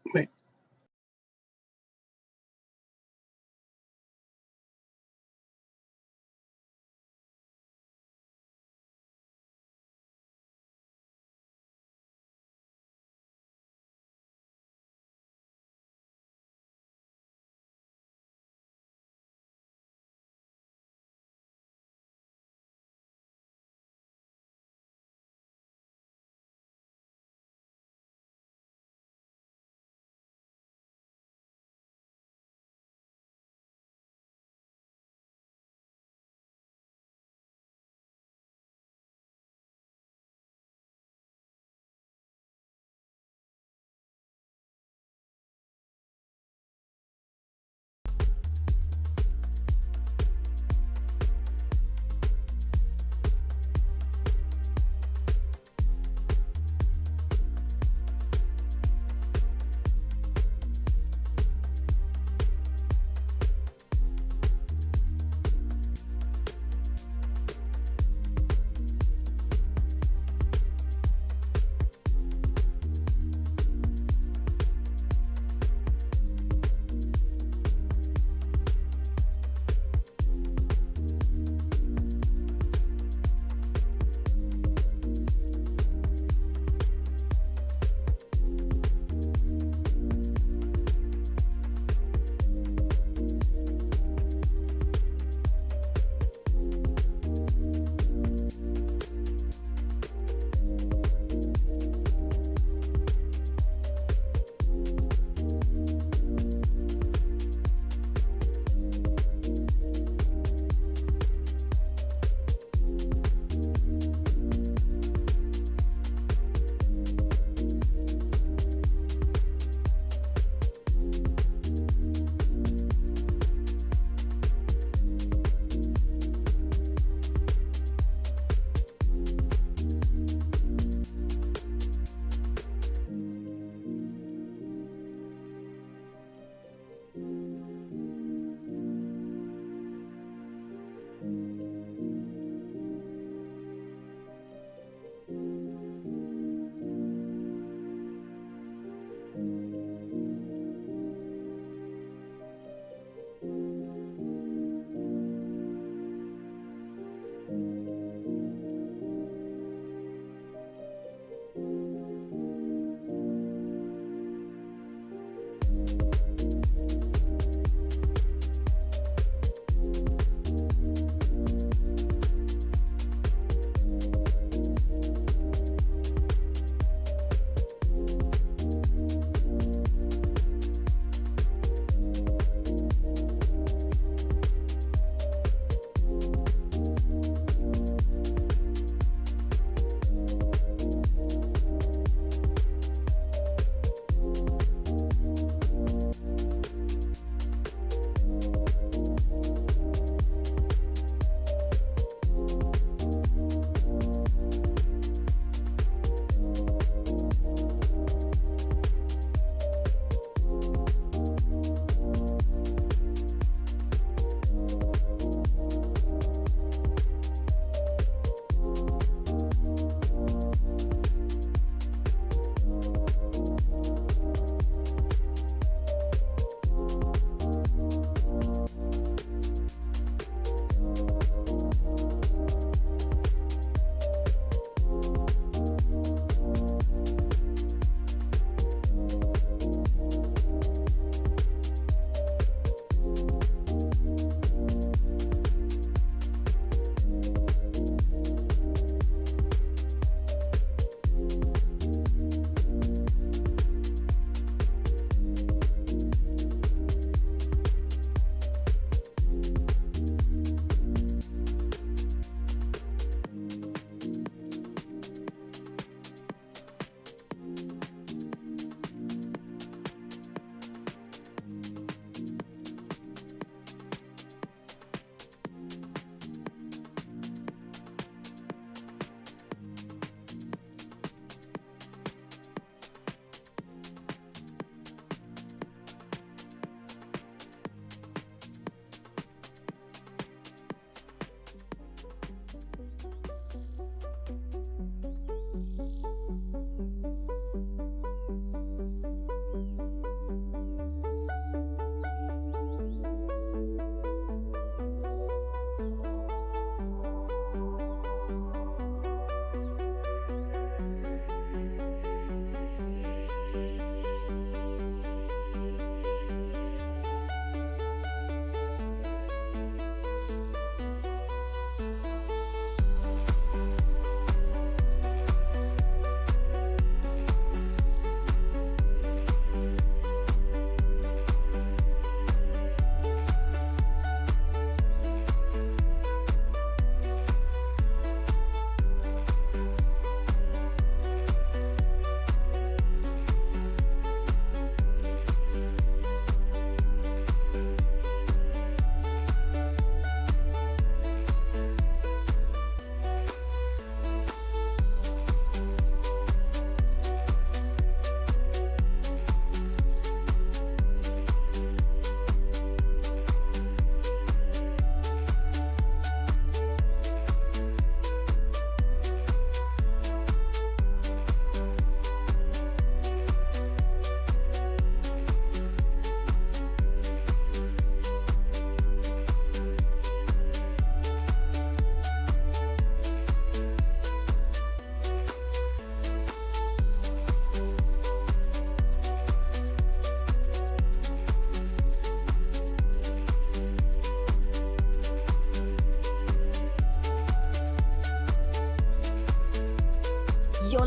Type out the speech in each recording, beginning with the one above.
Mais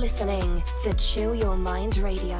listening to Chill Your Mind Radio.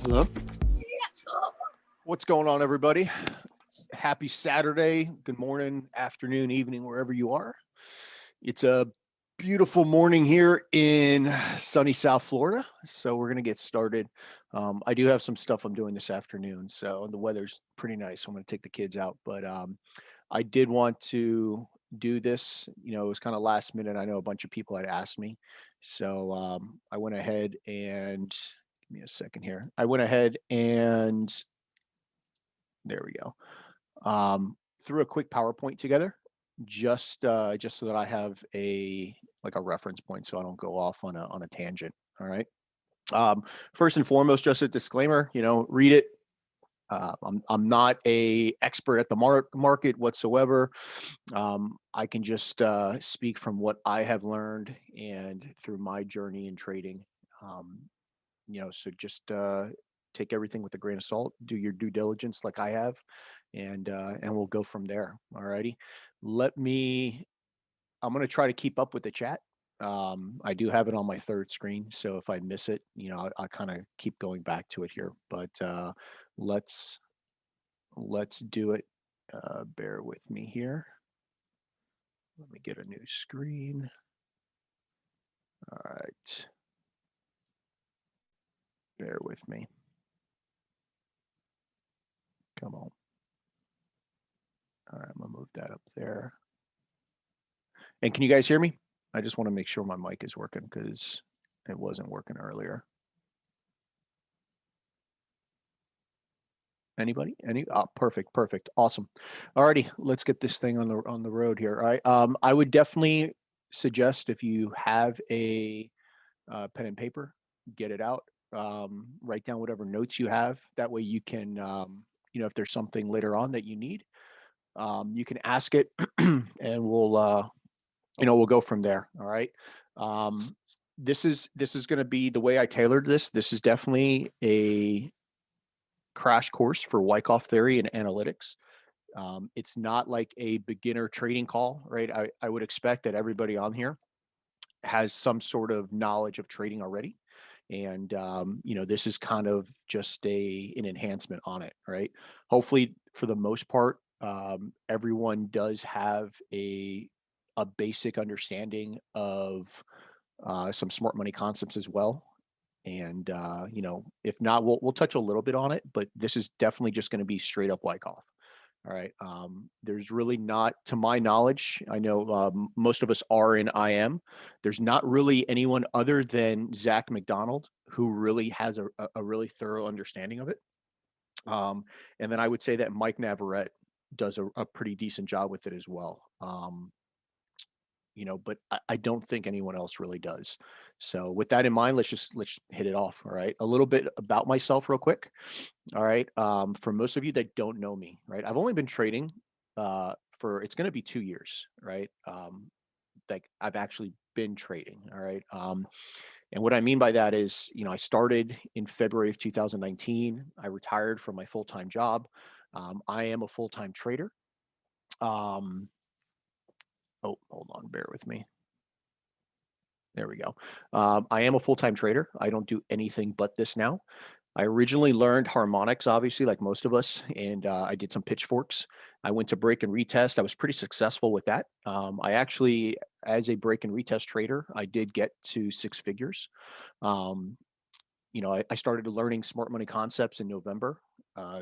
Hello. What's going on, everybody? Happy Saturday. Good morning, afternoon, evening, wherever you are. It's a beautiful morning here in sunny South Florida. So we're going to get started. I do have some stuff I'm doing this afternoon. So the weather's pretty nice. So I'm going to take the kids out. But I did want to do this. It was kind of last minute. I know a bunch of people had asked me. So I went ahead and give me a second here. I went ahead and there we go. Threw a quick PowerPoint together just so that I have a reference point so I don't go off on a tangent. All right. First and foremost, just a disclaimer, read it. I'm not a expert at the market whatsoever. I can just speak from what I have learned and through my journey in trading. So just take everything with a grain of salt. Do your due diligence like I have, and we'll go from there. All righty. I'm going to try to keep up with the chat. I do have it on my third screen, so if I miss it, I kind of keep going back to it here. But let's do it. Bear with me here. Let me get a new screen. All right. Bear with me. Come on. All right, I'm gonna move that up there. And can you guys hear me? I just want to make sure my mic is working because it wasn't working earlier. Anybody? Perfect. Awesome. Alrighty, let's get this thing on the road here. All right. I would definitely suggest if you have a pen and paper, get it out. Write down whatever notes you have. That way you can, if there's something later on that you need, you can ask it, and we'll go from there. All right. This is going to be the way I tailored this. This is definitely a crash course for Wyckoff theory and analytics. It's not like a beginner trading call, right? I would expect that everybody on here has some sort of knowledge of trading already. And, this is kind of just an enhancement on it, right? Hopefully, for the most part, everyone does have a basic understanding of some smart money concepts as well. And if not, we'll touch a little bit on it, but this is definitely just going to be straight up Wyckoff. All right. There's really not, to my knowledge, I know most of us are in IM. There's not really anyone other than Zach McDonald who really has a really thorough understanding of it. And then I would say that Mike Navarrete does a pretty decent job with it as well. But I don't think anyone else really does. So with that in mind, let's hit it off. All right. A little bit about myself real quick. All right. For most of you that don't know me, right, I've only been trading it's going to be 2 years, right? Like I've actually been trading. All right. And what I mean by that is, I started in February of 2019. I retired from my full-time job. I am a full-time trader. Oh, hold on, bear with me. There we go. I am a full-time trader. I don't do anything but this now. I originally learned harmonics, obviously, like most of us, and I did some pitchforks. I went to break and retest. I was pretty successful with that. I actually, as a break and retest trader, I did get to 6 figures. I started learning smart money concepts in November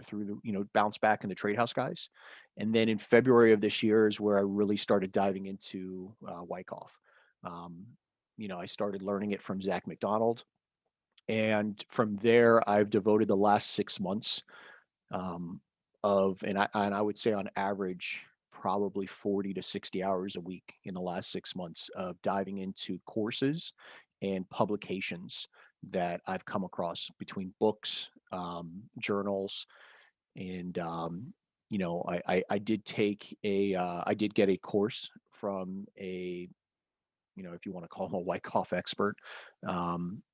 through the, bounce back in the trade house guys. And then in February of this year is where I really started diving into Wyckoff. I started learning it from Zach McDonald. And from there, I've devoted the last 6 months and I would say on average, probably 40 to 60 hours a week in the last 6 months of diving into courses and publications that I've come across between books, journals, and I did take I did get a course from if you want to call him a Wyckoff expert,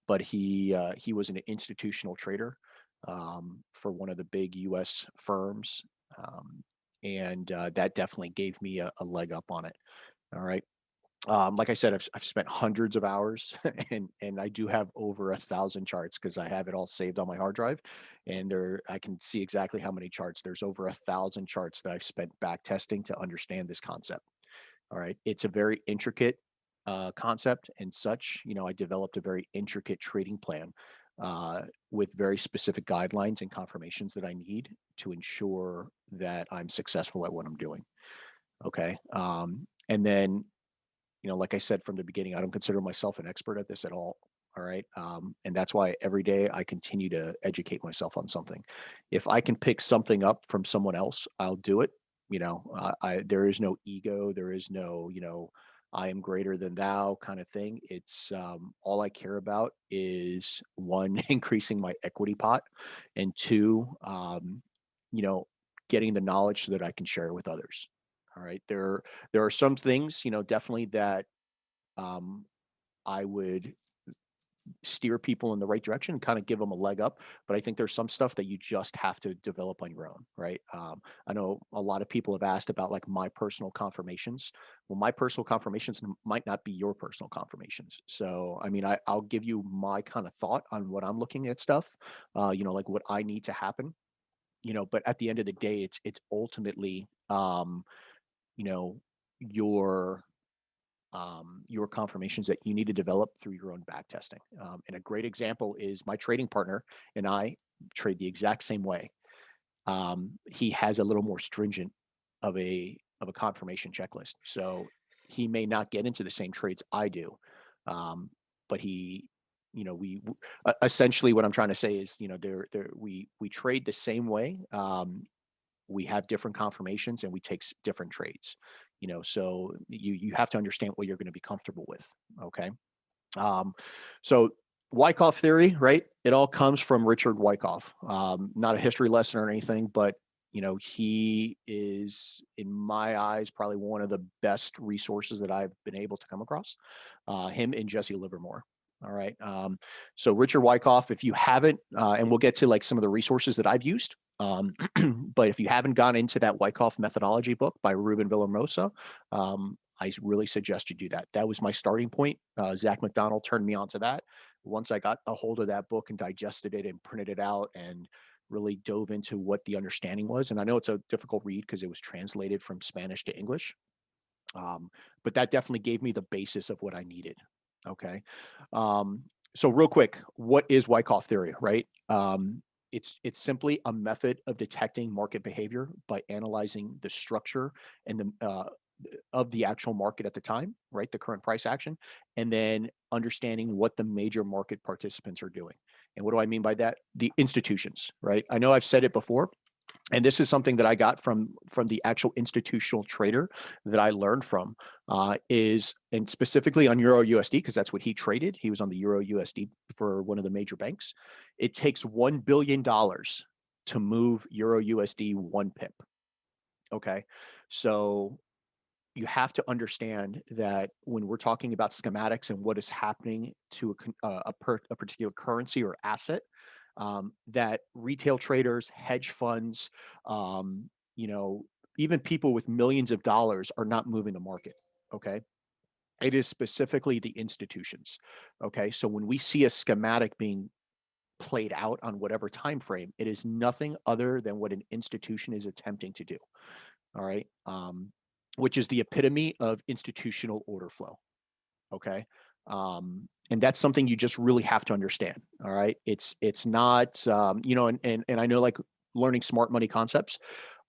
but he was an institutional trader for one of the big U.S. firms, and that definitely gave me a leg up on it. All right. Like I said, I've spent hundreds of hours, and I do have over 1,000 charts because I have it all saved on my hard drive, and I can see exactly how many charts. There's over 1,000 charts that I've spent back testing to understand this concept. All right, it's a very intricate concept, and such. I developed a very intricate trading plan with very specific guidelines and confirmations that I need to ensure that I'm successful at what I'm doing. Okay. And then, like I said from the beginning, I don't consider myself an expert at this at all. All right. And that's why every day I continue to educate myself on something. If I can pick something up from someone else, I'll do it. There is no ego. There is no, I am greater than thou kind of thing. It's all I care about is one, increasing my equity pot, and two, you know, getting the knowledge so that I can share it with others. All right. There are some things, definitely that um, I would steer people in the right direction and kind of give them a leg up. But I think there's some stuff that you just have to develop on your own, right? I know a lot of people have asked about like my personal confirmations. Well, my personal confirmations might not be your personal confirmations. So, I mean, I'll give you my kind of thought on what I'm looking at stuff, like what I need to happen, but at the end of the day, it's ultimately, you know, your your confirmations that you need to develop through your own back testing. And a great example is my trading partner and I trade the exact same way. He has a little more stringent of a confirmation checklist, so he may not get into the same trades I do, but he. We essentially what I'm trying to say is, we trade the same way. We have different confirmations and we take different trades, so you have to understand what you're going to be comfortable with. Okay. um, so Wyckoff theory, right? It all comes from Richard Wyckoff. Not a history lesson or anything, but he is, in my eyes, probably one of the best resources that I've been able to come across. Him and Jesse Livermore. All right. So Richard Wyckoff, if you haven't, and we'll get to like some of the resources that I've used. But if you haven't gone into that Wyckoff methodology book by Ruben Villahermosa, I really suggest you do that. That was my starting point. Zach McDonald turned me on to that. Once I got a hold of that book and digested it and printed it out and really dove into what the understanding was. And I know it's a difficult read because it was translated from Spanish to English. But that definitely gave me the basis of what I needed. Okay. So real quick, what is Wyckoff theory, right? It's simply a method of detecting market behavior by analyzing the structure and the of the actual market at the time, right? The current price action, and then understanding what the major market participants are doing. And what do I mean by that? The institutions, right? I know I've said it before, and this is something that I got from the actual institutional trader that I learned from, is, and specifically on Euro USD, because that's what he traded. He was on the Euro USD for one of the major banks. It takes $1 billion to move Euro USD 1 pip. Okay. So you have to understand that when we're talking about schematics and what is happening to a particular currency or asset, that retail traders, hedge funds, um, you know, even people with millions of dollars are not moving the market. Okay. It is specifically the institutions. Okay. So when we see a schematic being played out on whatever time frame, it is nothing other than what an institution is attempting to do. All right. Which is the epitome of institutional order flow. Okay. And that's something you just really have to understand. All right. It's not, and I know, like, learning smart money concepts,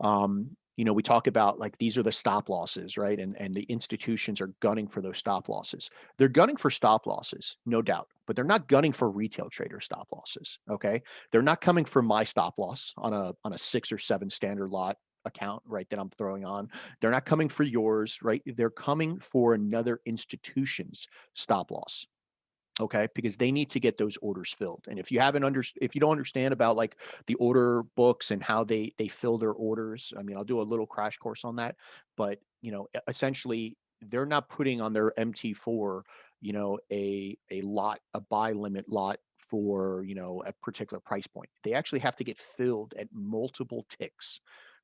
we talk about like these are the stop losses, right? And the institutions are gunning for those stop losses. They're gunning for stop losses, no doubt, but they're not gunning for retail trader stop losses. Okay. They're not coming for my stop loss on a 6 or 7 standard lot account, right, that I'm throwing on. They're not coming for yours, right? They're coming for another institution's stop loss. Okay, because they need to get those orders filled. And if you don't understand about like the order books and how they fill their orders, I mean, I'll do a little crash course on that. But essentially, they're not putting on their MT4, a buy limit lot for a particular price point. They actually have to get filled at multiple ticks,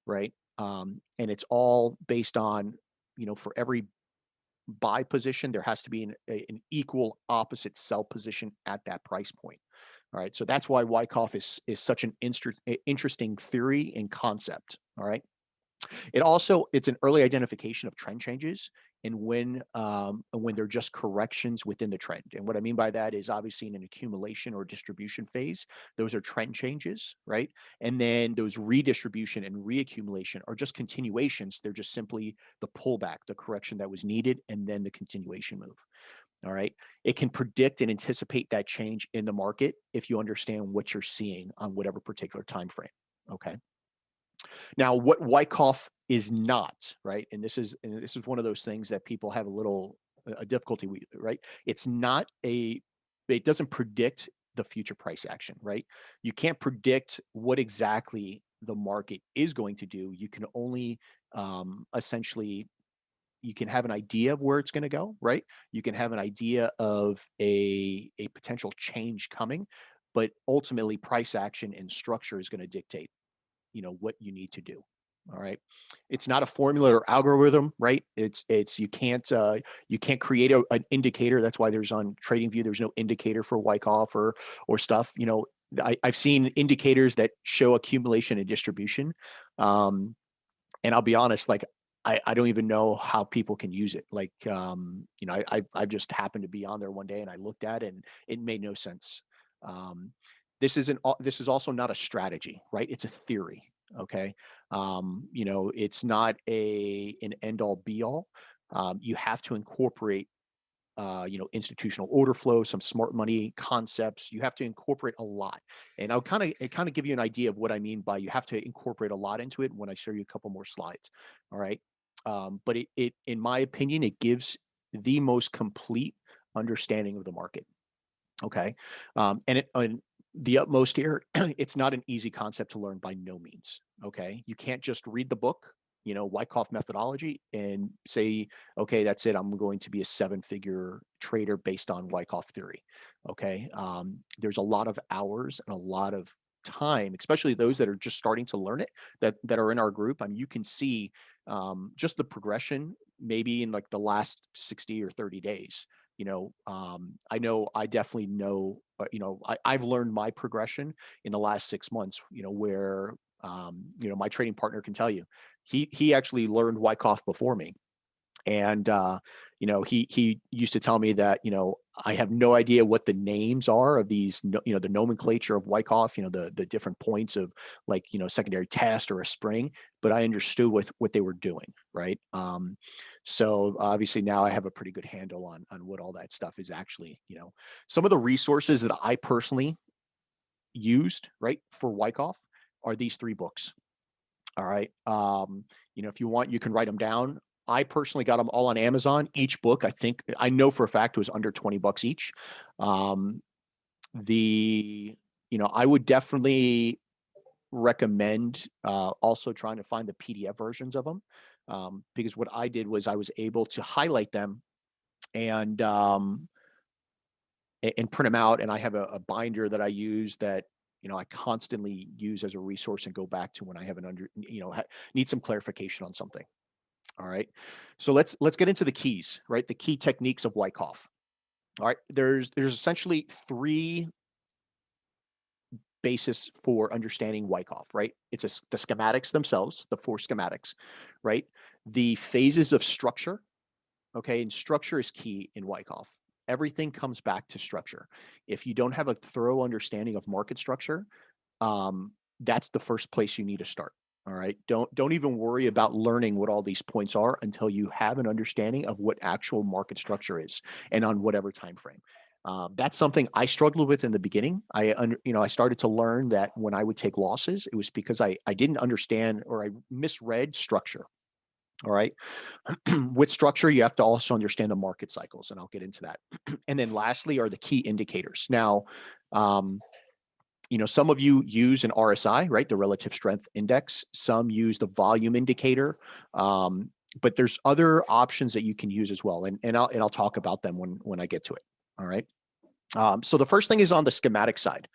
right? And it's all based on, for every buy position, there has to be an equal opposite sell position at that price point. All right. So that's why Wyckoff is such an interesting theory and concept. All right. It's an early identification of trend changes and when they're just corrections within the trend. And what I mean by that is obviously in an accumulation or distribution phase, those are trend changes, right? And then those redistribution and reaccumulation are just continuations. They're just simply the pullback, the correction that was needed, and then the continuation move. All right. It can predict and anticipate that change in the market if you understand what you're seeing on whatever particular time frame. Okay. Now, what Wyckoff is not, right? And this is one of those things that people have a difficulty with, right? It doesn't predict the future price action, right? You can't predict what exactly the market is going to do. You can only essentially you can have an idea of where it's going to go, right? You can have an idea of a potential change coming, but ultimately price action and structure is going to dictate what you need to do. All right. It's not a formula or algorithm, right? You can't create an indicator. That's why there's on TradingView, there's no indicator for Wyckoff or stuff. I've seen indicators that show accumulation and distribution. And I'll be honest, like I don't even know how people can use it. Like, I just happened to be on there one day and I looked at it and it made no sense. This is also not a strategy, right? It's a theory. Okay. It's not an end all be all. You have to incorporate institutional order flow, some smart money concepts. You have to incorporate a lot. And I'll kind of give you an idea of what I mean by you have to incorporate a lot into it when I show you a couple more slides. All right. But it, in my opinion, it gives the most complete understanding of the market. Okay. And the utmost here, it's not an easy concept to learn by no means. Okay. You can't just read the book, Wyckoff methodology and say, okay, that's it. I'm going to be a 7-figure trader based on Wyckoff theory. Okay. There's a lot of hours and a lot of time, especially those that are just starting to learn it that are in our group. I mean, you can see just the progression maybe in like the last 60 or 30 days. I definitely know, I've learned my progression in the last 6 months, where, my trading partner can tell you, he actually learned Wyckoff before me. And, he used to tell me that, I have no idea what the names are of these, the nomenclature of Wyckoff, the different points of like, secondary test or a spring, but I understood what they were doing. Right. So obviously now I have a pretty good handle on what all that stuff is actually, some of the resources that I personally used, right, for Wyckoff are these 3 books. All right. If you want, you can write them down. I personally got them all on Amazon. Each book, I know for a fact, it was under $20 each. I would definitely recommend also trying to find the PDF versions of them, because what I did was I was able to highlight them and print them out. And I have a binder that I use that I constantly use as a resource and go back to when I have need some clarification on something. All right. So let's get into the keys, right? The key techniques of Wyckoff. All right. There's essentially 3 basis for understanding Wyckoff, right? It's the schematics themselves, the 4 schematics, right? The phases of structure. Okay. And structure is key in Wyckoff. Everything comes back to structure. If you don't have a thorough understanding of market structure, that's the first place you need to start. All right. Don't even worry about learning what all these points are until you have an understanding of what actual market structure is and on whatever time frame. That's something I struggled with in the beginning. I started to learn that when I would take losses, it was because I didn't understand or I misread structure. All right. With structure, you have to also understand the market cycles, and I'll get into that. And then lastly are the key indicators. Now, some of you use an RSI, right? The relative strength index. Some use the volume indicator. But there's other options that you can use as well. And I'll talk about them when I get to it. All right. So the first thing is on the schematic side,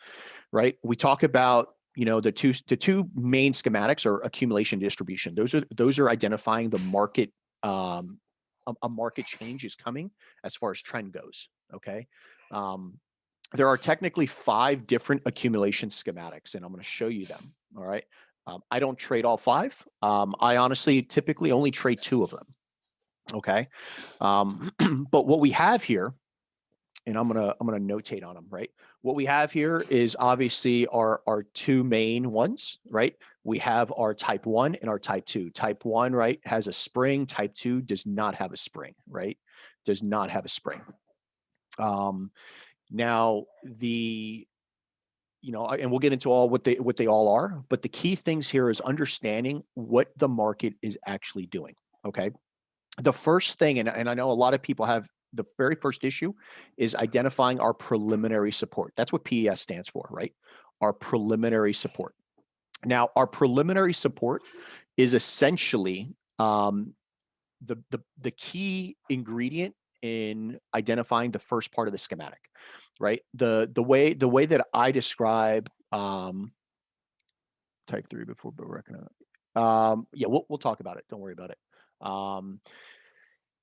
right? We talk about the two main schematics are accumulation distribution. Those are identifying the market. A market change is coming as far as trend goes. Okay. There are technically 5 different accumulation schematics, and I'm going to show you them. All right. I don't trade all 5. I honestly typically only trade 2 of them. Okay. But what we have here, and I'm gonna notate on them, right? What we have here is obviously our two main ones, right? We have our type 1 and our type 2. Type 1, right, has a spring. Type 2 does not have a spring, right? Does not have a spring. Now and we'll get into all what they all are, but the key things here is understanding what the market is actually doing. Okay. The first thing, and I know a lot of people have the very first issue is identifying our preliminary support. That's what PES stands for, right? Our preliminary support. Now, our preliminary support is essentially the key ingredient in identifying the first part of the schematic, right? The way that I describe type 3 before, but we're gonna yeah, we'll talk about it. Don't worry about it.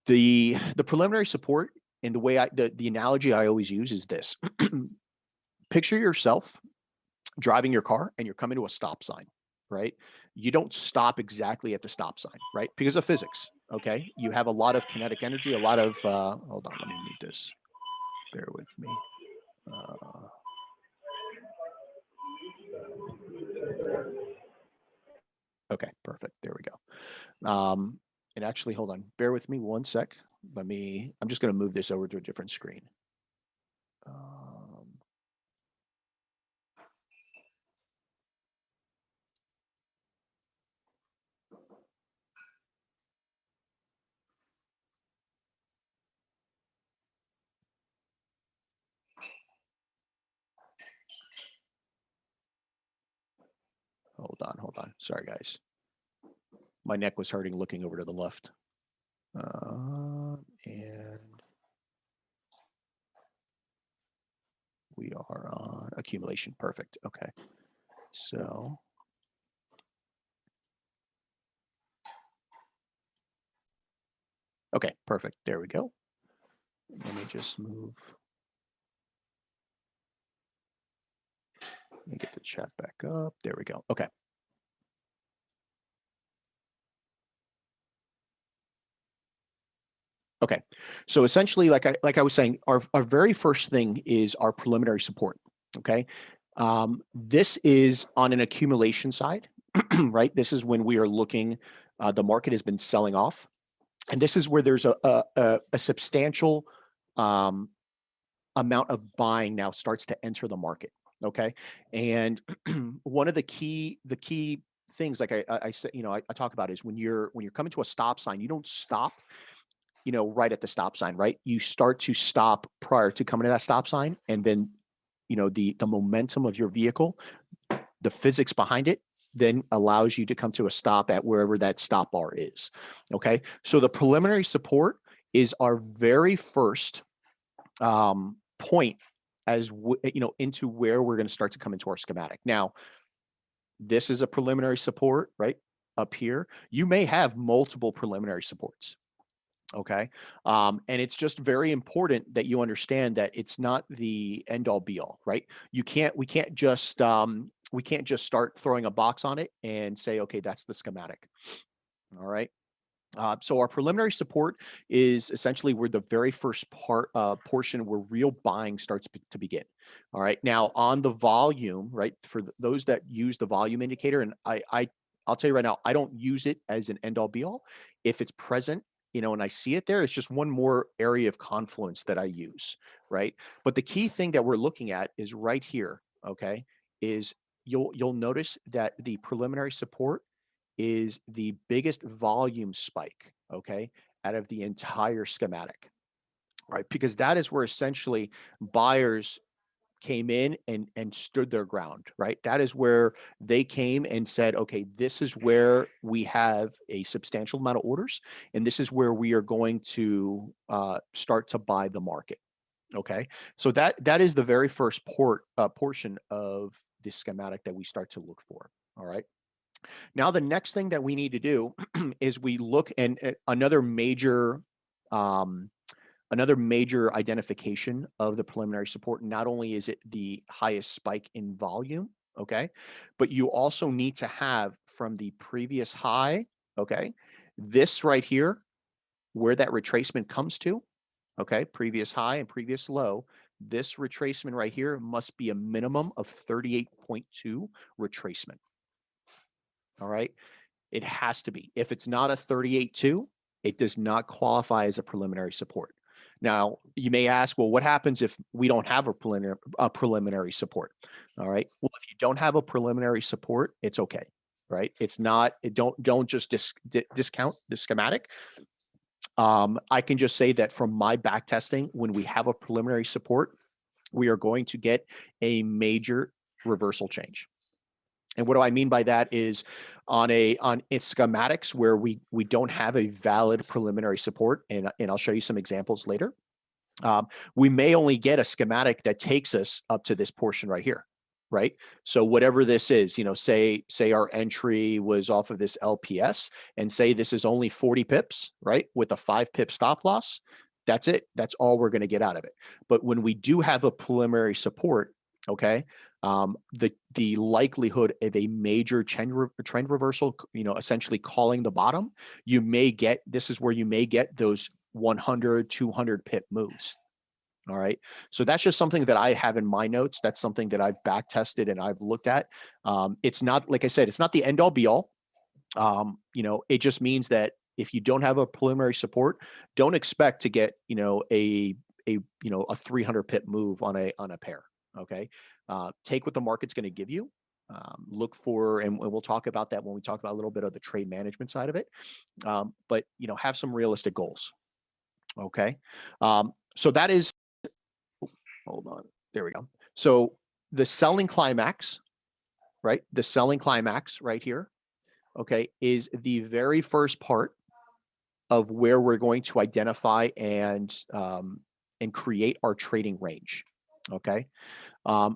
The preliminary support, and the way the analogy I always use is this. Picture yourself driving your car and you're coming to a stop sign, right? You don't stop exactly at the stop sign, right? Because of physics, okay? You have a lot of kinetic energy, a lot of hold on, let me mute this. Bear with me. Okay, perfect. There we go. And actually, hold on. Bear with me one sec. I'm just going to move this over to a different screen. Hold on. Sorry, guys. My neck was hurting looking over to the left. And we are on accumulation. Perfect. Okay. So okay, perfect. There we go. Let me just move. Let me get the chat back up. There we go. Okay. Okay. So essentially, like I was saying, our very first thing is our preliminary support. Okay. This is on an accumulation side, right? This is when we are looking, the market has been selling off. And this is where there's a substantial amount of buying now starts to enter the market. Okay. And one of the key things, like I said, I talk about is when you're coming to a stop sign, you don't stop right at the stop sign, right? You start to stop prior to coming to that stop sign. And then, the momentum of your vehicle, the physics behind it, then allows you to come to a stop at wherever that stop bar is. Okay. So the preliminary support is our very first point into where we're going to start to come into our schematic. Now, this is a preliminary support, right? Up here, you may have multiple preliminary supports. Okay. And it's just very important that you understand that it's not the end all be all, right? We can't just start throwing a box on it and say, okay, that's the schematic. All right. So our preliminary support is essentially where the very first portion where real buying starts to begin. All right. Now on the volume, right? For those that use the volume indicator, and I'll tell you right now, I don't use it as an end all be all. If it's present, and I see it there, it's just one more area of confluence that I use, right? But the key thing that we're looking at is right here, okay, is you'll notice that the preliminary support is the biggest volume spike, okay, out of the entire schematic, right? Because that is where essentially buyers came in and stood their ground, right? That is where they came and said, okay, this is where we have a substantial amount of orders, and this is where we are going to start to buy the market. Okay, so that is the very first portion of the schematic that we start to look for. All right. Now, the next thing that we need to do is we look, and another major identification of the preliminary support. Not only is it the highest spike in volume, okay, but you also need to have from the previous high, okay, this right here, where that retracement comes to, okay, previous high and previous low, this retracement right here must be a minimum of 38.2 retracement. All right. It has to be. If it's not a 38.2, it does not qualify as a preliminary support. Now, you may ask, well, what happens if we don't have a preliminary support? All right. Well, if you don't have a preliminary support, it's okay. Right. It's not, don't just discount the schematic. I can just say that from my back testing, when we have a preliminary support, we are going to get a major reversal change. And what do I mean by that is on its schematics where we don't have a valid preliminary support, and I'll show you some examples later. We may only get a schematic that takes us up to this portion right here, right? So whatever this is, say our entry was off of this LPS, and say this is only 40 pips, right? With a 5 pip stop loss, that's it. That's all we're going to get out of it. But when we do have a preliminary support, okay, the likelihood of a major trend reversal, essentially calling the bottom, this is where you may get those 100, 200 pip moves. All right. So that's just something that I have in my notes. That's something that I've back tested and I've looked at. It's not, like I said, it's not the end all be all. It just means that if you don't have a preliminary support, don't expect to get, a 300 pip move on a pair. Okay. Take what the market's going to give you. Look for, and we'll talk about that when we talk about a little bit of the trade management side of it. But have some realistic goals. Okay. So that is, hold on, there we go. So the selling climax, right? The selling climax right here, okay, is the very first part of where we're going to identify and create our trading range. Okay.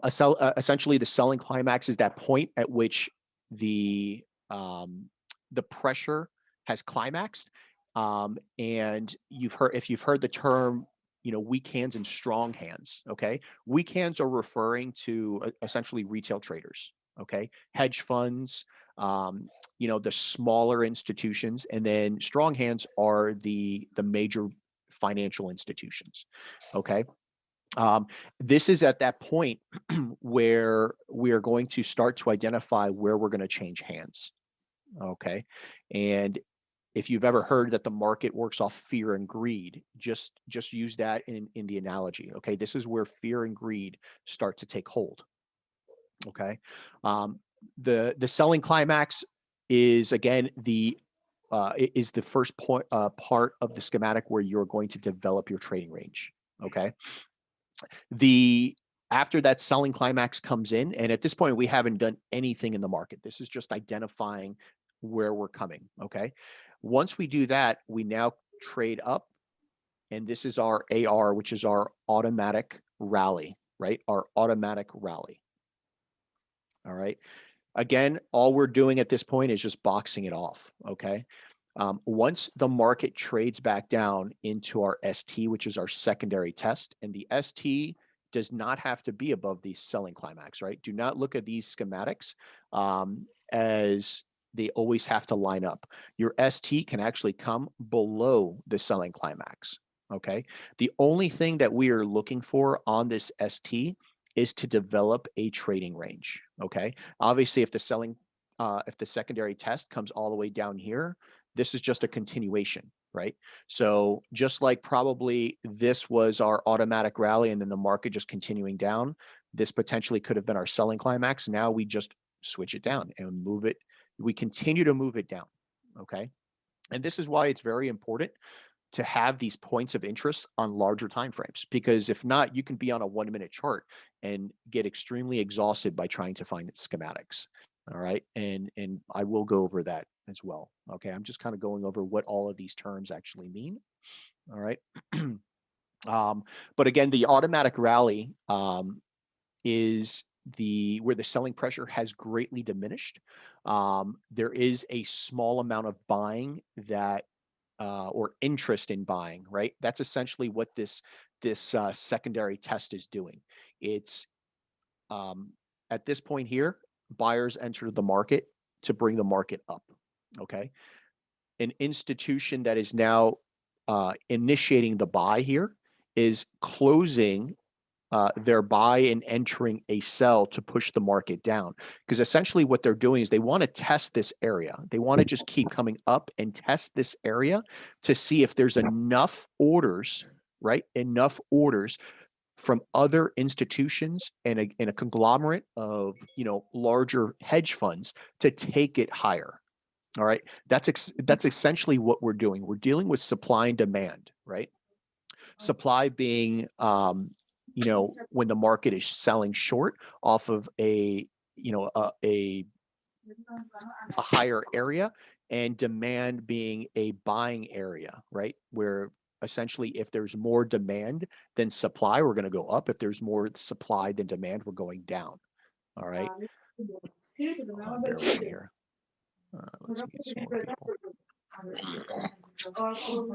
Essentially the selling climax is that point at which the pressure has climaxed. And if you've heard the term, weak hands and strong hands. Okay. Weak hands are referring to essentially retail traders. Okay. Hedge funds, the smaller institutions, and then strong hands are the major financial institutions. Okay. This is at that point where we are going to start to identify where we're going to change hands. Okay. And if you've ever heard that the market works off fear and greed, just use that in the analogy. Okay. This is where fear and greed start to take hold. Okay. The selling climax is, again, is the first part of the schematic where you're going to develop your trading range. Okay. After that selling climax comes in, and at this point we haven't done anything in the market. This is just identifying where we're coming. Okay. Once we do that, we now trade up, and this is our AR, which is our automatic rally, right? Our automatic rally. All right. Again, all we're doing at this point is just boxing it off. Okay. Once the market trades back down into our ST, which is our secondary test, and the ST does not have to be above the selling climax, right? Do not look at these schematics as they always have to line up. Your ST can actually come below the selling climax. Okay. The only thing that we are looking for on this ST is to develop a trading range. Okay. Obviously, if the secondary test comes all the way down here, this is just a continuation, right? So just like probably this was our automatic rally and then the market just continuing down, this potentially could have been our selling climax. Now we just switch it down and move it. We continue to move it down. Okay. And this is why it's very important to have these points of interest on larger timeframes, because if not, you can be on a 1-minute chart and get extremely exhausted by trying to find schematics. All right. And I will go over that as well. Okay. I'm just kind of going over what all of these terms actually mean. All right. But again, the automatic rally is where the selling pressure has greatly diminished. There is a small amount of buying that or interest in buying, right? That's essentially what this secondary test is doing. It's at this point here, buyers enter the market to bring the market up. Okay. An institution that is now initiating the buy here is closing their buy and entering a sell to push the market down. Because essentially what they're doing is they want to test this area. They want to just keep coming up and test this area to see if there's enough orders, right? Enough orders from other institutions and a conglomerate of, larger hedge funds to take it higher. All right. That's essentially what we're doing. We're dealing with supply and demand, right? Supply being, when the market is selling short off of a higher area, and demand being a buying area, right? Where essentially if there's more demand than supply, we're going to go up. If there's more supply than demand, we're going down. All right. Bear with me here. Let's get some more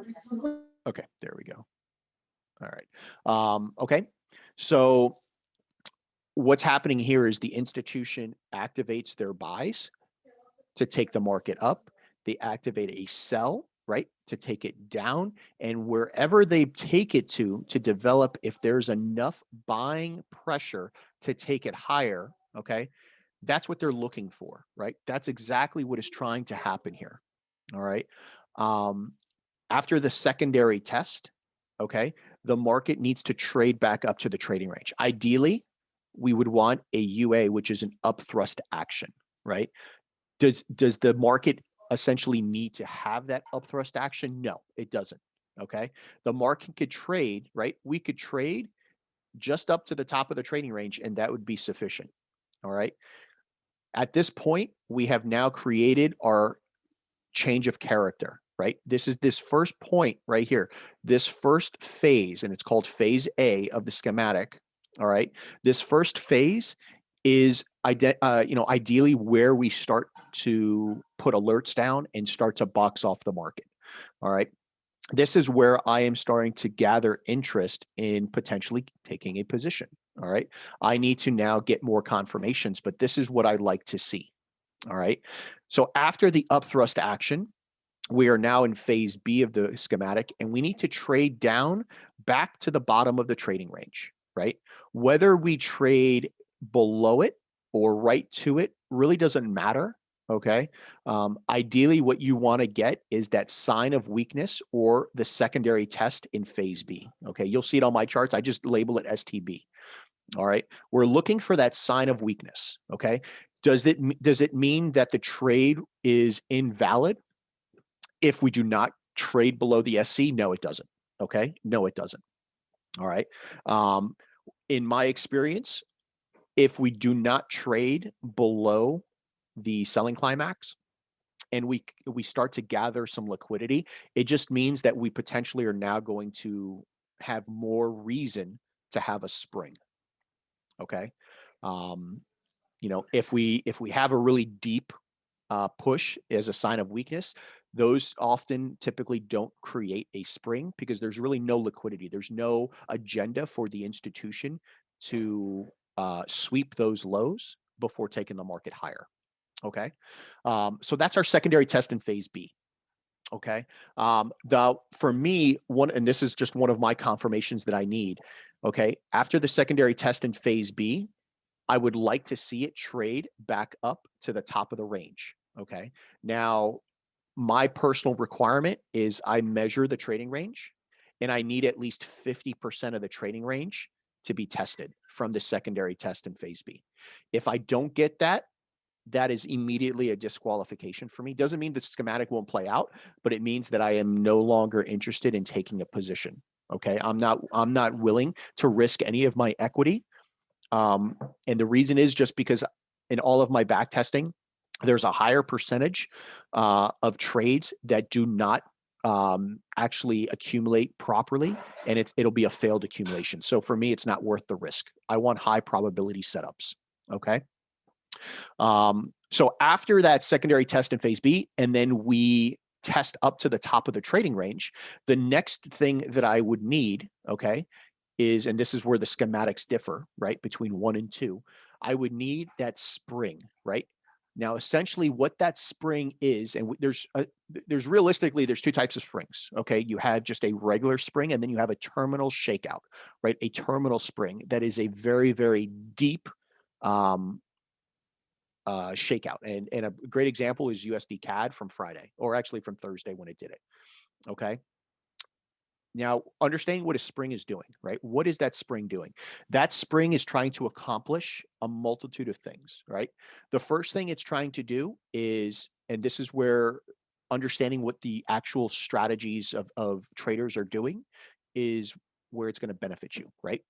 people. Okay, there we go. All right. Okay. So what's happening here is the institution activates their buys to take the market up. They activate a sell, right, to take it down. And wherever they take it to develop, if there's enough buying pressure to take it higher, okay, that's what they're looking for, right? That's exactly what is trying to happen here. All right. After the secondary test, okay, the market needs to trade back up to the trading range. Ideally, we would want a UA, which is an up thrust action, right? Does the market essentially need to have that up thrust action? No, it doesn't. Okay. The market could trade, right? We could trade just up to the top of the trading range, and that would be sufficient. All right. At this point, we have now created our change of character, right? This is this first point right here, this first phase, and it's called phase A of the schematic. All right. This first phase is ideally where we start to put alerts down and start to box off the market. All right. This is where I am starting to gather interest in potentially taking a position. All right. I need to now get more confirmations, but this is what I like to see. All right. So after the up thrust action, we are now in phase B of the schematic, and we need to trade down back to the bottom of the trading range, right? Whether we trade below it or right to it really doesn't matter. Okay. Ideally, what you want to get is that sign of weakness or the secondary test in phase B. Okay. You'll see it on my charts. I just label it STB. All right. We're looking for that sign of weakness. Okay. Does it mean that the trade is invalid if we do not trade below the SC? No, it doesn't. Okay. No, it doesn't. All right. In my experience, if we do not trade below the selling climax and we start to gather some liquidity, it just means that we potentially are now going to have more reason to have a spring. Okay. If we have a really deep push as a sign of weakness, those often typically don't create a spring because there's really no liquidity. There's no agenda for the institution to sweep those lows before taking the market higher. Okay. So that's our secondary test in phase B. Okay. For me, and this is just one of my confirmations that I need. Okay. After the secondary test in phase B, I would like to see it trade back up to the top of the range. Okay. Now, my personal requirement is I measure the trading range, and I need at least 50% of the trading range to be tested from the secondary test in phase B. If I don't get that, that is immediately a disqualification for me. Doesn't mean the schematic won't play out, but it means that I am no longer interested in taking a position. Okay. I'm not willing to risk any of my equity. And the reason is just because in all of my back testing, there's a higher percentage of trades that do not actually accumulate properly, and it'll be a failed accumulation. So for me, it's not worth the risk. I want high probability setups. Okay. So after that secondary test in phase B, and then we test up to the top of the trading range, the next thing that I would need, okay, is, and this is where the schematics differ, right, between 1 and 2, I would need that spring, right? Now, essentially what that spring is, and there's realistically, there's two types of springs. Okay. You have just a regular spring, and then you have a terminal shakeout, right? A terminal spring that is a very, very deep, shakeout. And a great example is USD CAD from Friday, or actually from Thursday when it did it. Okay. Now, understanding what a spring is doing, right? What is that spring doing? That spring is trying to accomplish a multitude of things, right? The first thing it's trying to do is, and this is where understanding what the actual strategies of traders are doing is where it's going to benefit you, right?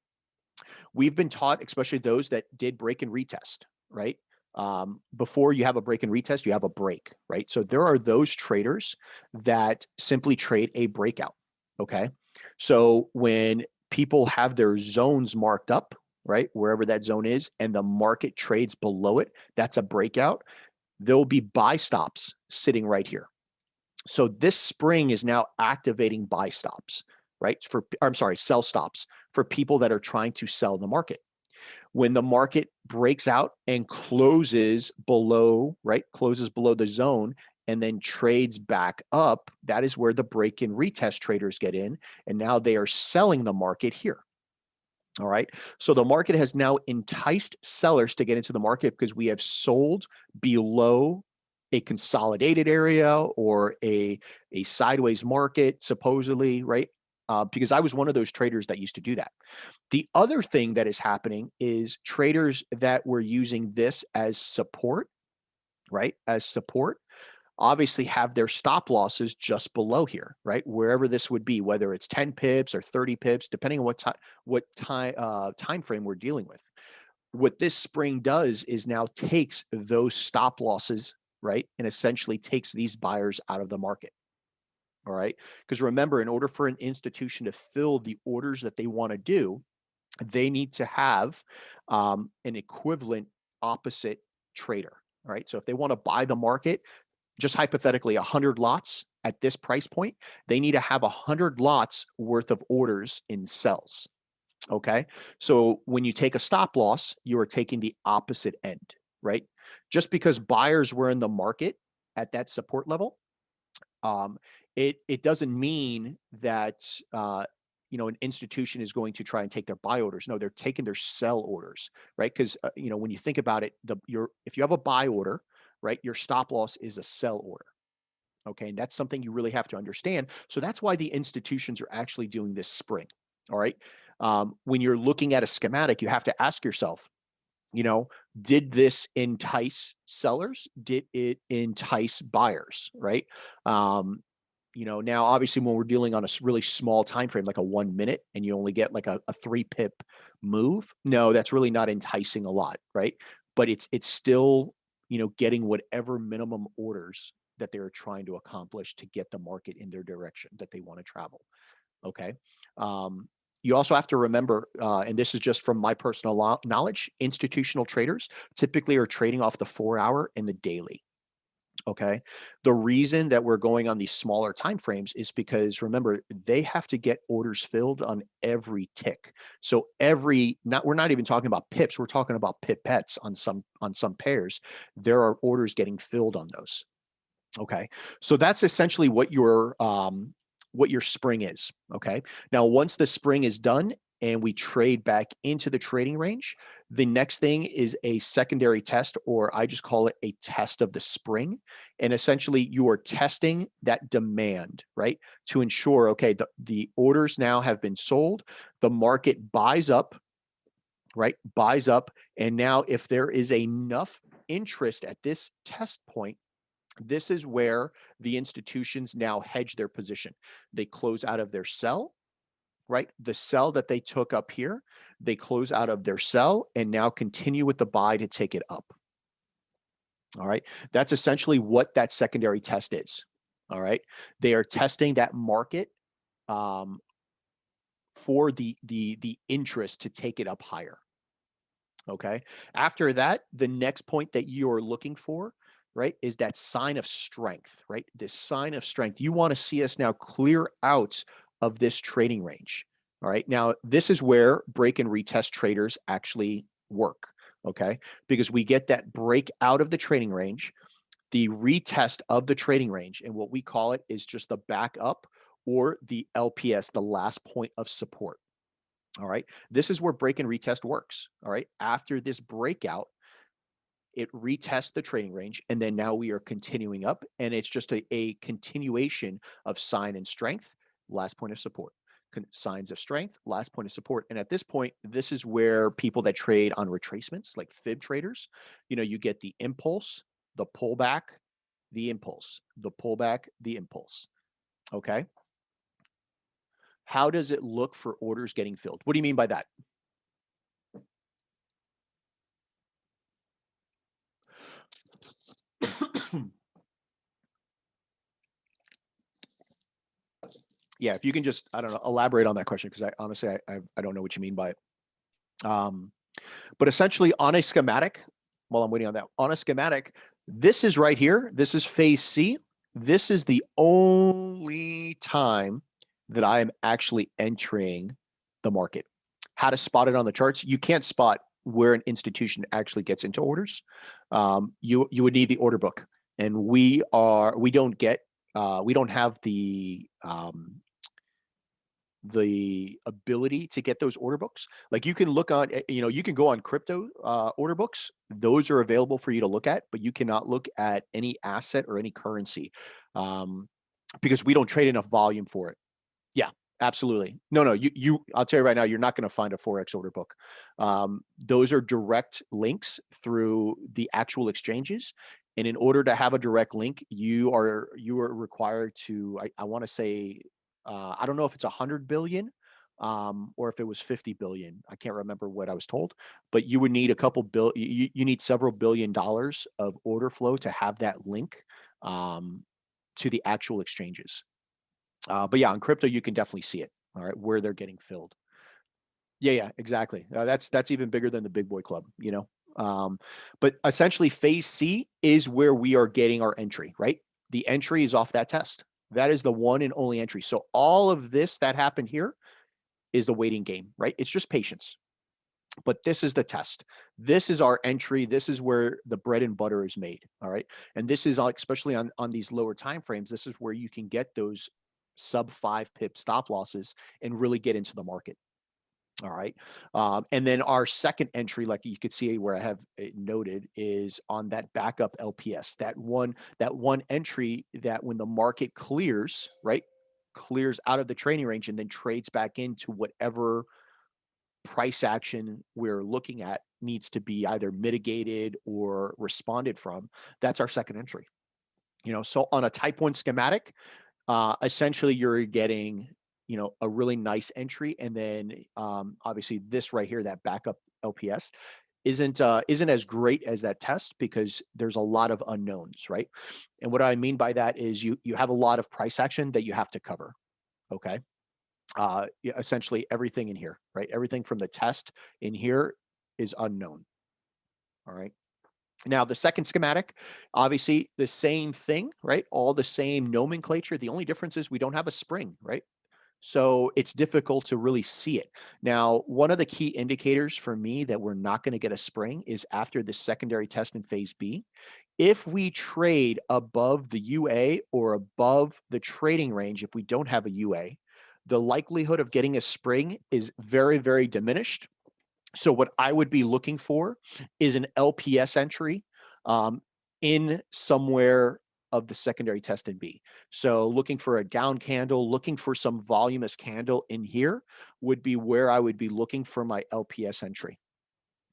We've been taught, especially those that did break and retest, right? Before you have a break and retest, you have a break, right? So there are those traders that simply trade a breakout. Okay. So when people have their zones marked up, right, wherever that zone is, and the market trades below it, that's a breakout. There'll be buy stops sitting right here. So this spring is now activating buy stops, right? Sell stops for people that are trying to sell the market. When the market breaks out and closes below, right, closes below the zone and then trades back up, that is where the break and retest traders get in. And now they are selling the market here. All right. So the market has now enticed sellers to get into the market because we have sold below a consolidated area or a sideways market, supposedly, right? Because I was one of those traders that used to do that. The other thing that is happening is traders that were using this as support, right? As support, obviously have their stop losses just below here, right? Wherever this would be, whether it's 10 pips or 30 pips, depending on what time frame we're dealing with. What this spring does is now takes those stop losses, right? And essentially takes these buyers out of the market. All right. Because remember, in order for an institution to fill the orders that they want to do, they need to have an equivalent opposite trader. All right. So if they want to buy the market, just hypothetically 100 lots at this price point, they need to have 100 lots worth of orders in sells. Okay. So when you take a stop loss, you are taking the opposite end, right? Just because buyers were in the market at that support level, it doesn't mean that an institution is going to try and take their buy orders. No, they're taking their sell orders, right? Because when you think about it, if you have a buy order, right, your stop loss is a sell order. Okay, and that's something you really have to understand. So that's why the institutions are actually doing this spring. All right, when you're looking at a schematic, you have to ask yourself, did this entice sellers? Did it entice buyers? Right. Now obviously when we're dealing on a really small time frame, like a 1 minute, and you only get like a 3 pip move, no, that's really not enticing a lot, right? But it's still, getting whatever minimum orders that they're trying to accomplish to get the market in their direction that they want to travel. Okay. You also have to remember, and this is just from my personal knowledge, institutional traders typically are trading off the 4-hour and the daily. Okay. The reason that we're going on these smaller time frames is because, remember, they have to get orders filled on every tick. So we're not even talking about pips, we're talking about pipettes on some pairs. There are orders getting filled on those. Okay. So that's essentially what your spring is. Okay. Now, once the spring is done and we trade back into the trading range, the next thing is a secondary test, or I just call it a test of the spring. And essentially you are testing that demand, right? To ensure, okay, the orders now have been sold, the market buys up, right? Buys up. And now if there is enough interest at this test point, this is where the institutions now hedge their position. They close out of their sell, right? The sell that they took up here, they close out of their sell and now continue with the buy to take it up. All right. That's essentially what that secondary test is. All right. They are testing that market for the interest to take it up higher. Okay. After that, the next point that you're looking for, right, is that sign of strength, right? This sign of strength. You want to see us now clear out of this trading range. All right. Now, this is where break and retest traders actually work. okay? Because we get that break out of the trading range, the retest of the trading range, and what we call it is just the back up or the LPS, the last point of support. All right. This is where break and retest works. All right. After this breakout, it retests the trading range, and then now we are continuing up, and it's just a continuation of sign and strength, last point of support. Signs of strength, last point of support. And at this point, this is where people that trade on retracements, like fib traders, you get the impulse, the pullback, the impulse, the pullback, the impulse. Okay. How does it look for orders getting filled? What do you mean by that? Yeah, if you can just, I don't know, elaborate on that question, because I honestly, I don't know what you mean by it. But essentially on a schematic, while I'm waiting on that, on a schematic, this is right here. This is phase C. This is the only time that I am actually entering the market. How to spot it on the charts? You can't spot where an institution actually gets into orders. You would need the order book, and we don't have the ability to get those order books. Like, you can look on, you can go on crypto order books. Those are available for you to look at, but you cannot look at any asset or any currency, because we don't trade enough volume for it. Yeah, absolutely. No, I'll tell you right now, you're not going to find a Forex order book. Those are direct links through the actual exchanges. And in order to have a direct link, you are required to, I want to say, I don't know if it's 100 billion, or if it was 50 billion. I can't remember what I was told, but you would need you need several $billion of order flow to have that link to the actual exchanges. But yeah, on crypto, you can definitely see it. All right, where they're getting filled. Yeah, exactly. That's even bigger than the big boy club, but essentially phase C is where we are getting our entry, right? The entry is off that test. That is the one and only entry. So all of this that happened here is the waiting game, right? It's just patience. But this is the test. This is our entry. This is where the bread and butter is made. All right. And this is especially on these lower time frames. This is where you can get those sub 5 pip stop losses and really get into the market. All right. And then our second entry, like you could see where I have it noted, is on that backup LPS, that one entry that when the market clears, right, clears out of the trading range and then trades back into whatever price action we're looking at needs to be either mitigated or responded from. That's our second entry. So on a type 1 schematic, essentially you're getting, a really nice entry. And then obviously this right here, that backup LPS isn't as great as that test, because there's a lot of unknowns, right? And what I mean by that is you have a lot of price action that you have to cover. Okay. Essentially everything in here, right? Everything from the test in here is unknown. All right. Now, the second schematic, obviously the same thing, right? All the same nomenclature. The only difference is we don't have a spring, right? So it's difficult to really see it. Now, one of the key indicators for me that we're not going to get a spring is after the secondary test in phase B. If we trade above the UA or above the trading range, if we don't have a UA, the likelihood of getting a spring is very, very diminished. So what I would be looking for is an LPS entry in somewhere of the secondary test in B. So looking for a down candle, looking for some voluminous candle in here would be where I would be looking for my LPS entry.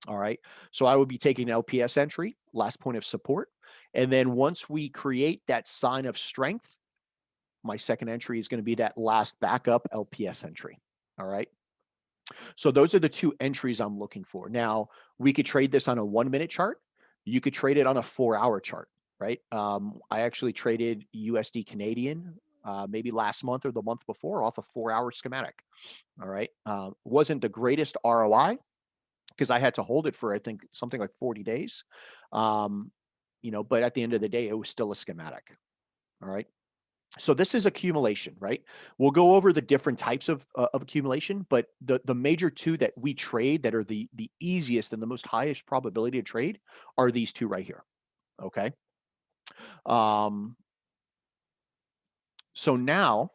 All right. So I would be taking LPS entry, last point of support. And then once we create that sign of strength, my second entry is going to be that last backup LPS entry. All right. So those are the two entries I'm looking for. Now, we could trade this on a 1-minute chart. You could trade it on a 4-hour chart, right? I actually traded USD Canadian maybe last month or the month before off a 4-hour schematic. All right. Wasn't the greatest ROI because I had to hold it for, I think, something like 40 days. But at the end of the day, it was still a schematic. All right. So this is accumulation, right? We'll go over the different types of accumulation, but the major two that we trade that are the easiest and the most highest probability to trade are these two right here. Okay. Um, so now,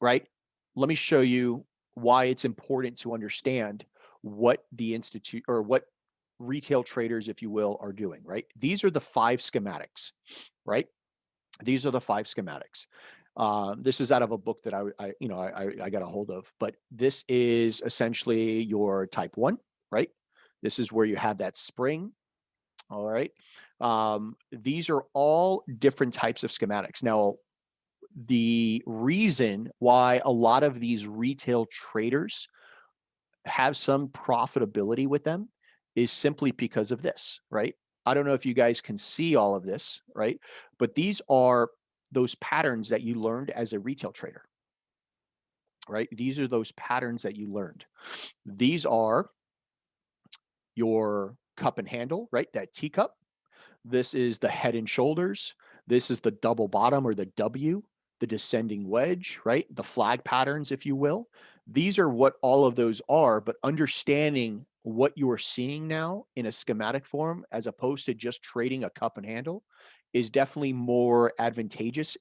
right, let me show you why it's important to understand what the institute or what retail traders, if you will, are doing, right? These are the 5 schematics, right? These are the 5 schematics. This is out of a book that I got a hold of, but this is essentially your type 1, right? This is where you have that spring. All right. These are all different types of schematics. Now, the reason why a lot of these retail traders have some profitability with them is simply because of this, right? I don't know if you guys can see all of this, right? But these are those patterns that you learned as a retail trader, right? These are those patterns that you learned. These are your cup and handle, right? That teacup. This is the head and shoulders. This is the double bottom or the W, the descending wedge, right? The flag patterns, if you will. These are what all of those are, but understanding what you are seeing now in a schematic form, as opposed to just trading a cup and handle, is definitely more advantageous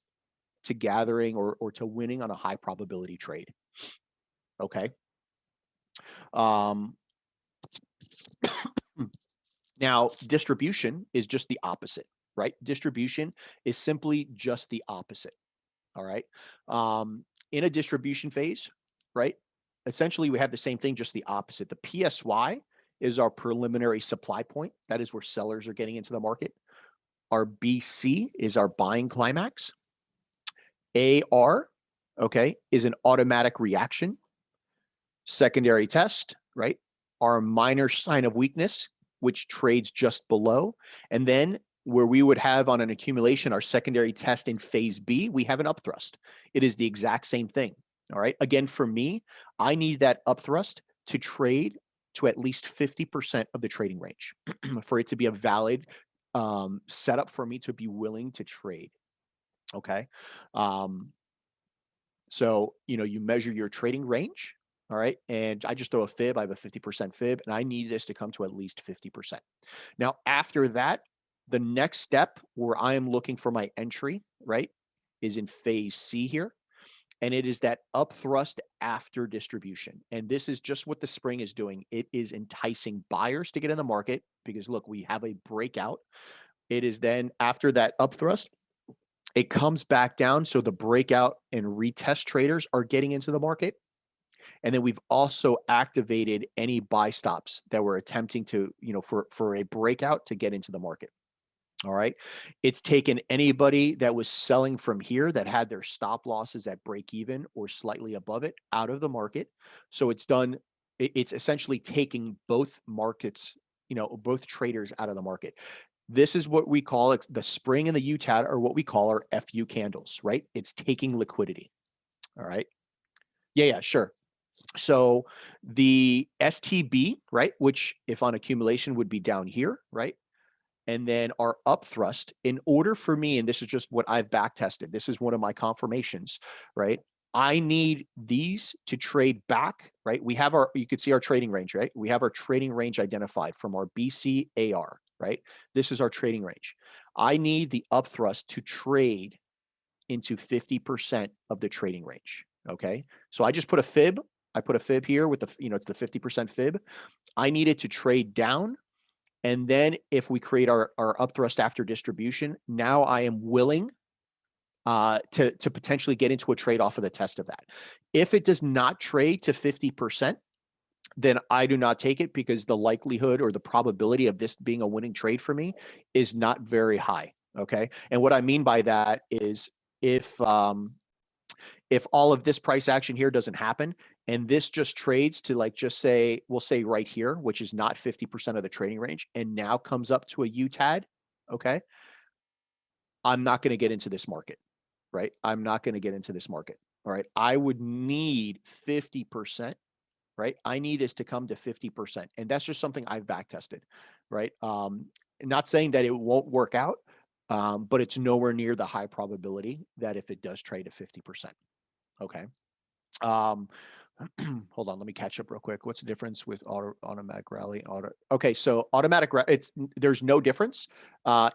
to gathering or to winning on a high probability trade. Okay. Um, Now, distribution is just the opposite, right? Distribution is simply just the opposite. All right. In a distribution phase, right? Essentially, we have the same thing, just the opposite. The PSY is our preliminary supply point. That is where sellers are getting into the market. Our BC is our buying climax. AR, okay, is an automatic reaction. Secondary test, right? Our minor sign of weakness, which trades just below. And then where we would have on an accumulation, our secondary test in phase B, we have an upthrust. It is the exact same thing. All right. Again, for me, I need that upthrust to trade to at least 50% of the trading range for it to be a valid setup for me to be willing to trade. Okay. Um, so, you measure your trading range. All right. And I just throw a fib. I have a 50% fib, and I need this to come to at least 50%. Now, after that, the next step where I am looking for my entry, right, is in phase C here. And it is that up thrust after distribution. And this is just what the spring is doing. It is enticing buyers to get in the market because, look, we have a breakout. It is then after that up thrust, it comes back down. So the breakout and retest traders are getting into the market. And then we've also activated any buy stops that were attempting to, for a breakout to get into the market. All right. It's taken anybody that was selling from here that had their stop losses at break even or slightly above it out of the market. So it's essentially taking both markets, both traders out of the market. This is what we call it. The spring and the UTAD are what we call our FU candles, right? It's taking liquidity. All right. Yeah, sure. So the STB, right, which if on accumulation would be down here, right? And then our up thrust, in order for me, and this is just what I've back tested, this is one of my confirmations, right? I need these to trade back, right? You could see our trading range, right? We have our trading range identified from our BCAR, right? This is our trading range. I need the up thrust to trade into 50% of the trading range. Okay. So I just put a fib. I put a fib here with it's the 50% fib. I need it to trade down. And then if we create our up thrust after distribution, now I am willing to potentially get into a trade off of the test of that. If it does not trade to 50%, then I do not take it because the likelihood or the probability of this being a winning trade for me is not very high. Okay. And what I mean by that is if all of this price action here doesn't happen and this just trades to we'll say right here, which is not 50% of the trading range, and now comes up to a UTAD, okay, I'm not going to get into this market, right? I'm not going to get into this market. All right. I would need 50%, right? I need this to come to 50%. And that's just something I've back tested, right? Not saying that it won't work out, but it's nowhere near the high probability that if it does trade at 50%. Okay. Um, hold on, let me catch up real quick. What's the difference with automatic rally? Okay, so there's no difference.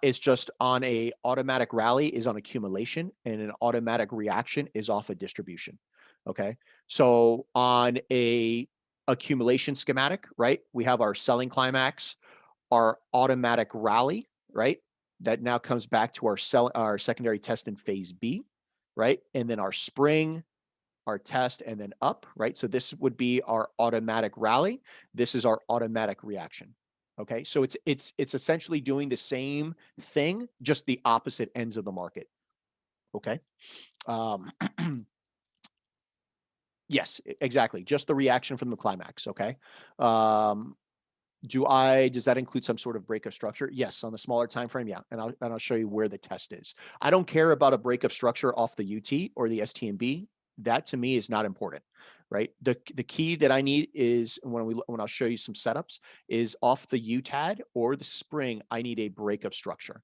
It's just on a automatic rally is on accumulation, and an automatic reaction is off a distribution. Okay, so on a accumulation schematic, right? We have our selling climax, our automatic rally, right? That now comes back to our secondary test in phase B, right? And then our spring, our test, and then up, right? So this would be our automatic rally. This is our automatic reaction. Okay, so it's essentially doing the same thing, just the opposite ends of the market. Okay. Um, yes, exactly. Just the reaction from the climax. Okay. Um, does that include some sort of break of structure? Yes, on the smaller time frame, yeah. And I'll show you where the test is. I don't care about a break of structure off the UT or the STMB. That to me is not important, right? The key that I need is when I'll show you some setups is off the UTAD or the spring. I need a break of structure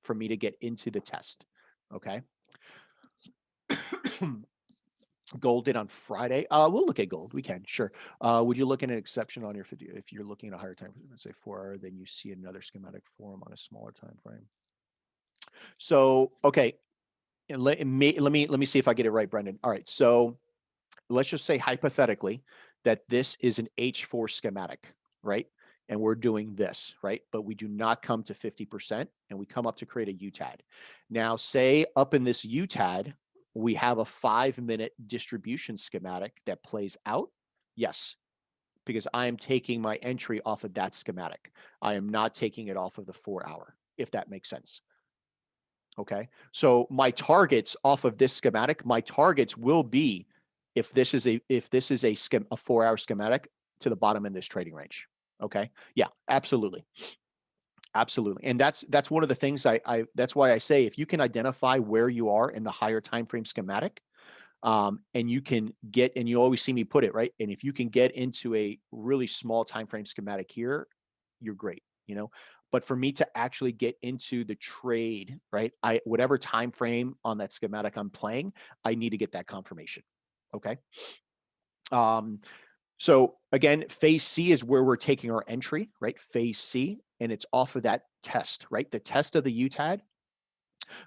for me to get into the test. Okay. Gold did on Friday. We'll look at gold. We can, sure. Would you look at an exception on your video if you're looking at a higher time, say 4 hour, then you see another schematic form on a smaller time frame? So, okay, and let me see if I get it right, Brendan. All right, so let's just say hypothetically that this is an H4 schematic, right? And we're doing this, right? But we do not come to 50% and we come up to create a UTAD. Now, say up in this UTAD, we have a 5-minute distribution schematic that plays out. Yes, because I am taking my entry off of that schematic. I am not taking it off of the 4 hour, if that makes sense. Okay. So my targets off of this schematic, my targets will be if this is a 4 hour schematic to the bottom in this trading range. Okay. Yeah, absolutely. Absolutely. And that's one of the things that's why I say if you can identify where you are in the higher time frame schematic, and you can get, and you always see me put it right. And if you can get into a really small time frame schematic here, you're great, you know. But for me to actually get into the trade, right, whatever time frame on that schematic I'm playing, I need to get that confirmation. Okay. So again, phase C is where we're taking our entry, right? Phase C, and it's off of that test, right? The test of the UTAD.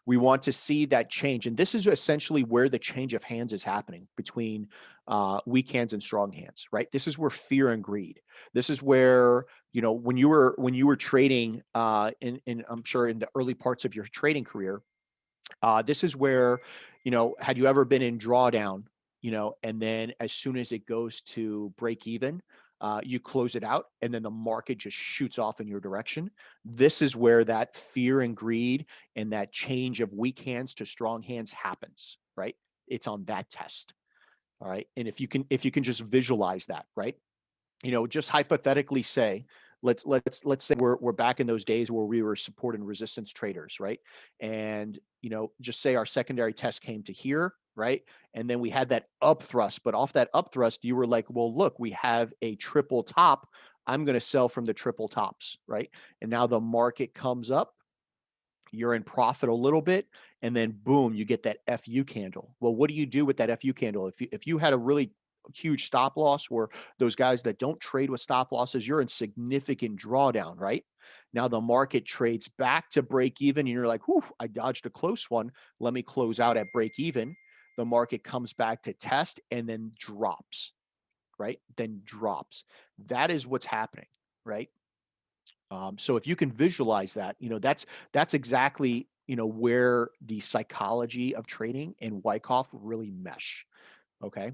We want to see that change. And this is essentially where the change of hands is happening between weak hands and strong hands, right? This is where fear and greed. This is where, you know, when you were trading in I'm sure in the early parts of your trading career, this is where, you know, had you ever been in drawdown, you know, and then as soon as it goes to break even, you close it out and then the market just shoots off in your direction. This is where that fear and greed and that change of weak hands to strong hands happens, right? It's on that test. All right. And if you can just visualize that, right? You know, just hypothetically say, let's say we're back in those days where we were support and resistance traders, right? And you know, just say our secondary test came to here, right? And then we had that up thrust, but off that up thrust, you were like, well, look, we have a triple top. I'm going to sell from the triple tops, right? And now the market comes up, you're in profit a little bit, and then boom, you get that FU candle. Well, what do you do with that FU candle? If you had a really huge stop loss, or those guys that don't trade with stop losses, you're in significant drawdown, right? Now the market trades back to break even, and you're like, whew, I dodged a close one. Let me close out at break even. The market comes back to test and then drops, right? Then drops. That is what's happening, right? So if you can visualize that, you know, that's exactly, you know, where the psychology of trading and Wyckoff really mesh. Okay.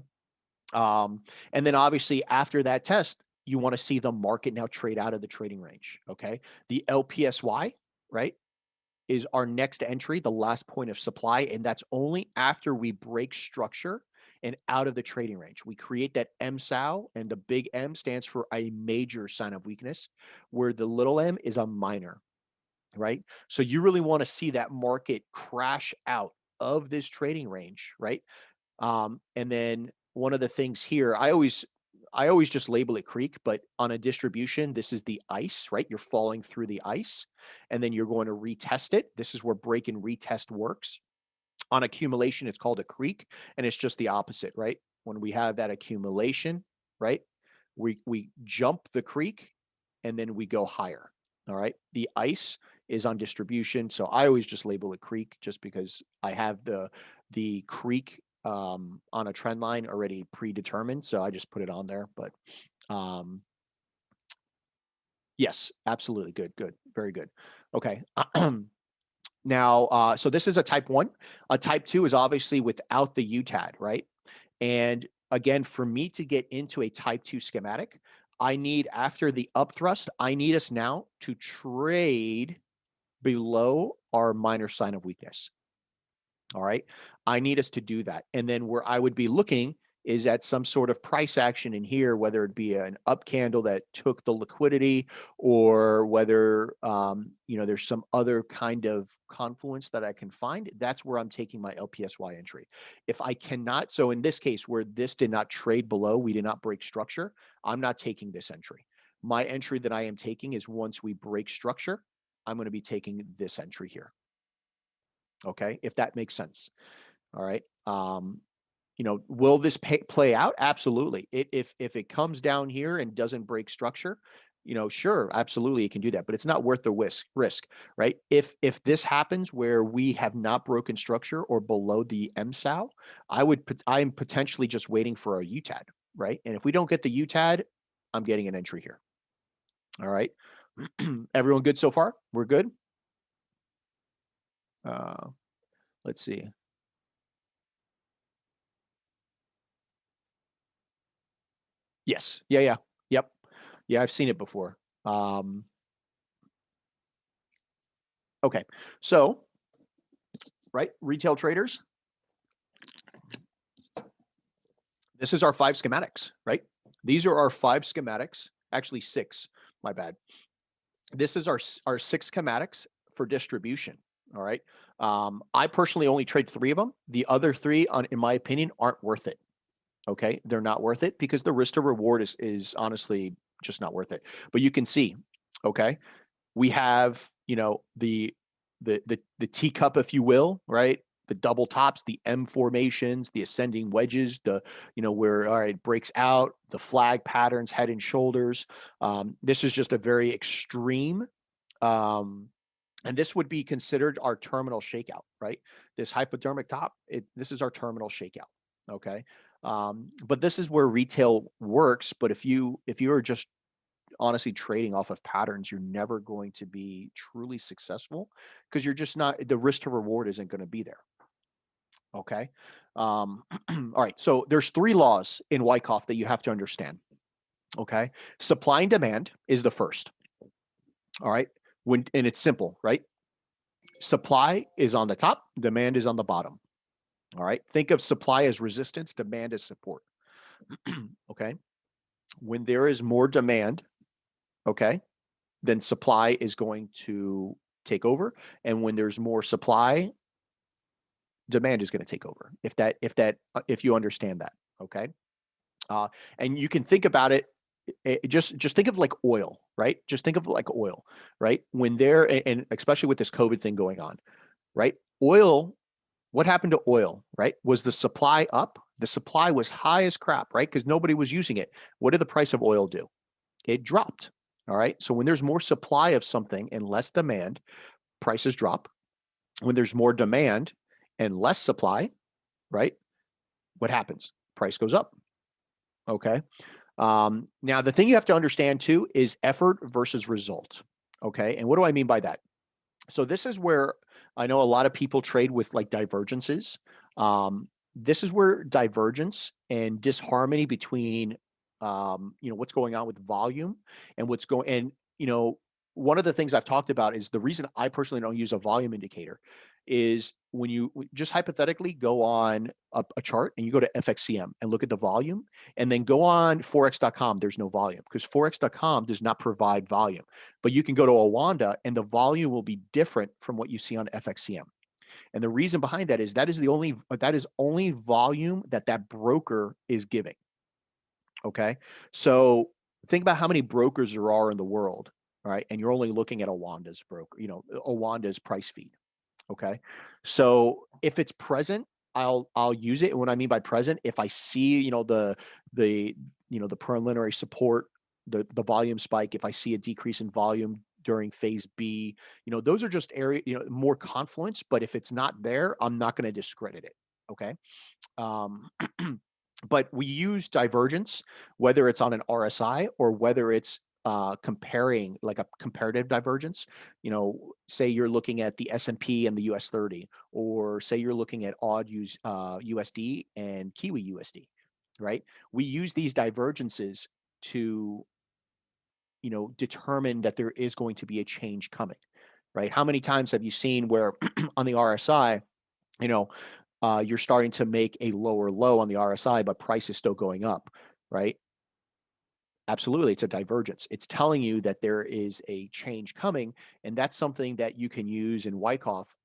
And then obviously after that test, you want to see the market now trade out of the trading range. Okay. The LPSY, right, is our next entry, the last point of supply. And that's only after we break structure and out of the trading range. We create that MSAO, and the big M stands for a major sign of weakness, where the little m is a minor, right? So you really want to see that market crash out of this trading range, right? And then one of the things here, I always just label it creek, but on a distribution, this is the ice, right? You're falling through the ice, and then you're going to retest it. This is where break and retest works. On accumulation, it's called a creek, and it's just the opposite, right? When we have that accumulation, right, we jump the creek, and then we go higher. All right. The ice is on distribution, so I always just label it creek, just because I have the creek on a trend line already predetermined, so I just put it on there. But um, yes, absolutely, good, very good. Okay. Now, so this is a type 1. A type 2 is obviously without the UTAD, right? And again, for me to get into a type 2 schematic, I need, after the up thrust, I need us now to trade below our minor sign of weakness. All right. I need us to do that. And then where I would be looking is at some sort of price action in here, whether it be an up candle that took the liquidity, or whether, there's some other kind of confluence that I can find. That's where I'm taking my LPSY entry. If I cannot, so in this case where this did not trade below, we did not break structure, I'm not taking this entry. My entry that I am taking is once we break structure, I'm going to be taking this entry here. Okay, if that makes sense. All right. Will this play out? Absolutely. If it comes down here and doesn't break structure, sure, absolutely, it can do that, but it's not worth the risk, right? If this happens where we have not broken structure or below the MSAL, I'm potentially just waiting for a UTAD, right? And if we don't get the UTAD, I'm getting an entry here. All right. Everyone good so far? We're good. Let's see. Yes. Yeah. Yep. Yeah, I've seen it before. Okay. So, right, retail traders, this is our 5 schematics, right? These are our 5 schematics, actually 6, my bad. This is our 6 schematics for distribution. All right. I personally only trade 3 of them. The other 3, in my opinion, aren't worth it. Okay. They're not worth it because the risk to reward is honestly just not worth it. But you can see, okay, we have, the teacup, if you will, right? The double tops, the M formations, the ascending wedges, where, all right, breaks out, the flag patterns, head and shoulders. This is just a very extreme, and this would be considered our terminal shakeout, right? This hypodermic top, this is our terminal shakeout. Okay. But this is where retail works. But if you are just honestly trading off of patterns, you're never going to be truly successful, because you're just not, the risk to reward isn't going to be there. Okay. All right. So there's 3 laws in Wyckoff that you have to understand. Okay. Supply and demand is the first. All right. And it's simple, right? Supply is on the top, demand is on the bottom. All right. Think of supply as resistance, demand as support. Okay. When there is more demand, okay, then supply is going to take over. And when there's more supply, demand is going to take over. If you understand that, okay. And you can think about it, just think of like oil, right? Just think of like oil, right? When and especially with this COVID thing going on, right? Oil, what happened to oil, right? Was the supply up? The supply was high as crap, right? Because nobody was using it. What did the price of oil do? It dropped. All right. So when there's more supply of something and less demand, prices drop. When there's more demand and less supply, right, what happens? Price goes up. Okay. Now, the thing you have to understand too is effort versus result. Okay. And what do I mean by that? So this is where I know a lot of people trade with like divergences. This is where divergence and disharmony between, what's going on with volume and one of the things I've talked about is the reason I personally don't use a volume indicator is when you just hypothetically go on a chart and you go to FXCM and look at the volume, and then go on forex.com, there's no volume because forex.com does not provide volume. But you can go to Awanda and the volume will be different from what you see on FXCM. And the reason behind that is only volume that broker is giving. Okay. So think about how many brokers there are in the world, right? And you're only looking at Awanda's broker, Awanda's price feed. Okay. So if it's present, I'll use it. And what I mean by present, if I see, the the preliminary support, the volume spike, if I see a decrease in volume during phase B, those are just area, more confluence. But if it's not there, I'm not going to discredit it. Okay. Um, but we use divergence, whether it's on an RSI or whether it's comparing like a comparative divergence. Say you're looking at the S&P and the US 30, or say you're looking at USD and Kiwi USD, right? We use these divergences to, determine that there is going to be a change coming, right? How many times have you seen where on the RSI, you know, you're starting to make a lower low on the RSI, but price is still going up, right? Absolutely, it's a divergence. It's telling you that there is a change coming, and that's something that you can use in Wyckoff,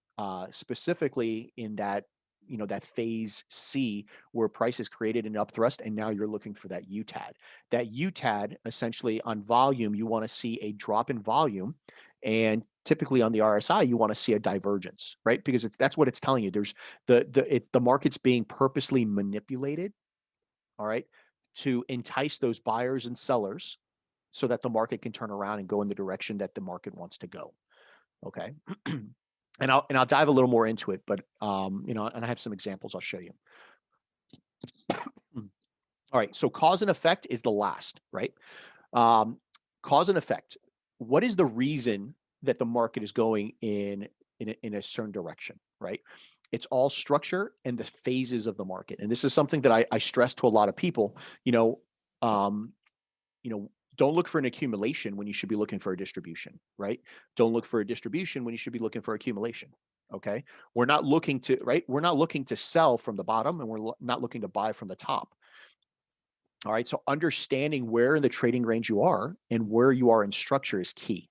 specifically in that that phase C where price is created an upthrust, and now you're looking for that UTAD. That UTAD essentially on volume, you want to see a drop in volume, and typically on the RSI, you want to see a divergence, right? Because that's what it's telling you. There's the market's being purposely manipulated, all right, to entice those buyers and sellers so that the market can turn around and go in the direction that the market wants to go. Okay. And I'll dive a little more into it, but and I have some examples I'll show you. All right. So cause and effect is the last, right? Cause and effect. What is the reason that the market is going in a certain direction, right? It's all structure and the phases of the market. And this is something that I stress to a lot of people, um, don't look for an accumulation when you should be looking for a distribution, right? Don't look for a distribution when you should be looking for accumulation. Okay. We're not looking to, right? We're not looking to sell from the bottom, and we're not looking to buy from the top. All right. So understanding where in the trading range you are and where you are in structure is key.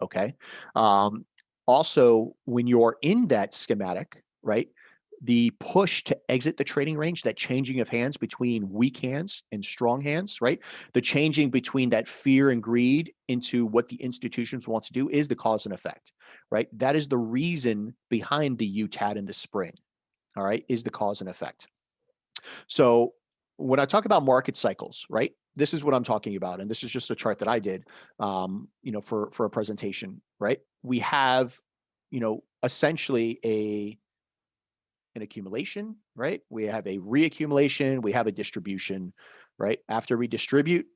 Okay. Also, when you're in that schematic, right, the push to exit the trading range, that changing of hands between weak hands and strong hands, right, the changing between that fear and greed into what the institutions want to do is the cause and effect, right? That is the reason behind the UTAD in the spring, all right, is the cause and effect. So when I talk about market cycles, right, this is what I'm talking about. And this is just a chart that I did, for a presentation, right? We have, essentially an accumulation, right? We have a reaccumulation, we have a distribution, right? After we distribute,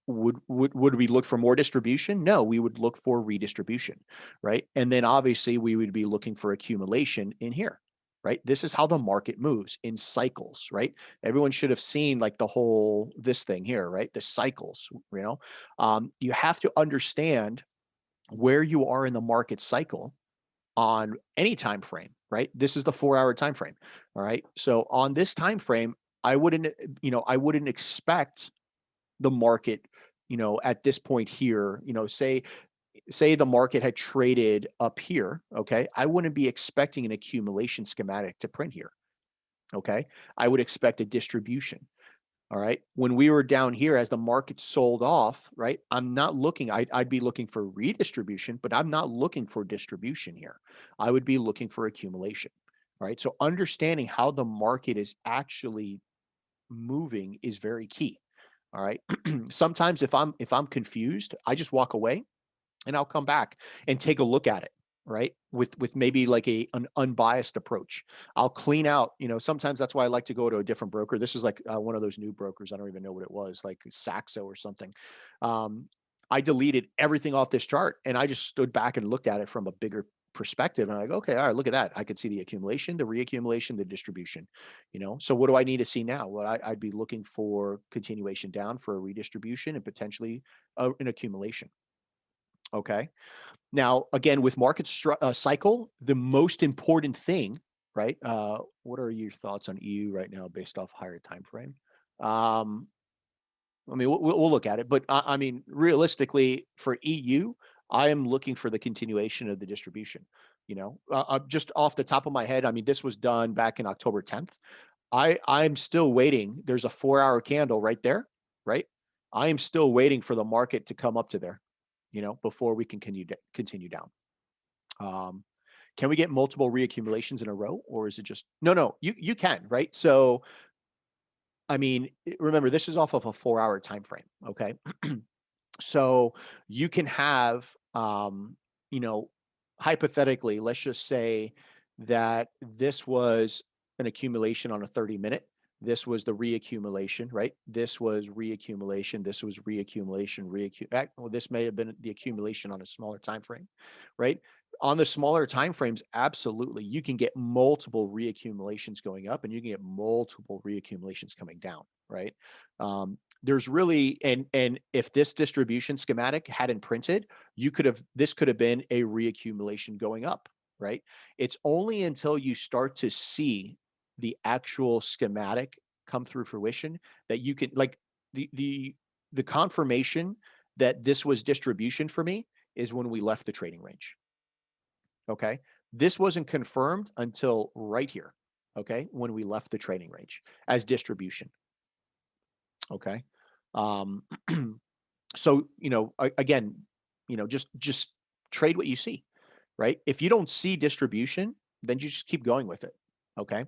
would we look for more distribution? No, we would look for redistribution, right? And then obviously we would be looking for accumulation in here, right? This is how the market moves in cycles, right? Everyone should have seen like this thing here, right? The cycles, you have to understand where you are in the market cycle on any time frame, right? This is the 4-hour time frame. All right. So on this time frame, I wouldn't expect the market, at this point here, say the market had traded up here, okay? I wouldn't be expecting an accumulation schematic to print here. Okay. I would expect a distribution. All right. When we were down here, as the market sold off, right? I'm not looking, I'd be looking for redistribution, but I'm not looking for distribution here. I would be looking for accumulation. All right. So understanding how the market is actually moving is very key. All right. Sometimes if I'm confused, I just walk away and I'll come back and take a look at it, right? With maybe like an unbiased approach. I'll clean out, sometimes that's why I like to go to a different broker. This is like one of those new brokers. I don't even know what it was, like Saxo or something. I deleted everything off this chart and I just stood back and looked at it from a bigger perspective. And I go, okay, all right, look at that. I could see the accumulation, the reaccumulation, the distribution, So what do I need to see now? Well, I'd be looking for continuation down for a redistribution and potentially an accumulation. Okay. Now, again, with market cycle, the most important thing, right? What are your thoughts on EU right now based off higher time frame? I mean, we'll look at it, but I mean, realistically, for EU, I am looking for the continuation of the distribution. Just off the top of my head, I mean, this was done back in October 10th. I'm still waiting. There's a 4-hour candle right there. right? I am still waiting for the market to come up to there, before we can continue down. Can we get multiple reaccumulations in a row, or is it just no? You can, right? So, I mean, remember, this is off of a 4-hour time frame. Okay, so you can have, you know, hypothetically, let's just say that this was an accumulation on a 30-minute. This was the reaccumulation, right? This was reaccumulation. This was reaccumulation. Well, this may have been the accumulation on a smaller time frame, right? On the smaller time frames, absolutely, you can get multiple reaccumulations going up, and you can get multiple reaccumulations coming down, right? There's really, and if this distribution schematic hadn't printed, this could have been a reaccumulation going up, right? It's only until you start to see the actual schematic come through fruition that you can, like, the confirmation that this was distribution for me is when we left the trading range. Okay, this wasn't confirmed until right here. Okay, when we left the trading range as distribution. Okay. Um, so, again, just trade what you see, right? If you don't see distribution, then you just keep going with it. Okay.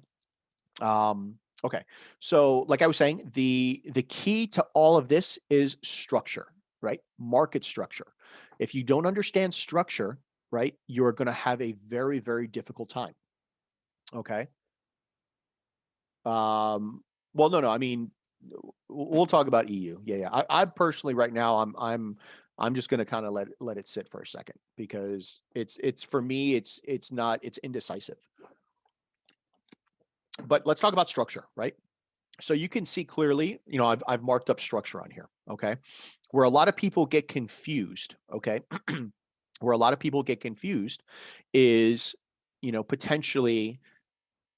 Okay. So, like I was saying, the key to all of this is structure, right? Market structure. If you don't understand structure, right, you're going to have a very, very difficult time. Okay. Well, no, I mean, we'll talk about EU. Yeah. I personally, right now, I'm just going to kind of let it sit for a second, because it's for me, it's indecisive. But let's talk about structure, right? So you can see clearly, I've marked up structure on here. Okay, where a lot of people get confused. Okay, where a lot of people get confused is, potentially,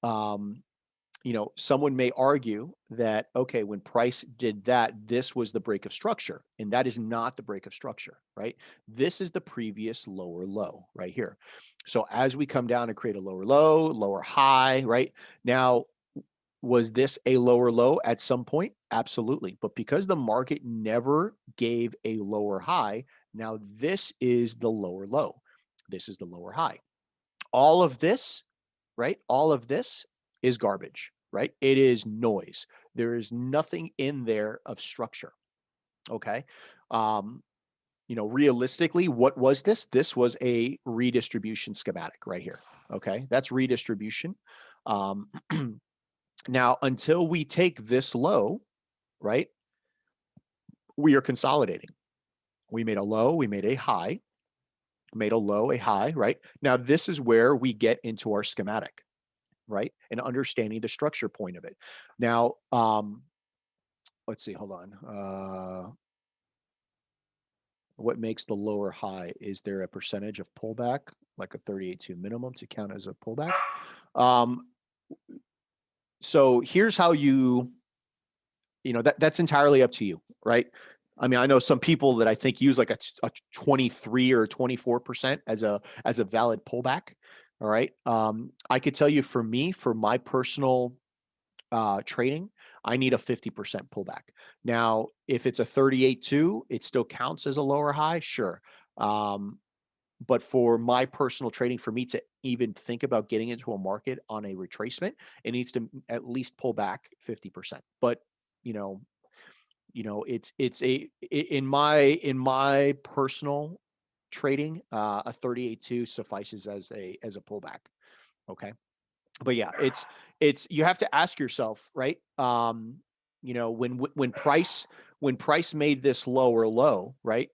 someone may argue that, okay, when price did that, this was the break of structure, and that is not the break of structure, right? This is the previous lower low right here. So as we come down and create a lower low, lower high, right? Now, was this a lower low at some point? Absolutely. But because the market never gave a lower high, now this is the lower low. This is the lower high. All of this, right? All of this is garbage, right? It is noise. There is nothing in there of structure. Okay. Realistically, what was this? This was a redistribution schematic right here. Okay. That's redistribution. Now, until we take this low, right, we are consolidating. We made a low, we made a high, made a low, a high, right? Now, this is where we get into our schematic, right? And understanding the structure point of it. Now, let's see, hold on. What makes the lower high? Is there a percentage of pullback, like a 38.2 minimum, to count as a pullback? So here's how that's entirely up to you, right? I mean, I know some people that I think use like a 23 or 24% as a valid pullback. All right. I could tell you, for me, for my personal trading, I need a 50% pullback. Now, if it's a 38.2, it still counts as a lower high, sure. But for my personal trading, for me to even think about getting into a market on a retracement, it needs to at least pull back 50%. But it's in my personal trading, a 38.2 suffices as a pullback. Okay. But yeah, it's you have to ask yourself, right? When price made this lower low, right?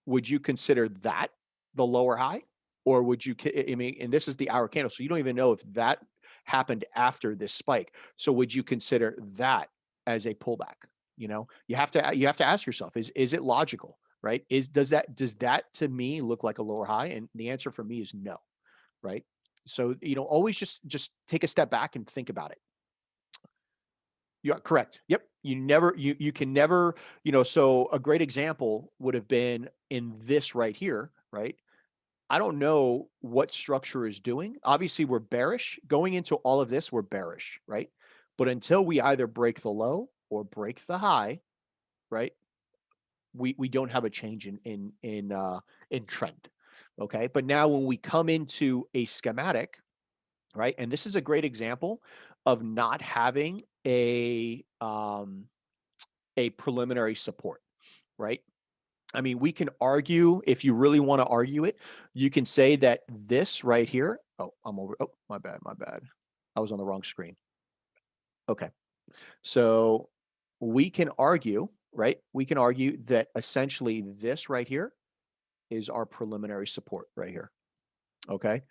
Would you consider that the lower high? Or would you, I mean, and this is the hour candle, so you don't even know if that happened after this spike. So would you consider that as a pullback? You have to ask yourself, is it logical, right? Does that to me look like a lower high? And the answer for me is no, right? So, always just take a step back and think about it. Yeah, correct. Yep. You can never, so a great example would have been in this right here, right? I don't know what structure is doing. Obviously, we're bearish. Going into all of this, we're bearish, right? But until we either break the low or break the high, right, we don't have a change in trend. Okay, but now when we come into a schematic, right, and this is a great example of not having a preliminary support, right? I mean, we can argue, if you really want to argue it, you can say that this right here. Oh, I'm over. Oh, my bad, my bad. I was on the wrong screen. Okay, so we can argue, right? We can argue that essentially this right here is our preliminary support right here. Okay.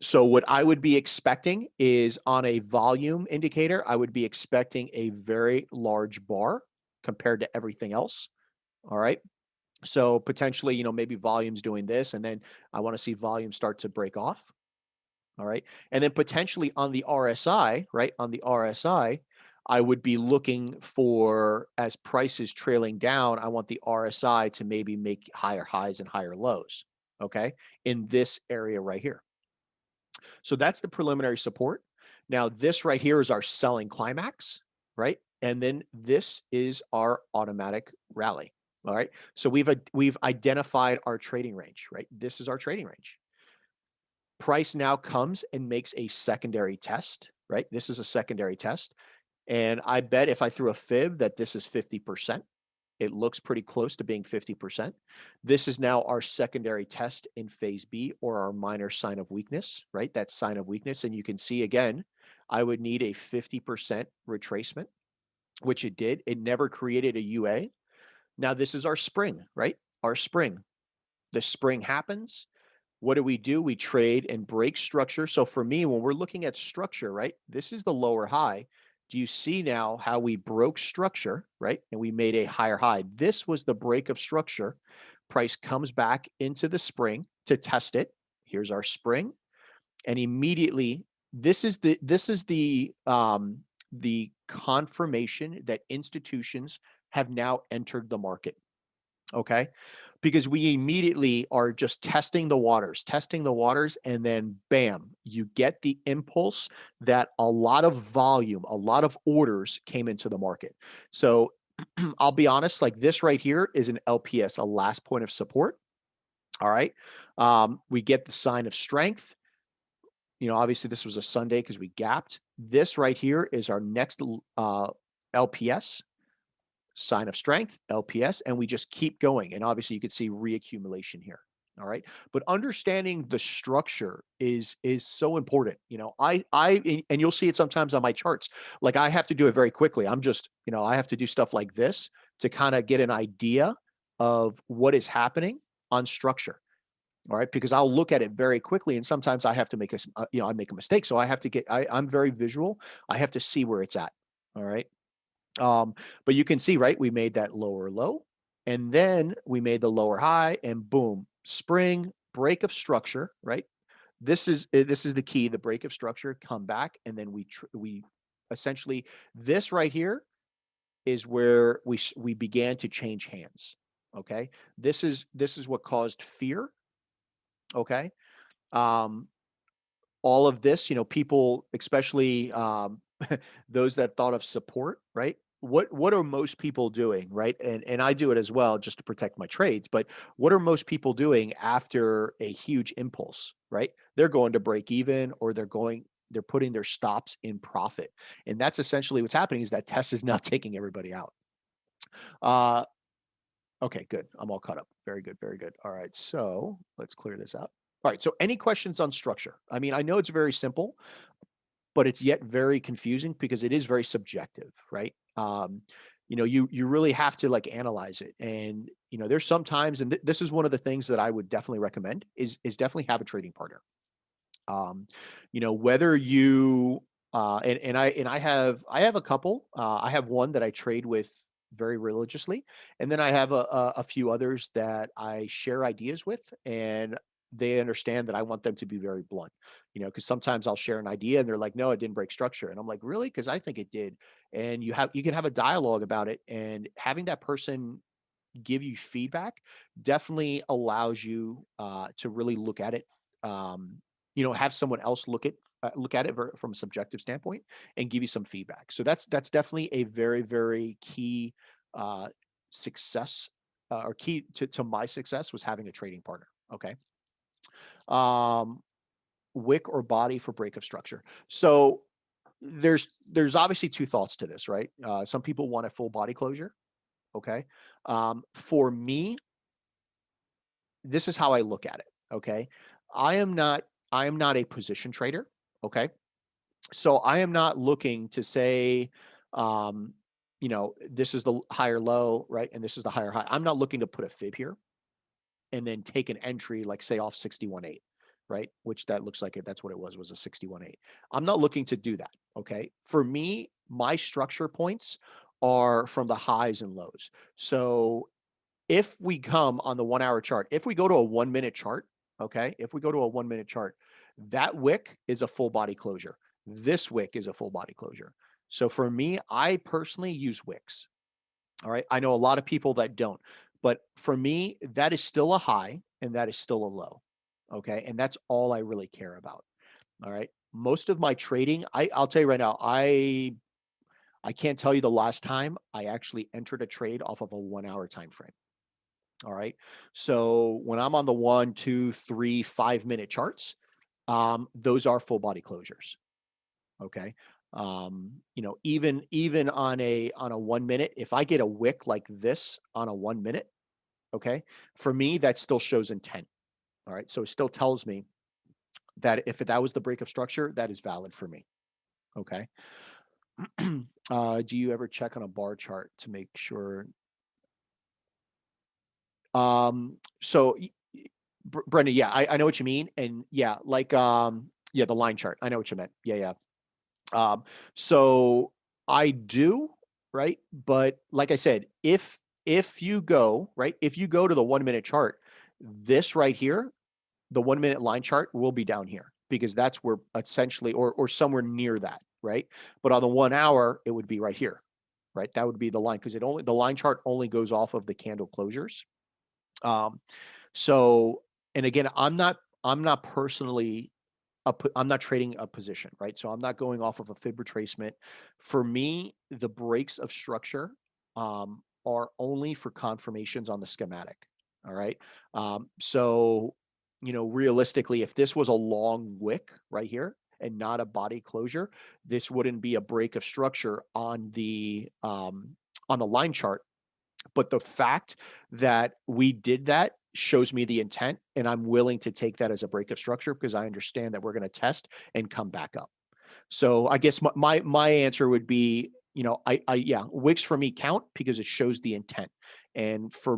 So what I would be expecting is on a volume indicator, I would be expecting a very large bar compared to everything else. All right. So potentially, maybe volume's doing this, and then I want to see volume start to break off. All right. And then potentially on the RSI, right? On the RSI, I would be looking for, as price is trailing down, I want the RSI to maybe make higher highs and higher lows. Okay. In this area right here. So that's the preliminary support. Now, this right here is our selling climax, right? And then this is our automatic rally. All right. So we've identified our trading range, right? This is our trading range. Price now comes and makes a secondary test, right? This is a secondary test. And I bet if I threw a fib that this is 50%. It looks pretty close to being 50%. This is now our secondary test in phase B, or our minor sign of weakness, right? That sign of weakness. And you can see again, I would need a 50% retracement, which it did. It never created a UA. Now this is our spring, right? Our spring. The spring happens. What do? We trade and break structure. So for me, when we're looking at structure, right, this is the lower high. Do you see now how we broke structure, right? And we made a higher high. This was the break of structure. Price comes back into the spring to test it. Here's our spring. And immediately, this is the confirmation that institutions have now entered the market. Okay. Because we immediately are just testing the waters, and then bam, you get the impulse that a lot of volume, a lot of orders came into the market. So I'll be honest, like this right here is an LPS, a last point of support. All right. We get the sign of strength. Obviously this was a Sunday because we gapped. This right here is our next LPS. Sign of strength, LPS, and we just keep going. And obviously you can see reaccumulation here. All right. But understanding the structure is so important. And you'll see it sometimes on my charts. Like I have to do it very quickly. I have to do stuff like this to kind of get an idea of what is happening on structure. All right. Because I'll look at it very quickly. And sometimes I have to I make a mistake. So I have to I'm very visual. I have to see where it's at. All right. But you can see, right, we made that lower low, and then we made the lower high, and boom, spring break of structure, right? This is the key, the break of structure, come back, and then we essentially, this right here is where we began to change hands. Okay, this is what caused fear. Okay, um, all of this, people, especially those that thought of support, right? What are most people doing, right? And I do it as well just to protect my trades, but what are most people doing after a huge impulse, right? They're going to break even, or they're putting their stops in profit. And that's essentially what's happening, is that Tess is now taking everybody out. Uh okay, good. I'm all caught up. Very good, very good. All right, so let's clear this out. All right, so any questions on structure? I mean, I know it's very simple, but it's yet very confusing because it is very subjective, right? You really have to like analyze it, and there's sometimes, and this is one of the things that I would definitely recommend is definitely have a trading partner. Whether you and I have a couple. I have one that I trade with very religiously, and then I have a few others that I share ideas with, and they understand that I want them to be very blunt. Because sometimes I'll share an idea and they're like, "No, it didn't break structure," and I'm like, "Really?" Because I think it did. And you can have a dialogue about it, and having that person give you feedback definitely allows you to really look at it. Have someone else look at it from a subjective standpoint and give you some feedback. So that's definitely a very, very key success or key to my success was having a trading partner. Okay. Um, wick or body for break of structure. So there's obviously two thoughts to this, right? Some people want a full body closure. Okay. For me, this is how I look at it. Okay. I am not, I am not a position trader. Okay. So I am not looking to say, um, this is the higher low, right? And this is the higher high. I'm not looking to put a fib here and then take an entry, like say off 61.8, right? Which that looks like that's what it was a 61.8. I'm not looking to do that. Okay. For me, my structure points are from the highs and lows. So if we come on the 1 hour chart, if we go to a 1 minute chart, okay, if we go to a 1 minute chart, that wick is a full body closure. This wick is a full body closure. So for me, I personally use wicks. All right. I know a lot of people that don't, but for me, that is still a high and that is still a low. Okay. And that's all I really care about. All right. Most of my trading, I'll tell you right now, I can't tell you the last time I actually entered a trade off of a 1 hour time frame. All right. So when I'm on the 1, 2, 3, 5 minute charts, those are full body closures. Okay. Even on a 1 minute, if I get a wick like this on a 1 minute, okay, for me, that still shows intent. All right. So it still tells me that if that was the break of structure, that is valid for me. Okay. Do you ever check on a bar chart to make sure? So Brenda, yeah, I know what you mean. And yeah, like, yeah, the line chart. I know what you meant. Yeah, yeah. So I do, right? But like I said, if you go, right, if you go to the 1 minute chart, this right here, the 1 minute line chart will be down here because that's where essentially, or somewhere near that, right? But on the 1 hour, it would be right here, right? That would be the line because the line chart only goes off of the candle closures. Um, so, and again, I'm not personally I'm not trading a position, right? So I'm not going off of a fib retracement. For me, the breaks of structure are only for confirmations on the schematic. All right. So, realistically, if this was a long wick right here and not a body closure, this wouldn't be a break of structure on the line chart. But the fact that we did that shows me the intent, and I'm willing to take that as a break of structure because I understand that we're going to test and come back up. So I guess my answer would be, yeah, wicks for me count because it shows the intent, and for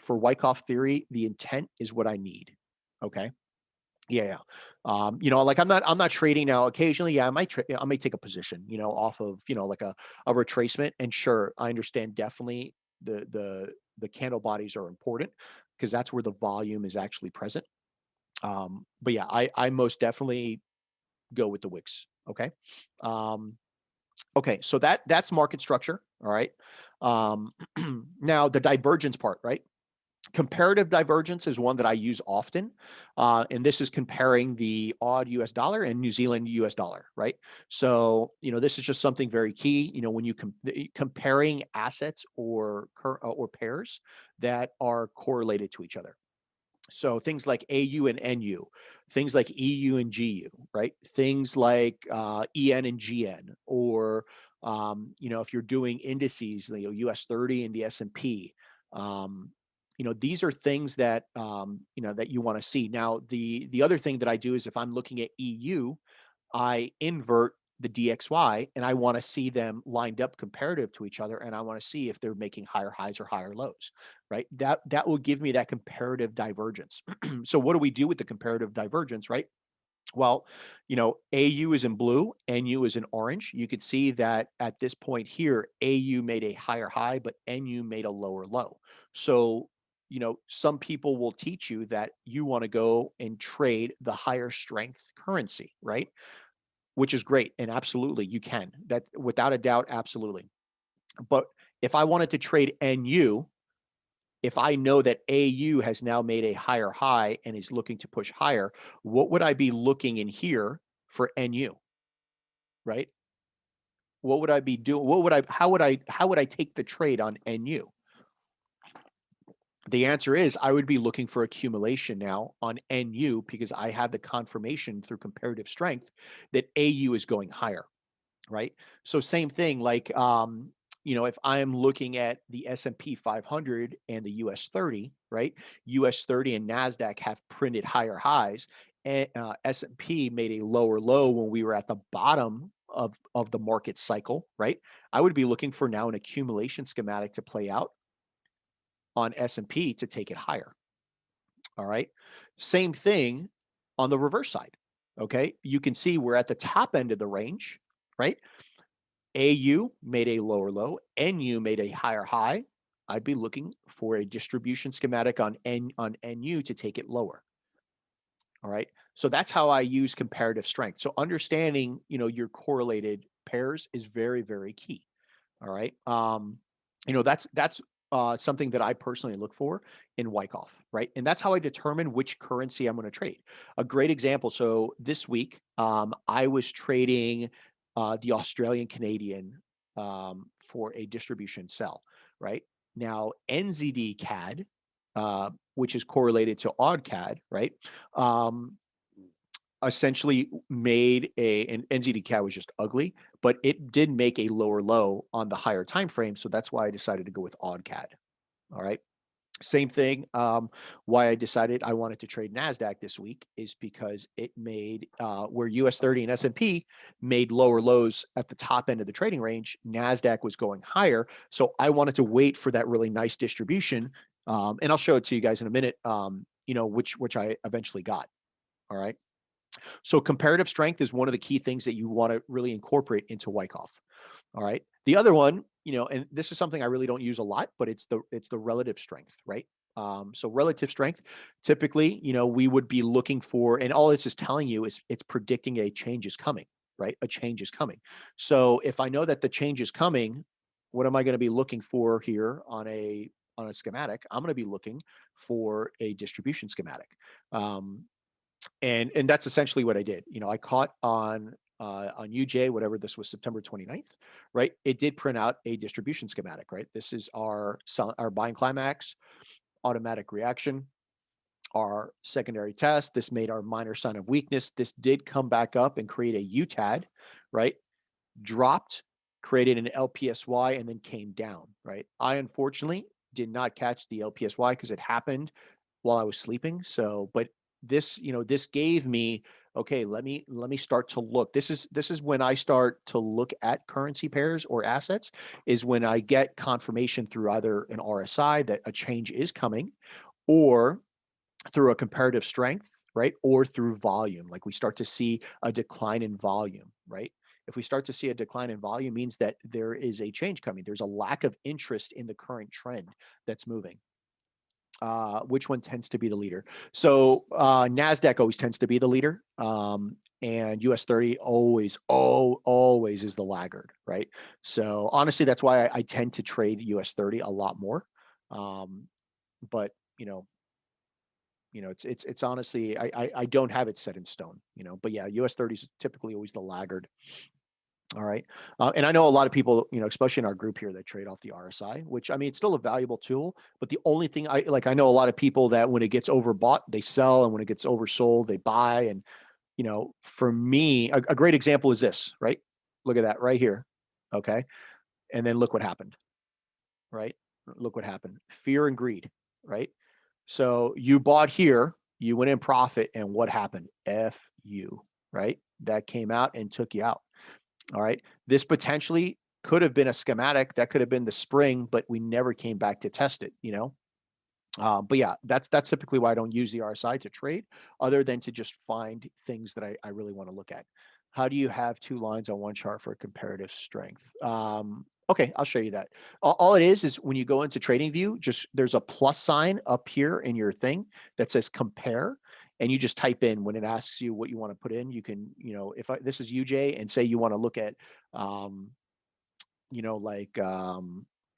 Wyckoff theory, the intent is what I need. Okay. Yeah, yeah. Like I'm not trading now. Occasionally, yeah, I might take a position, off of, like a retracement. And sure, I understand definitely the candle bodies are important because that's where the volume is actually present. But yeah, I most definitely go with the wicks. Okay. Um, okay, so that's market structure. All right. Um, now the divergence part, right? Comparative divergence is one that I use often. And this is comparing the odd US dollar and New Zealand US dollar, right? So, this is just something very key, when you comparing assets or pairs that are correlated to each other. So things like AU and NU, things like EU and GU, right? Things like EN and GN, or if you're doing indices, US 30 and the S&P. These are things that that you want to see. Now, the other thing that I do is if I'm looking at EU, I invert the DXY and I want to see them lined up comparative to each other, and I want to see if they're making higher highs or higher lows, right? That will give me that comparative divergence. So what do we do with the comparative divergence, right? Well, AU is in blue, NU is in orange. You could see that at this point here, AU made a higher high, but NU made a lower low. So, some people will teach you that you want to go and trade the higher strength currency, right? Which is great. And absolutely, you can. That without a doubt, absolutely. But if I wanted to trade NU, if I know that AU has now made a higher high and is looking to push higher, what would I be looking in here for NU? Right? what would I be doing? How would I take the trade on NU? The answer is I would be looking for accumulation now on NU because I have the confirmation through comparative strength that AU is going higher, right? So same thing, like, if I am looking at the S&P 500 and the US 30, right? US 30 and NASDAQ have printed higher highs. And S&P made a lower low when we were at the bottom of the market cycle, right? I would be looking for now an accumulation schematic to play out on S&P to take it higher. All right. Same thing on the reverse side. Okay. You can see we're at the top end of the range, right? AU made a lower low, NU made a higher high. I'd be looking for a distribution schematic on NU to take it lower. All right. So that's how I use comparative strength. So understanding, your correlated pairs is very, very key. All right. That's something that I personally look for in Wyckoff, right? And that's how I determine which currency I'm going to trade. A great example. So this week, I was trading the Australian Canadian for a distribution sell, right? Now, NZD CAD, which is correlated to AUD CAD, right? Essentially made an NZD CAD was just ugly, but it did make a lower low on the higher time frame. So that's why I decided to go with AUD CAD. All right. Same thing. Why I decided I wanted to trade NASDAQ this week is because it made where US 30 and S&P made lower lows at the top end of the trading range, NASDAQ was going higher. So I wanted to wait for that really nice distribution. And I'll show it to you guys in a minute, which I eventually got. All right. So comparative strength is one of the key things that you want to really incorporate into Wyckoff. All right. The other one, and this is something I really don't use a lot, but it's the relative strength, right? So relative strength, typically, we would be looking for, and all this is telling you is it's predicting a change is coming, right? A change is coming. So if I know that the change is coming, what am I going to be looking for here on a schematic? I'm going to be looking for a distribution schematic. And that's essentially what I did. I caught on UJ, whatever this was, September 29th, right? It did print out a distribution schematic, right? This is our buying climax, automatic reaction, our secondary test. This made our minor sign of weakness. This did come back up and create a UTAD, right? Dropped, created an LPSY, and then came down, right? I unfortunately did not catch the LPSY because it happened while I was sleeping. So, but this gave me, okay, let me start to look. This is when I start to look at currency pairs or assets, is when I get confirmation through either an RSI that a change is coming, or through a comparative strength, right? Or through volume. Like we start to see a decline in volume, right? If we start to see a decline in volume, means that there is a change coming. There's a lack of interest in the current trend that's moving. Which one tends to be the leader? So NASDAQ always tends to be the leader. And US 30 always is the laggard, right? So honestly, that's why I tend to trade US 30 a lot more. But it's honestly, I don't have it set in stone, but yeah, US 30 is typically always the laggard. All right. And I know a lot of people, especially in our group here, that trade off the RSI, which, I mean, it's still a valuable tool. But the only thing I know a lot of people that when it gets overbought, they sell. And when it gets oversold, they buy. And, for me, a great example is this, right? Look at that right here. Okay. And then look what happened, right? Look what happened. Fear and greed, right? So you bought here, you went in profit. And what happened? F you, right? That came out and took you out. All right. This potentially could have been a schematic. That could have been the spring, but we never came back to test it, but yeah, that's typically why I don't use the RSI to trade, other than to just find things that I really want to look at. How do you have two lines on one chart for comparative strength? Okay, I'll show you that. All it is when you go into Trading View, just there's a plus sign up here in your thing that says compare, and you just type in when it asks you what you want to put in. You can, if this is UJ and say you want to look at,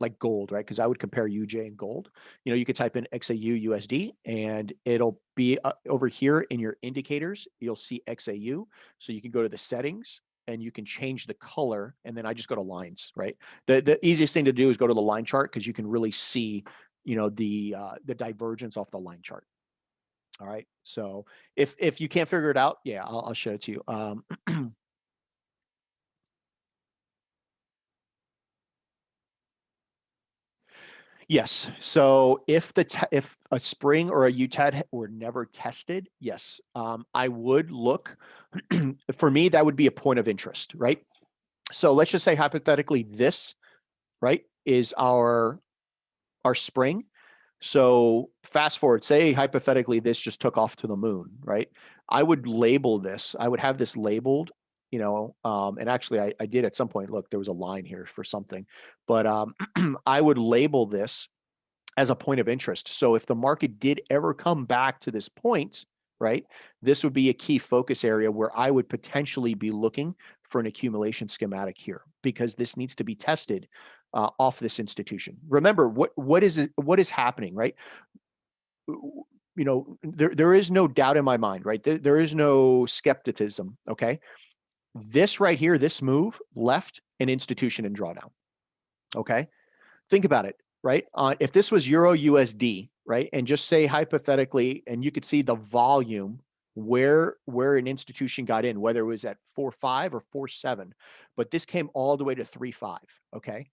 like gold, right? Because I would compare UJ and gold. You could type in XAU USD, and it'll be over here in your indicators. You'll see XAU, so you can go to the settings and you can change the color, and then I just go to lines, right? The easiest thing to do is go to the line chart because you can really see, the divergence off the line chart. All right. So if you can't figure it out, yeah, I'll show it to you. Yes. So if if a spring or a UTAD were never tested, yes, I would look. For me, that would be a point of interest, right? So let's just say hypothetically, this right is our spring. So fast forward, say hypothetically this just took off to the moon, right? I would label this. I would have this labeled, and actually I did at some point. Look, there was a line here for something, but I would label this as a point of interest. So if the market did ever come back to this point, right, this would be a key focus area where I would potentially be looking for an accumulation schematic here, because this needs to be tested off this institution. Remember what is happening, right? There is no doubt in my mind, right? There is no skepticism. Okay, this right here, this move left an institution in drawdown. Okay, think about it, right? If this was Euro USD, right, and just say hypothetically, and you could see the volume where an institution got in, whether it was at 4.5 or 4.7, but this came all the way to 3.5. Okay,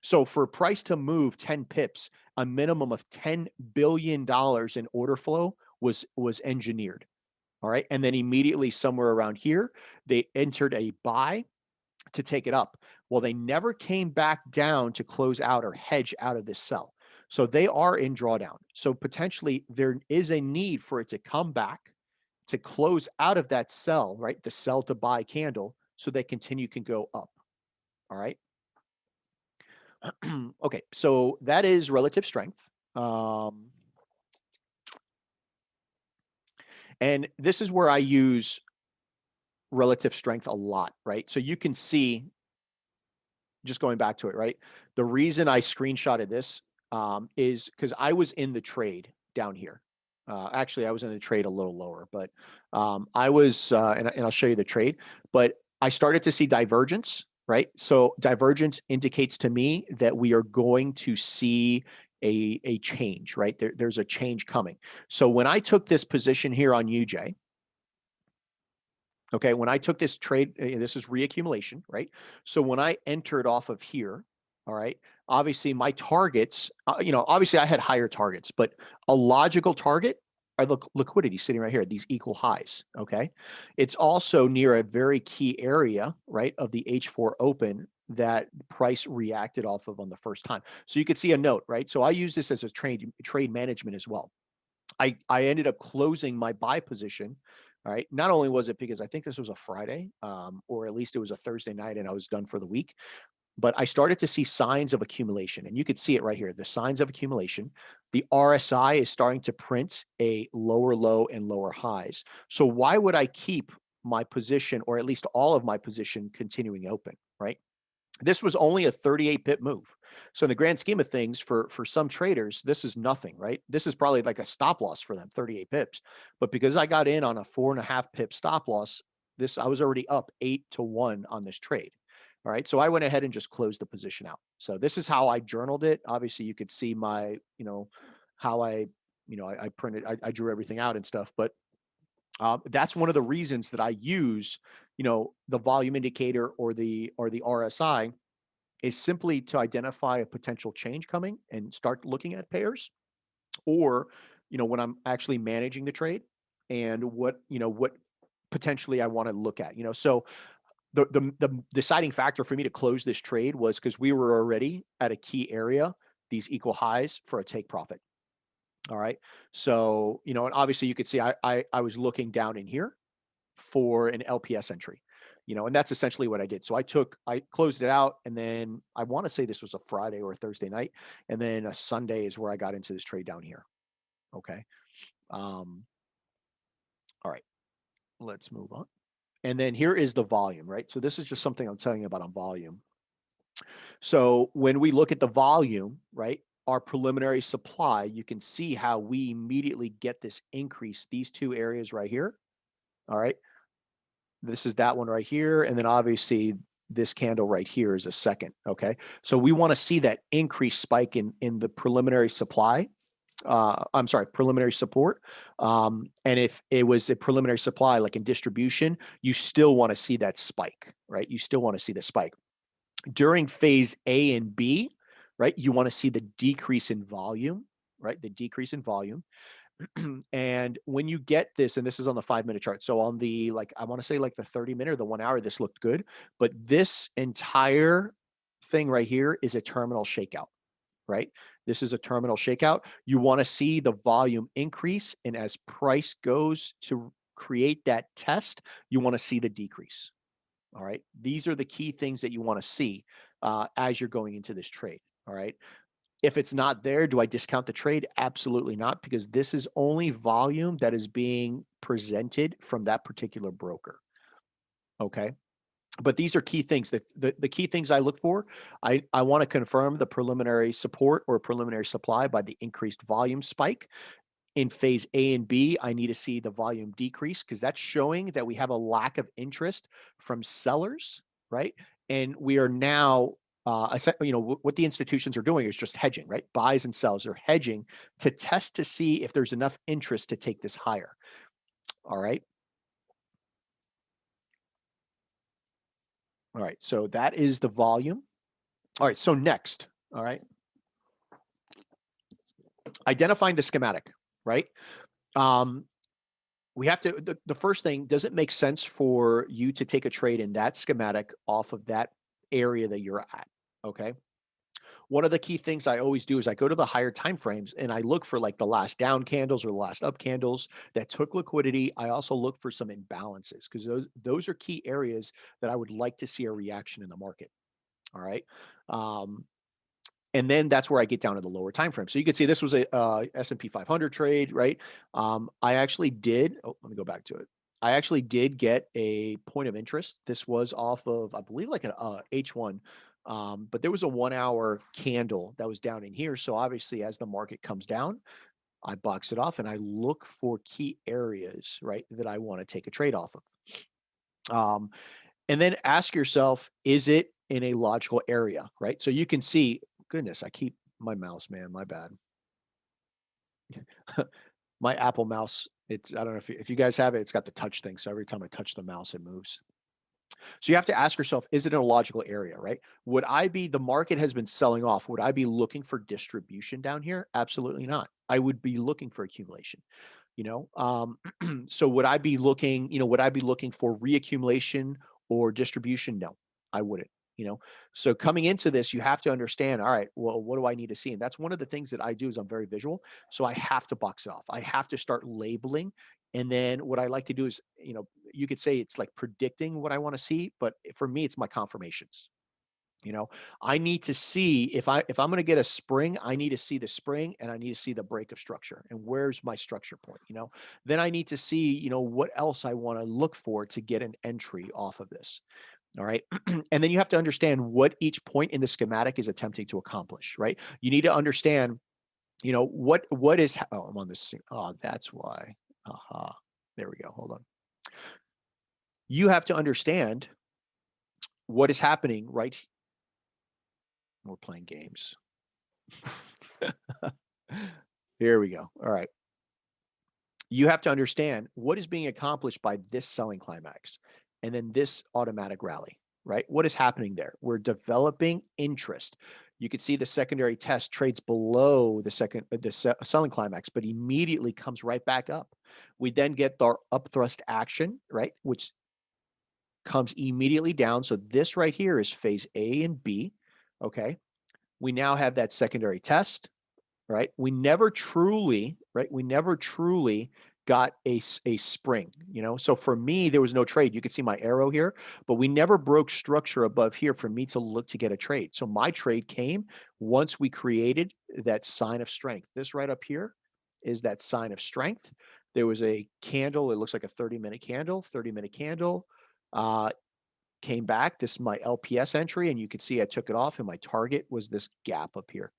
so for price to move 10 pips, a minimum of $10 billion in order flow was engineered. All right, and then immediately somewhere around here, they entered a buy to take it up. Well, they never came back down to close out or hedge out of this sell. So they are in drawdown. So potentially there is a need for it to come back to close out of that sell, right? The sell to buy candle, so they can go up. All right. Okay. So that is relative strength. And this is where I use relative strength a lot, right? So you can see, just going back to it, right? The reason I screenshotted this is because I was in the trade down here. Actually, I was in the trade a little lower, but I was, and I'll show you the trade, but I started to see divergence, right? So divergence indicates to me that we are going to see a change, right? There's a change coming. So when I took this position here on UJ, okay, when I took this trade, this is reaccumulation, right? So when I entered off of here, all right, obviously my targets, obviously I had higher targets, but a logical target are the liquidity sitting right here, these equal highs, okay? It's also near a very key area, right, of the H4 open that price reacted off of on the first time. So you could see a note, right? So I use this as a trade management as well. I ended up closing my buy position. All right. Not only was it because I think this was a Friday, or at least it was a Thursday night and I was done for the week, but I started to see signs of accumulation. And you could see it right here, the signs of accumulation. The RSI is starting to print a lower low and lower highs. So why would I keep my position, or at least all of my position, continuing open, right? This was only a 38 pip move. So in the grand scheme of things, for some traders, this is nothing, right? This is probably like a stop loss for them, 38 pips. But because I got in on a 4.5 pip stop loss, I was already up 8-1 on this trade. All right. So I went ahead and just closed the position out. So this is how I journaled it. Obviously, you could see my, how I printed, I drew everything out and stuff. But that's one of the reasons that I use, the volume indicator or the RSI, is simply to identify a potential change coming and start looking at pairs, or when I'm actually managing the trade, and what potentially I want to look at. So the deciding factor for me to close this trade was because we were already at a key area, these equal highs for a take profit. All right. So, and obviously you could see I was looking down in here for an LPS entry, and that's essentially what I did. So I closed it out, and then I want to say this was a Friday or a Thursday night. And then a Sunday is where I got into this trade down here. Okay. All right, let's move on. And then here is the volume, right? So this is just something I'm telling you about on volume. So when we look at the volume, right, our preliminary supply, you can see how we immediately get this increase, these two areas right here. All right. This is that one right here. And then obviously this candle right here is a second. Okay. So we want to see that increased spike in the preliminary supply. I'm sorry, preliminary support. And if it was a preliminary supply, like in distribution, you still want to see that spike, right? You still want to see the spike. During phase A and B, right? You want to see the decrease in volume, right? The decrease in volume. And when you get this, and this is on the 5-minute chart. So on the, like, I want to say like the 30-minute or the 1 hour, this looked good, but this entire thing right here is a terminal shakeout, right? This is a terminal shakeout. You want to see the volume increase. And as price goes to create that test, you want to see the decrease. All right. These are the key things that you want to see as you're going into this trade. All right. If it's not there, do I discount the trade? Absolutely not, because this is only volume that is being presented from that particular broker. Okay. But these are key things that the key things I look for. I want to confirm the preliminary support or preliminary supply by the increased volume spike. In phase A and B, I need to see the volume decrease because that's showing that we have a lack of interest from sellers, right? And we are now, what the institutions are doing is just hedging, right? Buys and sells are hedging to test to see if there's enough interest to take this higher. All right. All right. So that is the volume. All right. So next, all right. Identifying the schematic, right? We have to, the first thing, does it make sense for you to take a trade in that schematic off of that area that you're at? Okay. One of the key things I always do is I go to the higher time frames and I look for like the last down candles or the last up candles that took liquidity. I also look for some imbalances because those are key areas that I would like to see a reaction in the market. All right. And then that's where I get down to the lower time frame. So you can see this was a S&P 500 trade, right? I actually did. Oh, let me go back to it. I actually did get a point of interest. This was off of, I believe, like an H1. But there was a 1 hour candle that was down in here. So obviously, as the market comes down, I box it off and I look for key areas, right, that I want to take a trade off of. And then ask yourself, is it in a logical area, right? So you can see, goodness, I keep my mouse, man, my bad. My Apple mouse, it's, I don't know if you guys have it, it's got the touch thing. So every time I touch the mouse, it moves. So you have to ask yourself, is it in a logical area, right? Would I be, the market has been selling off. Would I be looking for distribution down here? Absolutely not. I would be looking for accumulation, so would I be looking, would I be looking for reaccumulation or distribution? No, I wouldn't. So coming into this, you have to understand, all right, well, what do I need to see? And that's one of the things that I do is I'm very visual. So I have to box it off. I have to start labeling. And then what I like to do is, you could say it's like predicting what I want to see, but for me, it's my confirmations. I need to see if I'm going to get a spring, I need to see the spring and I need to see the break of structure and where's my structure point, then I need to see, what else I want to look for to get an entry off of this. All right. And then you have to understand what each point in the schematic is attempting to accomplish, right? You need to understand, what is, oh, I'm on this. Oh, that's why. Aha. There we go. Hold on. You have to understand what is happening, right? We're playing games. Here we go. All right. You have to understand what is being accomplished by this selling climax and then this automatic rally, right? What is happening there? We're developing interest. You can see the secondary test trades below the selling climax, but immediately comes right back up. We then get our up thrust action, right? Which comes immediately down. So this right here is phase A and B. Okay. We now have that secondary test, right? We never truly got a spring, So for me, there was no trade. You can see my arrow here, but we never broke structure above here for me to look to get a trade. So my trade came once we created that sign of strength. This right up here is that sign of strength. There was a candle. It looks like a 30-minute candle, came back. This is my LPS entry, and you can see I took it off, and my target was this gap up here.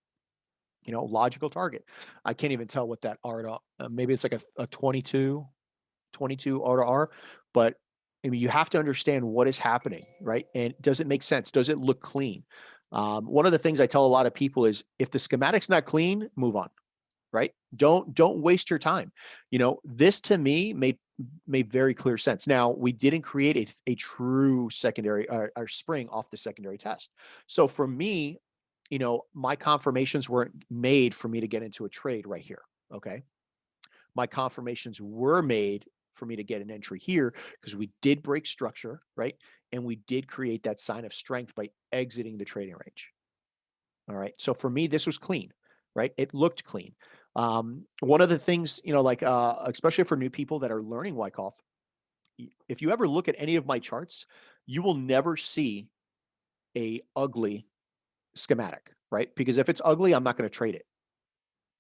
Logical target. I can't even tell what that R to, maybe it's like a 22 R to R, but I mean, you have to understand what is happening, right? And does it make sense? Does it look clean? One of the things I tell a lot of people is if the schematic's not clean, move on, right? Don't waste your time. This to me made very clear sense. Now, we didn't create a true secondary or spring off the secondary test. So for me, my confirmations weren't made for me to get into a trade right here. Okay. My confirmations were made for me to get an entry here because we did break structure, right? And we did create that sign of strength by exiting the trading range. All right. So for me, this was clean, right? It looked clean. One of the things, especially for new people that are learning Wyckoff, if you ever look at any of my charts, you will never see a ugly schematic, right? Because if it's ugly, I'm not going to trade it.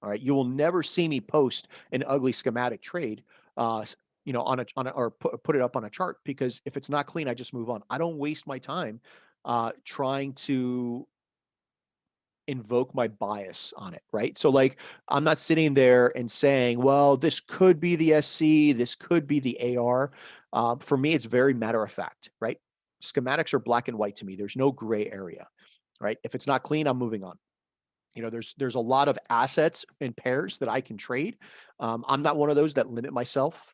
All right. You will never see me post an ugly schematic trade, or put it up on a chart, because if it's not clean, I just move on. I don't waste my time trying to invoke my bias on it, right? So like, I'm not sitting there and saying, well, this could be the SC, this could be the AR. For me, it's very matter of fact, right? Schematics are black and white to me. There's no gray area, right? If it's not clean, I'm moving on. There's a lot of assets and pairs that I can trade. I'm not one of those that limit myself.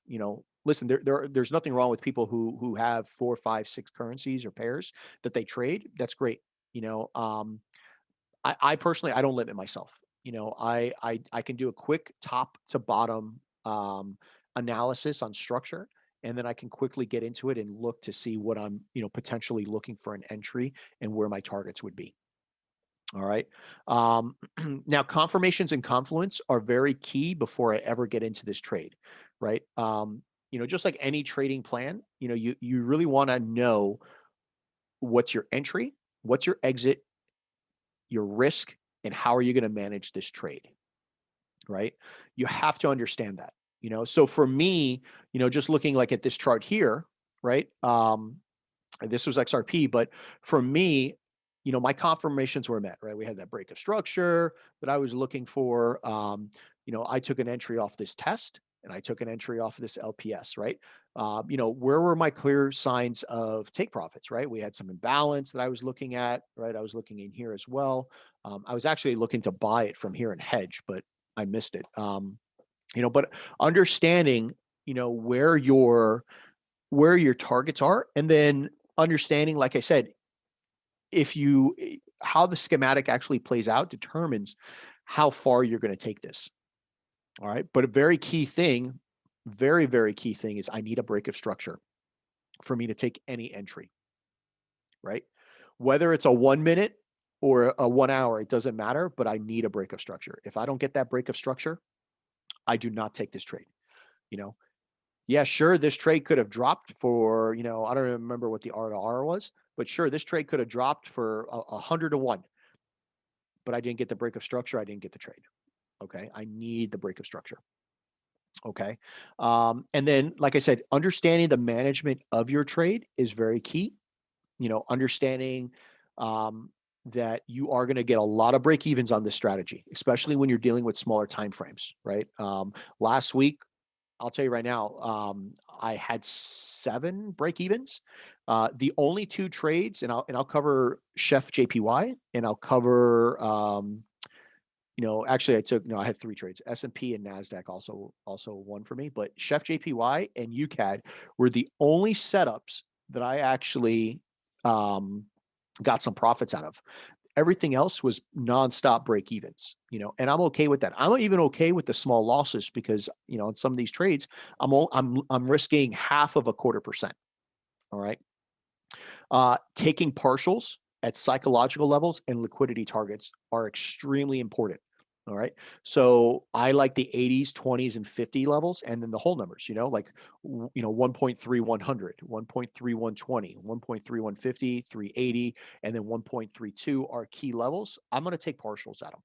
Listen, there's nothing wrong with people who have 4, 5, 6 currencies or pairs that they trade. That's great. I personally, I don't limit myself. I can do a quick top to bottom analysis on structure, and then I can quickly get into it and look to see what I'm potentially looking for an entry and where my targets would be. All right. Now, confirmations and confluence are very key before I ever get into this trade, right? Just like any trading plan, you really want to know what's your entry, what's your exit, your risk, and how are you going to manage this trade, right? You have to understand that. So for me, just looking like at this chart here, right? This was XRP, but for me, my confirmations were met, right? We had that break of structure that I was looking for. I took an entry off this test and I took an entry off of this LPS, right? Where were my clear signs of take profits, right? We had some imbalance that I was looking at, right? I was looking in here as well. I was actually looking to buy it from here and hedge, but I missed it. But understanding, where your targets are, and then understanding, like I said, how the schematic actually plays out determines how far you're going to take this. All right. But a very key thing, very, very key thing is I need a break of structure for me to take any entry, right? Whether it's a 1 minute or a 1 hour, it doesn't matter, but I need a break of structure. If I don't get that break of structure, I do not take this trade. Yeah, sure, this trade could have dropped for, I don't remember what the R to R was, but sure, this trade could have dropped for 100 to 1, but I didn't get the break of structure. I didn't get the trade. Okay. I need the break of structure. Okay. And then, like I said, understanding the management of your trade is very key. Understanding that you are going to get a lot of break evens on this strategy, especially when you're dealing with smaller time frames, right? Last week, I'll tell you right now, I had 7 break evens. The only 2 trades, and I'll cover Chef JPY, and I'll cover, actually I had 3 trades. S&P and NASDAQ also won for me, but Chef JPY and UCAD were the only setups that I actually got some profits out of. Everything else was nonstop break evens, and I'm okay with that. I'm even okay with the small losses because, in some of these trades, I'm risking 0.5%. All right. Taking partials at psychological levels and liquidity targets are extremely important. All right. So I like the 80s, 20s, and 50 levels, and then the whole numbers, like, 1.3100, 1.3120, 1.3150, 380, and then 1.32 are key levels. I'm going to take partials at them.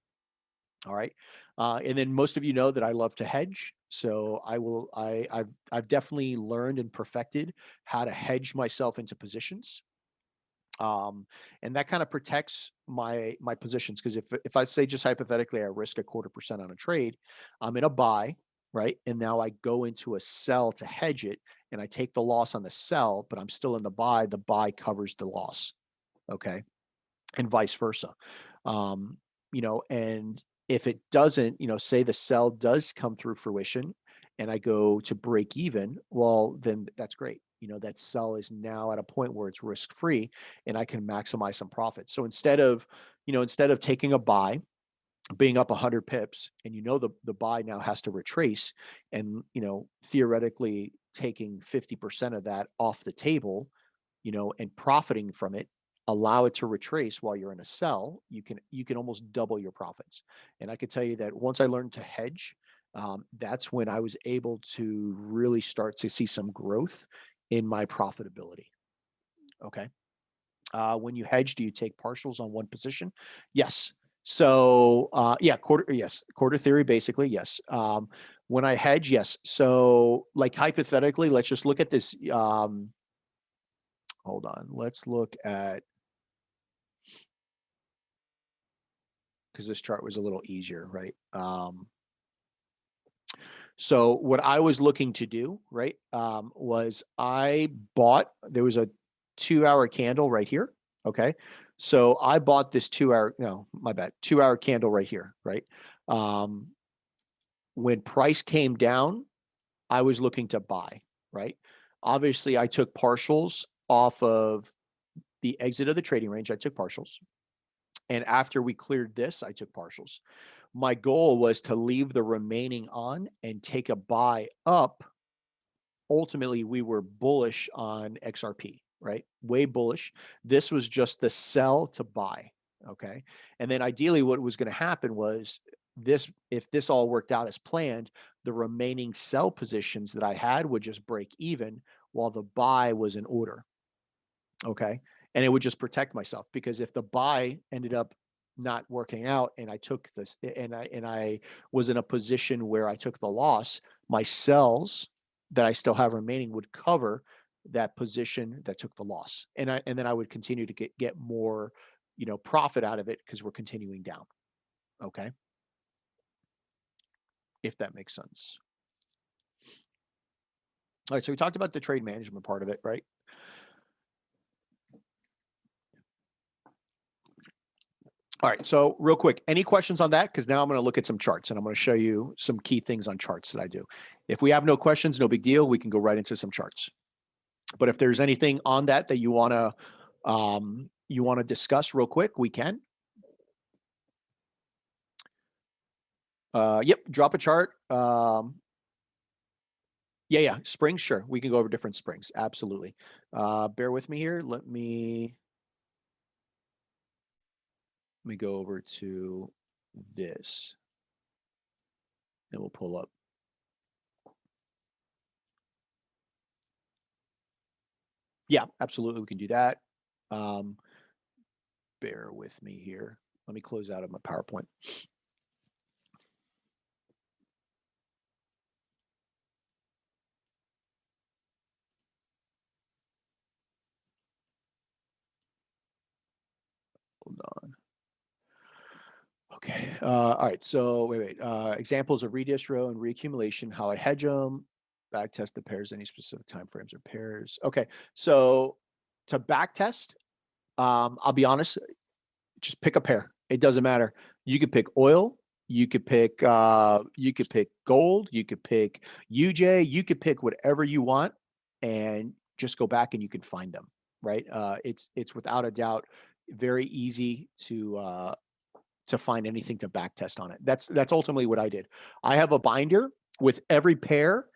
All right. And then most of you know that I love to hedge. So I've definitely learned and perfected how to hedge myself into positions. And that kind of protects my positions, because if I say, just hypothetically, I risk 0.25% on a trade, I'm in a buy, right? And now I go into a sell to hedge it, and I take the loss on the sell, but I'm still in the buy covers the loss. Okay. And vice versa. And if it doesn't, say the sell does come through fruition and I go to break even, well, then that's great. That sell is now at a point where it's risk free and I can maximize some profits. So instead of taking a buy, being up 100 pips, and the buy now has to retrace, and theoretically taking 50% of that off the table, and profiting from it, allow it to retrace while you're in a sell, you can almost double your profits. And I could tell you that once I learned to hedge, that's when I was able to really start to see some growth in my profitability. Okay. When you hedge, do you take partials on one position? Yes. So quarter theory, basically, yes. When I hedge, yes. So like hypothetically, let's just look at this. Hold on. Let's look at, because this chart was a little easier, right? So what I was looking to do, right, was there was a 2-hour candle right here. Okay. So I bought this 2-hour candle right here, right? When price came down, I was looking to buy, right? Obviously, I took partials off of the exit of the trading range. I took partials. And after we cleared this, I took partials. My goal was to leave the remaining on and take a buy up. Ultimately, we were bullish on XRP, right? Way bullish. This was just the sell to buy. Okay. And then ideally, what was going to happen was if this all worked out as planned, the remaining sell positions that I had would just break even while the buy was in order. Okay. And it would just protect myself, because if the buy ended up not working out and I took this and I was in a position where I took the loss, my sells that I still have remaining would cover that position that took the loss. And then I would continue to get more, profit out of it because we're continuing down. Okay. If that makes sense. All right. So we talked about the trade management part of it, right? All right. So real quick, any questions on that? Because now I'm going to look at some charts and I'm going to show you some key things on charts that I do. If we have no questions, no big deal. We can go right into some charts. But if there's anything on that you want to discuss real quick, we can. Yep. Drop a chart. Yeah. Springs. Sure. We can go over different springs. Absolutely. Bear with me here. Let me go over to this and we'll pull up. Yeah, absolutely. We can do that. Bear with me here. Let me close out of my PowerPoint. Hold on. Okay. All right. So wait. Examples of redistro and reaccumulation, how I hedge them, back test the pairs, any specific time frames or pairs. Okay. So to back test, I'll be honest, just pick a pair. It doesn't matter. You could pick oil, you could pick gold, you could pick UJ, you could pick whatever you want and just go back and you can find them, right? It's without a doubt very easy to find anything to back test on it. That's ultimately what I did. I have a binder with every pair,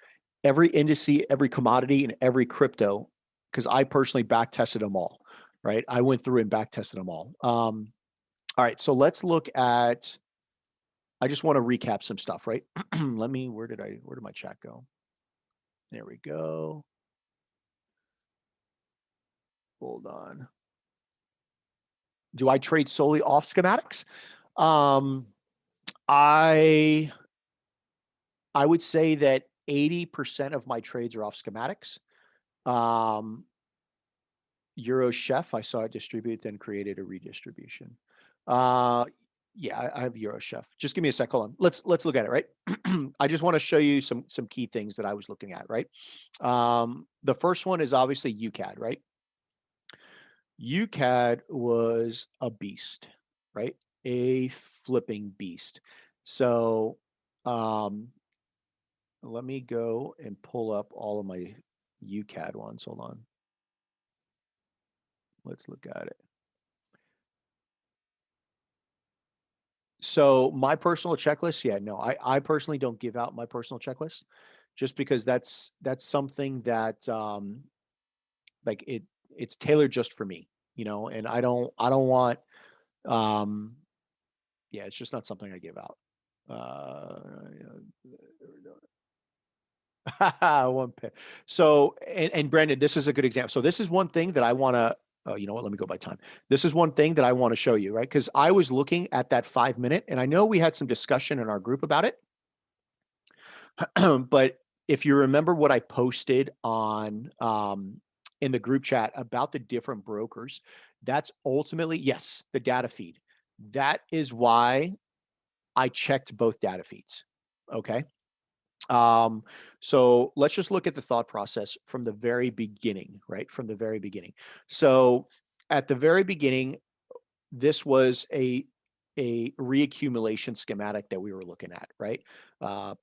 every indice, every commodity, and every crypto, because I personally back tested them all, right? I went through and back tested them all. All right, so let's look at, I just want to recap some stuff, right? Where did my chat go? There we go. Hold on. Do I trade solely off schematics? I would say that 80% of my trades are off schematics. Euro Chef, I saw it distribute, then created a redistribution. Yeah, I have Euro Chef. Just give me a sec. Hold on. Let's look at it, right? I just want to show you some key things that I was looking at, right? The first one is obviously UCAD, right? UCAD was a beast, right? A flipping beast. So let me go and pull up all of my UCAD ones. Hold on. Let's look at it. So my personal checklist, yeah, no, I personally don't give out my personal checklist just because that's something that like it's tailored just for me, and I don't want yeah, it's just not something I give out. One pay. So, and Brandon, this is a good example. So this is one thing that I want to, oh, you know what? Let me go by time. This is one thing that I want to show you, right? Because I was looking at that 5 minute, and I know we had some discussion in our group about it. But if you remember what I posted on in the group chat about the different brokers, that's ultimately, yes, the data feed. That is why I checked both data feeds. Okay. So let's just look at the thought process from the very beginning, right? From the very beginning. So at the very beginning, this was a reaccumulation schematic that we were looking at, right?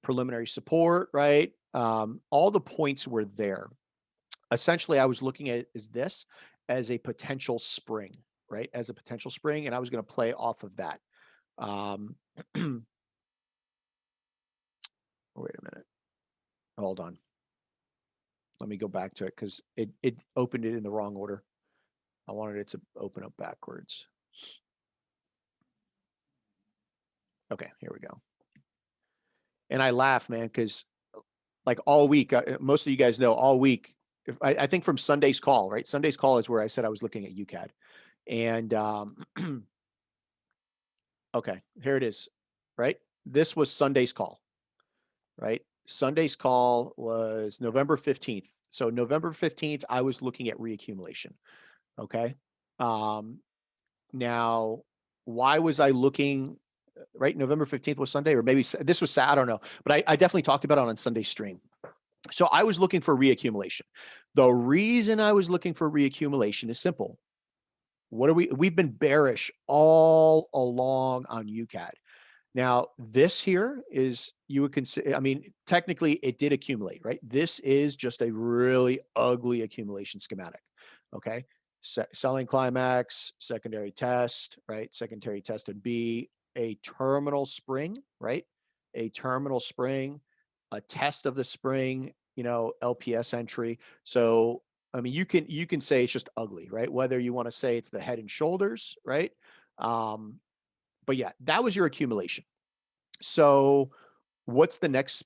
Preliminary support, right? All the points were there. Essentially, I was looking at is this as a potential spring, right? As a potential spring, and I was going to play off of that. Wait a minute. Hold on. Let me go back to it because it opened it in the wrong order. I wanted it to open up backwards. Okay, here we go. And I laugh, man, because like all week, most of you guys know all week, I think from Sunday's call, right? Sunday's call is where I said I was looking at UCAD. And okay, here it is, right? This was Sunday's call, right? Sunday's call was November 15th. So November 15th, I was looking at reaccumulation. Okay. Now, why was I looking, right? November 15th was Sunday, or maybe this was Saturday, I don't know, but I definitely talked about it on Sunday's stream. So I was looking for reaccumulation. The reason I was looking for reaccumulation is simple. We've been bearish all along on UCAD. Now, this here is, you would consider, I mean, technically it did accumulate, right? This is just a really ugly accumulation schematic. Okay. Selling climax, secondary test, right? Secondary test and B, a terminal spring, right? A terminal spring, a test of the spring, LPS entry. So, I mean, you can say it's just ugly, right? Whether you want to say it's the head and shoulders, right? But yeah, that was your accumulation. So what's the next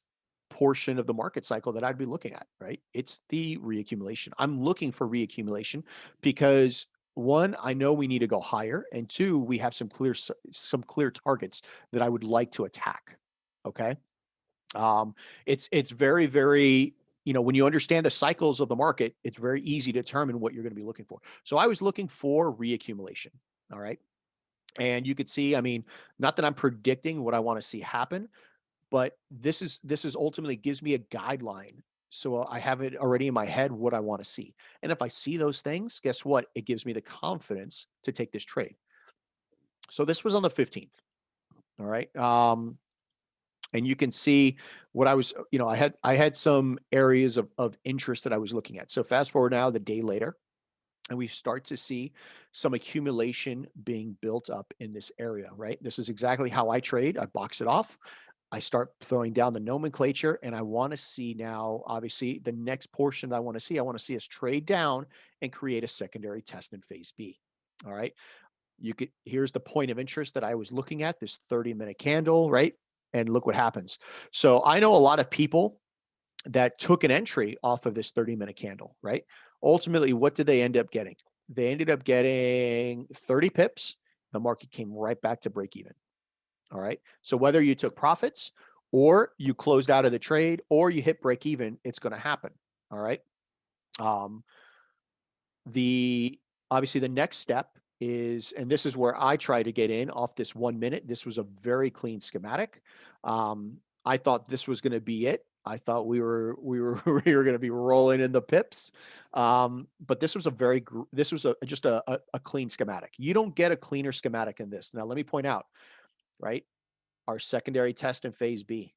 portion of the market cycle that I'd be looking at, right? It's the reaccumulation. I'm looking for reaccumulation because one, I know we need to go higher, and two, we have some clear targets that I would like to attack. Okay. It's very, very, when you understand the cycles of the market, it's very easy to determine what you're going to be looking for. So I was looking for reaccumulation. All right. And you could see, I mean, not that I'm predicting what I want to see happen, but this is ultimately gives me a guideline. So I have it already in my head what I want to see. And if I see those things, guess what? It gives me the confidence to take this trade. So this was on the 15th. All right. And you can see what I was, I had some areas of interest that I was looking at. So fast forward now, the day later, and we start to see some accumulation being built up in this area, right? This is exactly how I trade. I box it off. I start throwing down the nomenclature, and I want to see now, obviously, the next portion that I want to see us trade down and create a secondary test in phase B. All right. Here's the point of interest that I was looking at, this 30-minute candle, right? And look what happens. So I know a lot of people that took an entry off of this 30-minute candle, right? Ultimately, what did they end up getting? They ended up getting 30 pips. The market came right back to break even. All right. So whether you took profits or you closed out of the trade or you hit break even, it's going to happen. All right. Obviously the next step is, and this is where I try to get in off this 1 minute. This was a very clean schematic. I thought this was going to be it. I thought we were we were we were going to be rolling in the pips. But this was just a clean schematic. You don't get a cleaner schematic in this. Now let me point out, right? Our secondary test in phase B.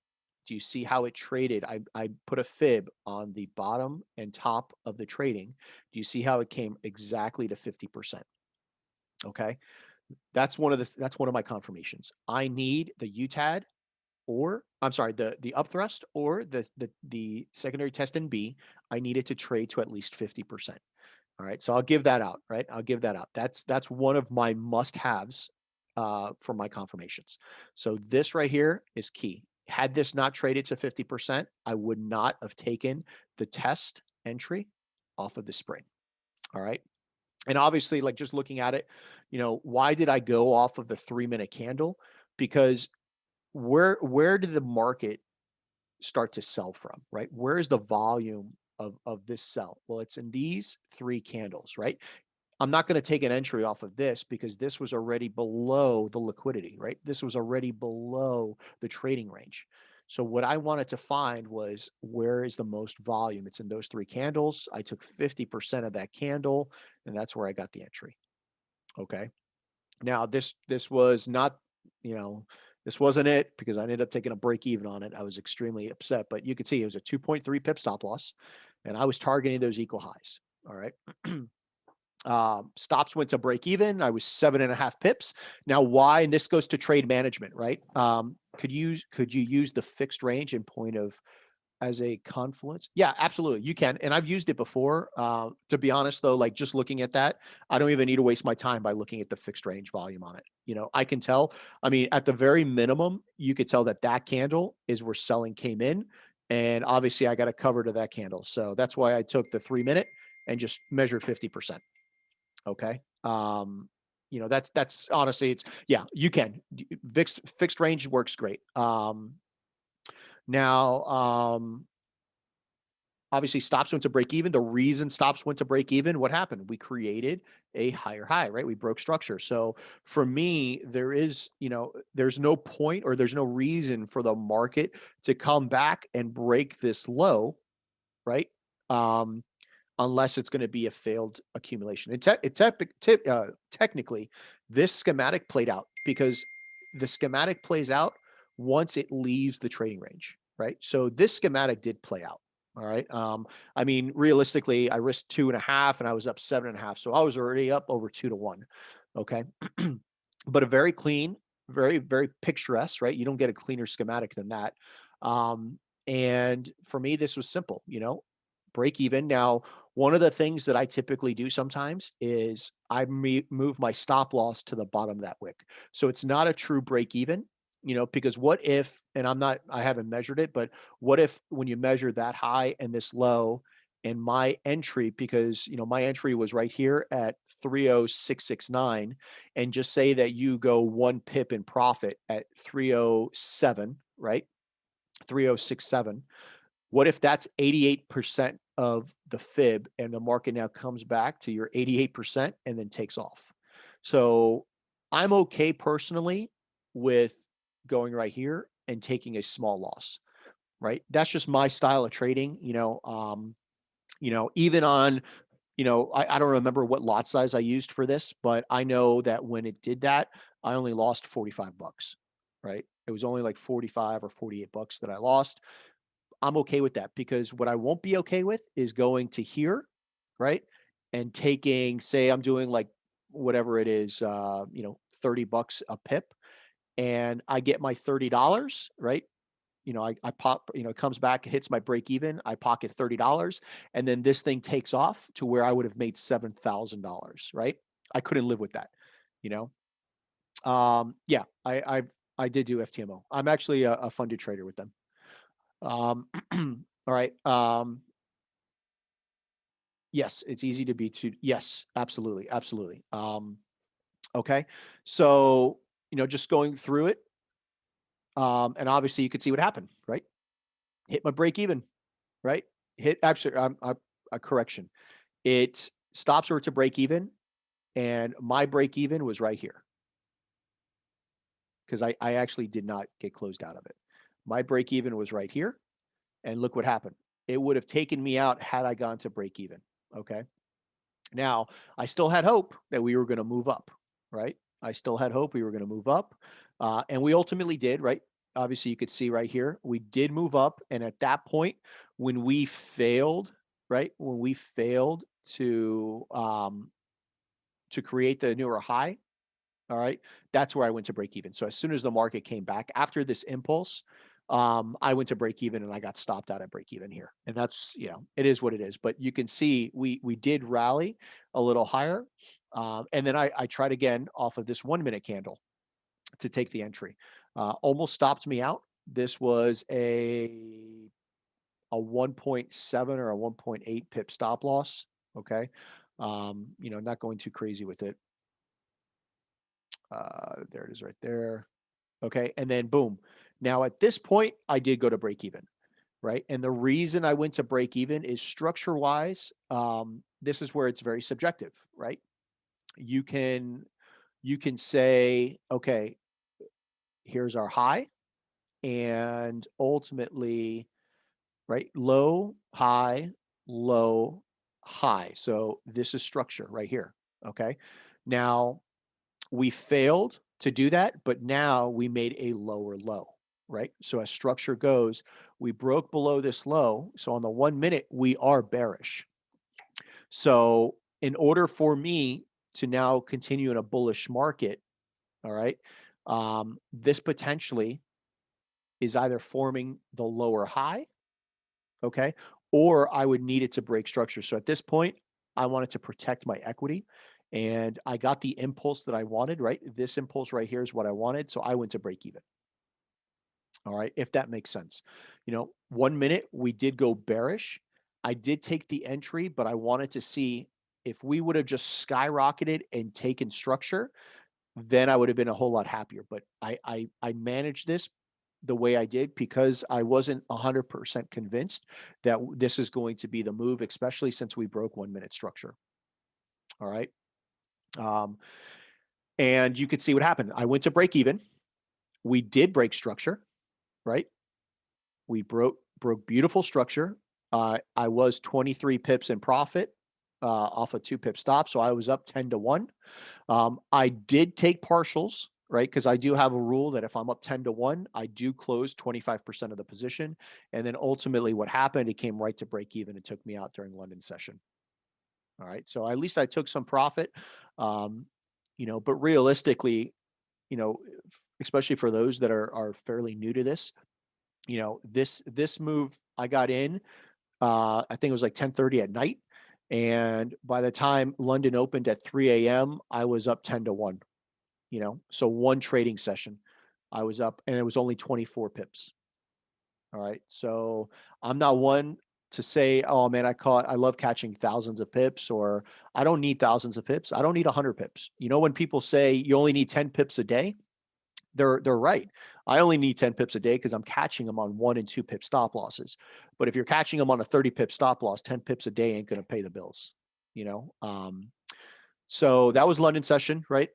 Do you see how it traded? I put a fib on the bottom and top of the trading. Do you see how it came exactly to 50%? Okay. That's one of my confirmations. I need the UTAD, or I'm sorry, the upthrust, or the secondary test in B. I need it to trade to at least 50%. All right. So I'll give that out, right? I'll give that out. That's one of my must-haves for my confirmations. So this right here is key. Had this not traded to 50%, I would not have taken the test entry off of the spring. All right. And obviously, like, just looking at it, why did I go off of the 3-minute candle? Because where did the market start to sell from, right? Where is the volume of this sell? Well, it's in these 3 candles, right? I'm not going to take an entry off of this because this was already below the liquidity, right? This was already below the trading range. So what I wanted to find was, where is the most volume? It's in those 3 candles. I took 50% of that candle, and that's where I got the entry. Okay. Now this was not, this wasn't it, because I ended up taking a break even on it. I was extremely upset, but you could see it was a 2.3 pip stop loss, and I was targeting those equal highs. All right. Stops went to break even. I was 7.5 pips. Now, why? And this goes to trade management, right? Could you use the fixed range in point of as a confluence? Yeah, absolutely. You can. And I've used it before. To be honest, though, like, just looking at that, I don't even need to waste my time by looking at the fixed range volume on it. I can tell. I mean, at the very minimum, you could tell that candle is where selling came in. And obviously, I got a cover to that candle. So that's why I took the 3-minute and just measured 50%. Okay. That's honestly, you can. Fixed range works great. Now, obviously, stops went to break even. The reason stops went to break even, what happened? We created a higher high, right? We broke structure. So for me, there's no point, or there's no reason for the market to come back and break this low, right? Unless it's going to be a failed accumulation. Technically, this schematic played out, because the schematic plays out once it leaves the trading range, right? So this schematic did play out. All right. I mean, realistically, I risked 2.5 and I was up 7.5. So I was already up over 2 to 1. Okay. But a very clean, very, very picturesque, right? You don't get a cleaner schematic than that. And for me, this was simple, break even. Now, one of the things that I typically do sometimes is I move my stop loss to the bottom of that wick. So it's not a true break even, because what if, and I haven't measured it, but what if when you measure that high and this low, and my entry, because, my entry was right here at 30669, and just say that you go 1 pip in profit at 307, right? 3067. What if that's 88% of the fib, and the market now comes back to your 88% and then takes off? So I'm okay personally with going right here and taking a small loss, right? That's just my style of trading. Even on, I don't remember what lot size I used for this, but I know that when it did that, I only lost $45, right? It was only like 45 or $48 that I lost. I'm okay with that, because what I won't be okay with is going to here, right? And taking, say I'm doing like whatever it is, $30 a pip, and I get my $30, right? I pop, it comes back, it hits my break even, I pocket $30, and then this thing takes off to where I would have made $7,000, right? I couldn't live with that, you know? Yeah, I did do FTMO. I'm actually a funded trader with them. All right. Yes, it's easy to be too. Yes, absolutely. Absolutely. Okay. So, just going through it. And obviously you could see what happened, right? Hit my break even, right? Hit, actually, a correction. It stops her to break even. And my break even was right here, because I actually did not get closed out of it. My break even was right here. And look what happened. It would have taken me out had I gone to break even. Okay. Now, I still had hope that we were going to move up, right? I still had hope we were going to move up. And we ultimately did, right? Obviously, you could see right here, we did move up. And at that point, when we failed, right? When we failed to create the newer high, all right, that's where I went to break even. So as soon as the market came back after this impulse, I went to break even and I got stopped out at break even here. And that's, it is what it is. But you can see we did rally a little higher. And then I tried again off of this 1 minute candle to take the entry. Almost stopped me out. This was a 1.7 or a 1.8 pip stop loss. Okay. Not going too crazy with it. There it is right there. Okay. And then boom. Now at this point, I did go to break even, right? And the reason I went to break even is structure wise. This is where it's very subjective, right? You can say, okay, here's our high, and ultimately, right? Low, high, low, high. So this is structure right here. Okay. Now we failed to do that, but now we made a lower low, right? So as structure goes, we broke below this low. So on the 1 minute, we are bearish. So in order for me to now continue in a bullish market, all right, this potentially is either forming the lower high, okay, or I would need it to break structure. So at this point, I wanted to protect my equity, and I got the impulse that I wanted, right? This impulse right here is what I wanted. So I went to break even. All right. If that makes sense. 1 minute, we did go bearish. I did take the entry, but I wanted to see if we would have just skyrocketed and taken structure, then I would have been a whole lot happier. But I managed this the way I did because I wasn't 100% convinced that this is going to be the move, especially since we broke 1 minute structure. All right. And you could see what happened. I went to break even. We did break structure, right? We broke beautiful structure. I was 23 pips in profit off a 2 pip stop. So I was up 10-1. I did take partials, right? Because I do have a rule that if I'm up 10-1, I do close 25% of the position. And then ultimately what happened, it came right to break even and took me out during London session. All right. So at least I took some profit. But realistically, especially for those that are fairly new to this, this move I got in, I think it was like 10:30 at night. And by the time London opened at 3 a.m., I was up 10-1, so one trading session I was up, and it was only 24 pips. All right. So I'm not one to say, oh man, I love catching thousands of pips, or I don't need thousands of pips. I don't need 100 pips. When people say you only need 10 pips a day, they're right. I only need 10 pips a day because I'm catching them on 1 and 2 pip stop losses. But if you're catching them on a 30 pip stop loss, 10 pips a day ain't going to pay the bills, So that was London session, right?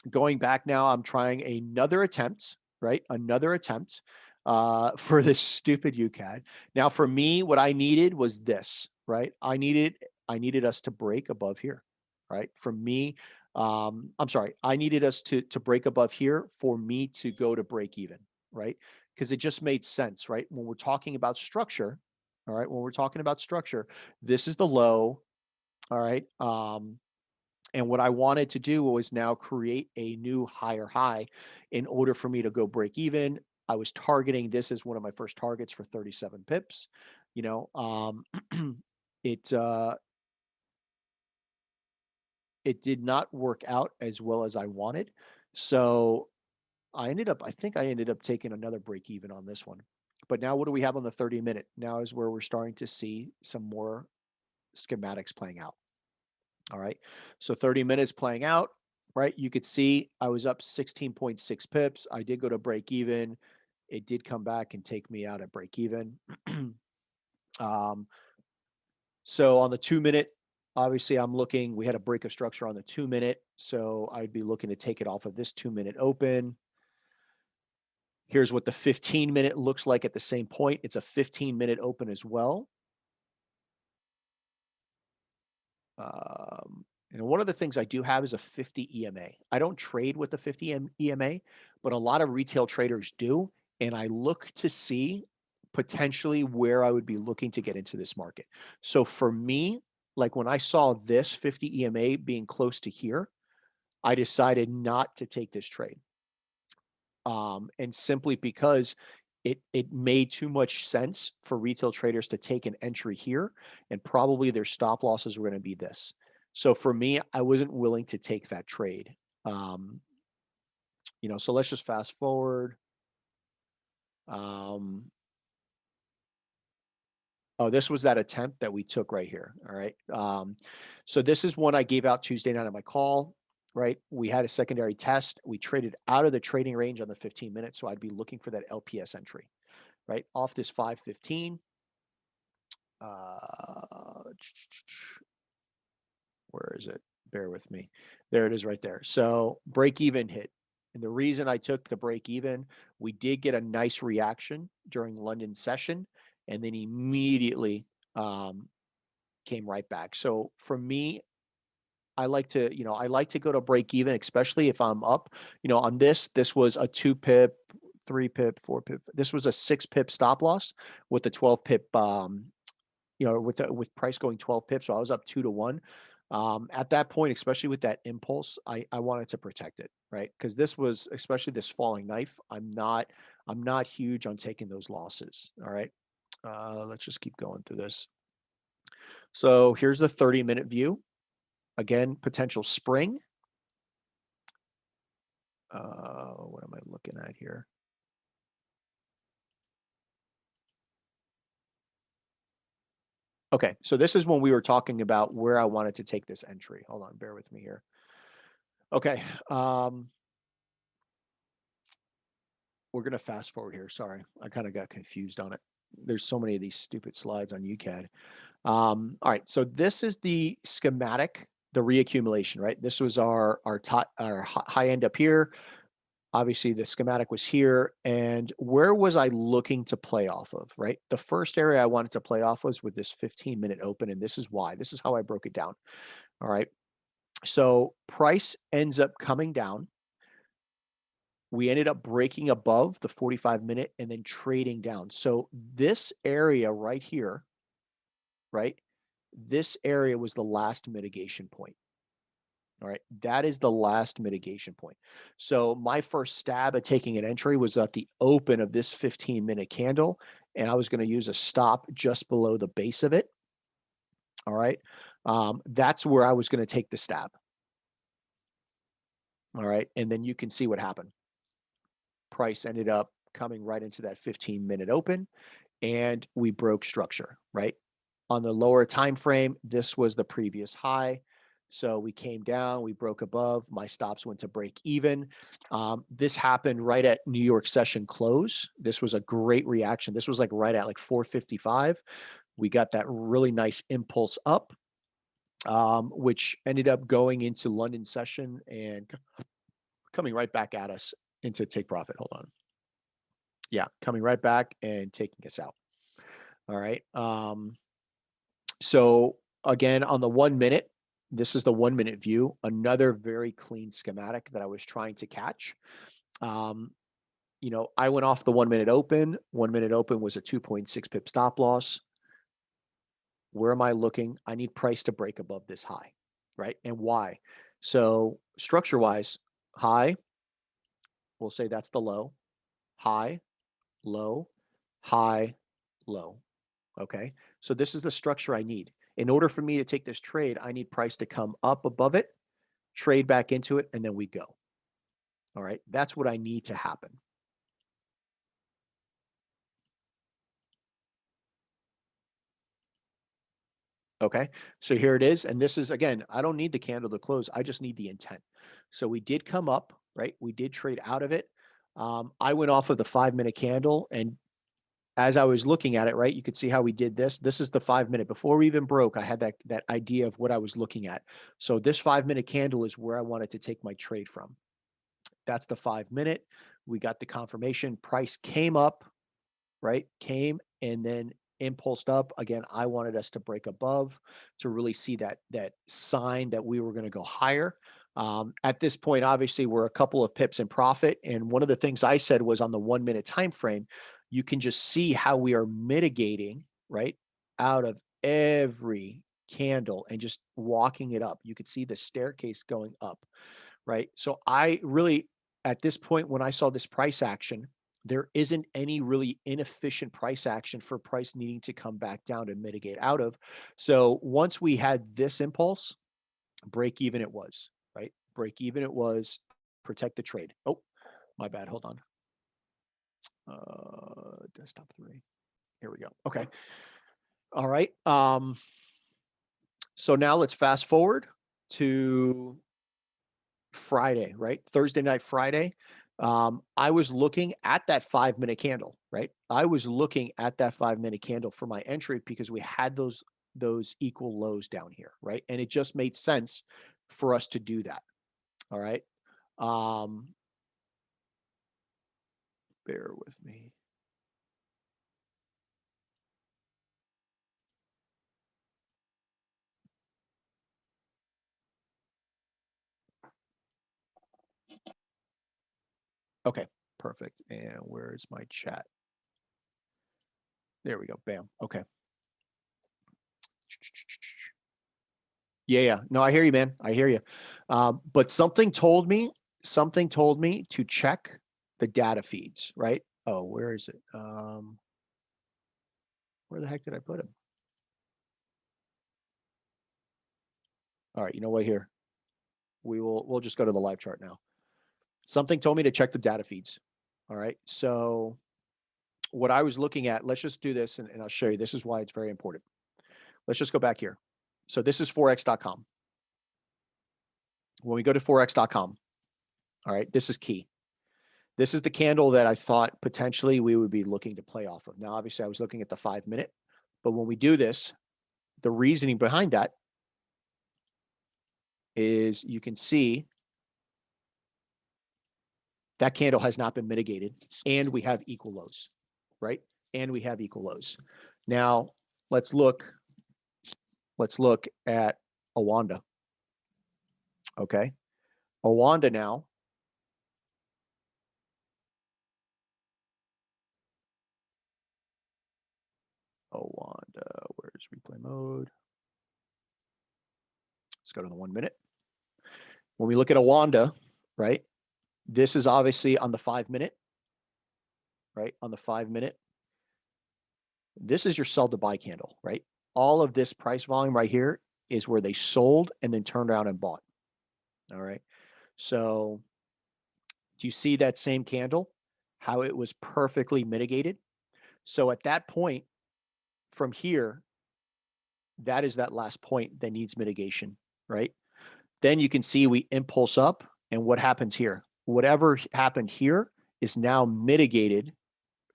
Going back now, I'm trying another attempt, right? Another attempt for this stupid UCAD. Now, for me, what I needed was this, right? I needed us to break above here, right? For me, I'm sorry, I needed us to break above here for me to go to break even, right? Because it just made sense, right? When we're talking about structure, all right, when we're talking about structure, this is the low, all right? And what I wanted to do was now create a new higher high in order for me to go break even. I was targeting this as one of my first targets for 37 pips. It it did not work out as well as I wanted. So I think I ended up taking another break even on this one. But now what do we have on the 30 minute? Now is where we're starting to see some more schematics playing out. All right. So 30 minutes playing out, right? You could see I was up 16.6 pips. I did go to break even. It did come back and take me out at break even. So on the 2 minute, Obviously I'm looking, we had a break of structure on the 2-minute. So I'd be looking to take it off of this 2-minute open. Here's what the 15-minute looks like at the same point. It's a 15-minute open as well. And one of the things I do have is a 50 EMA. I don't trade with the 50 EMA, but a lot of retail traders do. And I look to see potentially where I would be looking to get into this market. So for me, like when I saw this 50 EMA being close to here, I decided not to take this trade. And simply because it made too much sense for retail traders to take an entry here, and probably their stop losses were going to be this. So for me, I wasn't willing to take that trade. So let's just fast forward. This was that attempt that we took right here. All right. So this is one I gave out Tuesday night on my call, right? We had a secondary test. We traded out of the trading range on the 15 minutes. So I'd be looking for that LPS entry, right? Off this 515. Where is it? Bear with me. There it is right there. So break even hit. And the reason I took the break even, we did get a nice reaction during London session, and then immediately came right back. So for me, I like to go to break even, especially if I'm up. On this was a 2 pip, 3 pip, 4 pip. This was a 6 pip stop loss with the 12 pip, with price going 12 pips. So I was up 2-1. At that point, especially with that impulse, I wanted to protect it, right? Because this was, especially this falling knife, I'm not huge on taking those losses. All right. Let's just keep going through this. So here's the 30-minute view. Again, potential spring. What am I looking at here? Okay, so this is when we were talking about where I wanted to take this entry. Hold on, bear with me here. Okay, we're going to fast forward here. Sorry, I kind of got confused on it. There's so many of these stupid slides on UCAD. All right, so this is the schematic, the reaccumulation, right? This was our high end up here. Obviously, the schematic was here. And where was I looking to play off of, right? The first area I wanted to play off was with this 15-minute open, and this is why. This is how I broke it down. All right. So price ends up coming down. We ended up breaking above the 45-minute and then trading down. So this area right here, right? This area was the last mitigation point. All right. That is the last mitigation point. So my first stab at taking an entry was at the open of this 15-minute candle, and I was going to use a stop just below the base of it. All right. That's where I was going to take the stab. All right. And then you can see what happened. Price ended up coming right into that 15-minute open, and we broke structure, right? On the lower time frame, this was the previous high. So we came down, we broke above, my stops went to break even. This happened right at New York session close. This was a great reaction. This was like right at like 455. We got that really nice impulse up, which ended up going into London session and coming right back at us into take profit. Hold on. Yeah, coming right back and taking us out. All right. So again, on the 1 minute, this is the 1 minute view, another very clean schematic that I was trying to catch. I went off the 1 minute open. 1 minute open was a 2.6 pip stop loss. Where am I looking? I need price to break above this high, right? And why? So structure wise, high, we'll say that's the low, high, low, high, low. Okay. So this is the structure I need. In order for me to take this trade, I need price to come up above it, trade back into it, and then we go. All right. That's what I need to happen. Okay. So here it is. And this is, again, I don't need the candle to close. I just need the intent. So we did come up, right? We did trade out of it. I went off of the 5 minute candle, and as I was looking at it, right, you could see how we did this. This is the 5 minute. Before we even broke, I had that idea of what I was looking at. So this 5 minute candle is where I wanted to take my trade from. That's the 5 minute. We got the confirmation. Price came up, right? Came and then impulsed up. Again, I wanted us to break above to really see that sign that we were going to go higher. At this point, obviously, we're a couple of pips in profit. And one of the things I said was on the 1 minute time frame, you can just see how we are mitigating, right, out of every candle and just walking it up. You could see the staircase going up, right? So I really, at this point, when I saw this price action, there isn't any really inefficient price action for price needing to come back down to mitigate out of. So once we had this impulse, break even it was, right? Break even it was, protect the trade. Oh, my bad. Hold on. Desktop 3. Here we go. Okay. All right. So now let's fast forward to Friday, right? Thursday night, Friday. I was looking at that 5 minute candle, right? I was looking at that 5 minute candle for my entry because we had those equal lows down here, right? And it just made sense for us to do that. All right. Bear with me. Okay, perfect. And where's my chat? There we go. Bam. Okay. Yeah. No, I hear you, man. I hear you. But something told me to check the data feeds, right? Oh, where is it? Where the heck did I put him? All right, you know what, here? We'll just go to the live chart now. Something told me to check the data feeds. All right. So what I was looking at, let's just do this and I'll show you. This is why it's very important. Let's just go back here. So this is forex.com. When we go to forex.com, all right, this is key. This is the candle that I thought potentially we would be looking to play off of. Now, obviously, I was looking at the 5 minute, but when we do this, the reasoning behind that is you can see that candle has not been mitigated and we have equal lows, right? And we have equal lows. Now, let's look at Awanda. Okay. Awanda now. Awanda, where's replay mode? Let's go to the 1 minute. When we look at Awanda, right? This is obviously on the 5 minute, right? On the 5 minute. This is your sell to buy candle, right? All of this price volume right here is where they sold and then turned around and bought. All right. So do you see that same candle? How it was perfectly mitigated? So at that point, from here, that is that last point that needs mitigation, right? Then you can see we impulse up, and what happens here? Whatever happened here is now mitigated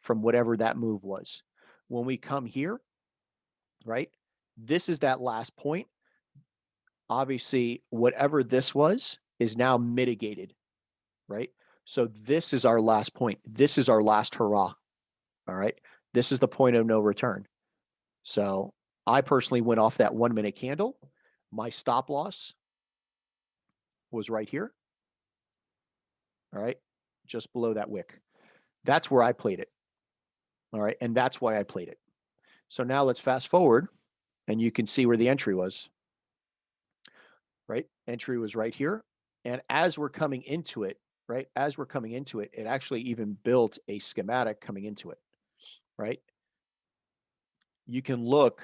from whatever that move was. When we come here, right? This is that last point. Obviously, whatever this was is now mitigated, right? So this is our last point. This is our last hurrah. All right. This is the point of no return. So I personally went off that 1 minute candle. My stop loss was right here. All right. Just below that wick. That's where I played it. All right. And that's why I played it. So now let's fast forward and you can see where the entry was. Right. Entry was right here. And as we're coming into it, right, as we're coming into it, it actually even built a schematic coming into it. Right. You can look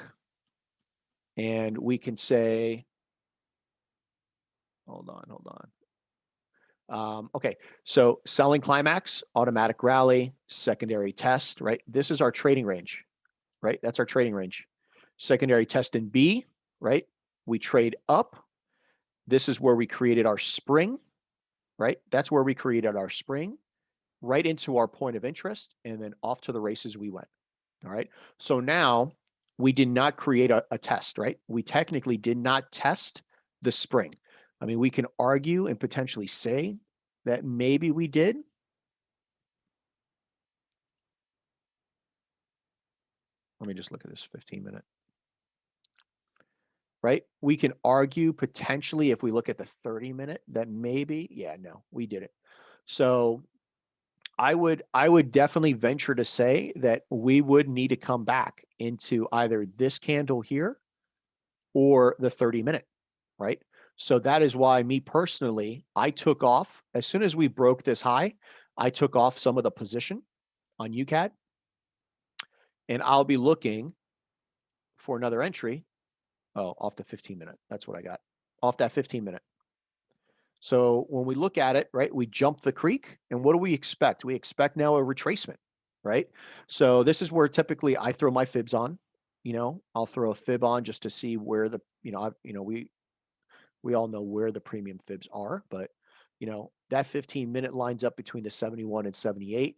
and we can say, hold on. Okay, so selling climax, automatic rally, secondary test, right? This is our trading range, right? That's our trading range. Secondary test in B, right? We trade up. This is where we created our spring, right? That's where we created our spring, right into our point of interest, and then off to the races we went. All right. So now we did not create a test, right? We technically did not test the spring. I mean, we can argue and potentially say that maybe we did. Let me just look at this 15-minute. Right? We can argue potentially if we look at the 30-minute that maybe, yeah, no, we didn't. So I would definitely venture to say that we would need to come back into either this candle here or the 30-minute, right? So that is why me personally, I took off as soon as we broke this high, I took off some of the position on UCAD, and I'll be looking for another entry. Oh, off the 15-minute. That's what I got. Off that 15-minute. So when we look at it, right, we jump the creek, and what do we expect? We expect now a retracement, right? So this is where typically I throw my fibs on. I'll throw a fib on just to see where the, we all know where the premium fibs are, but that 15-minute lines up between the 71 and 78.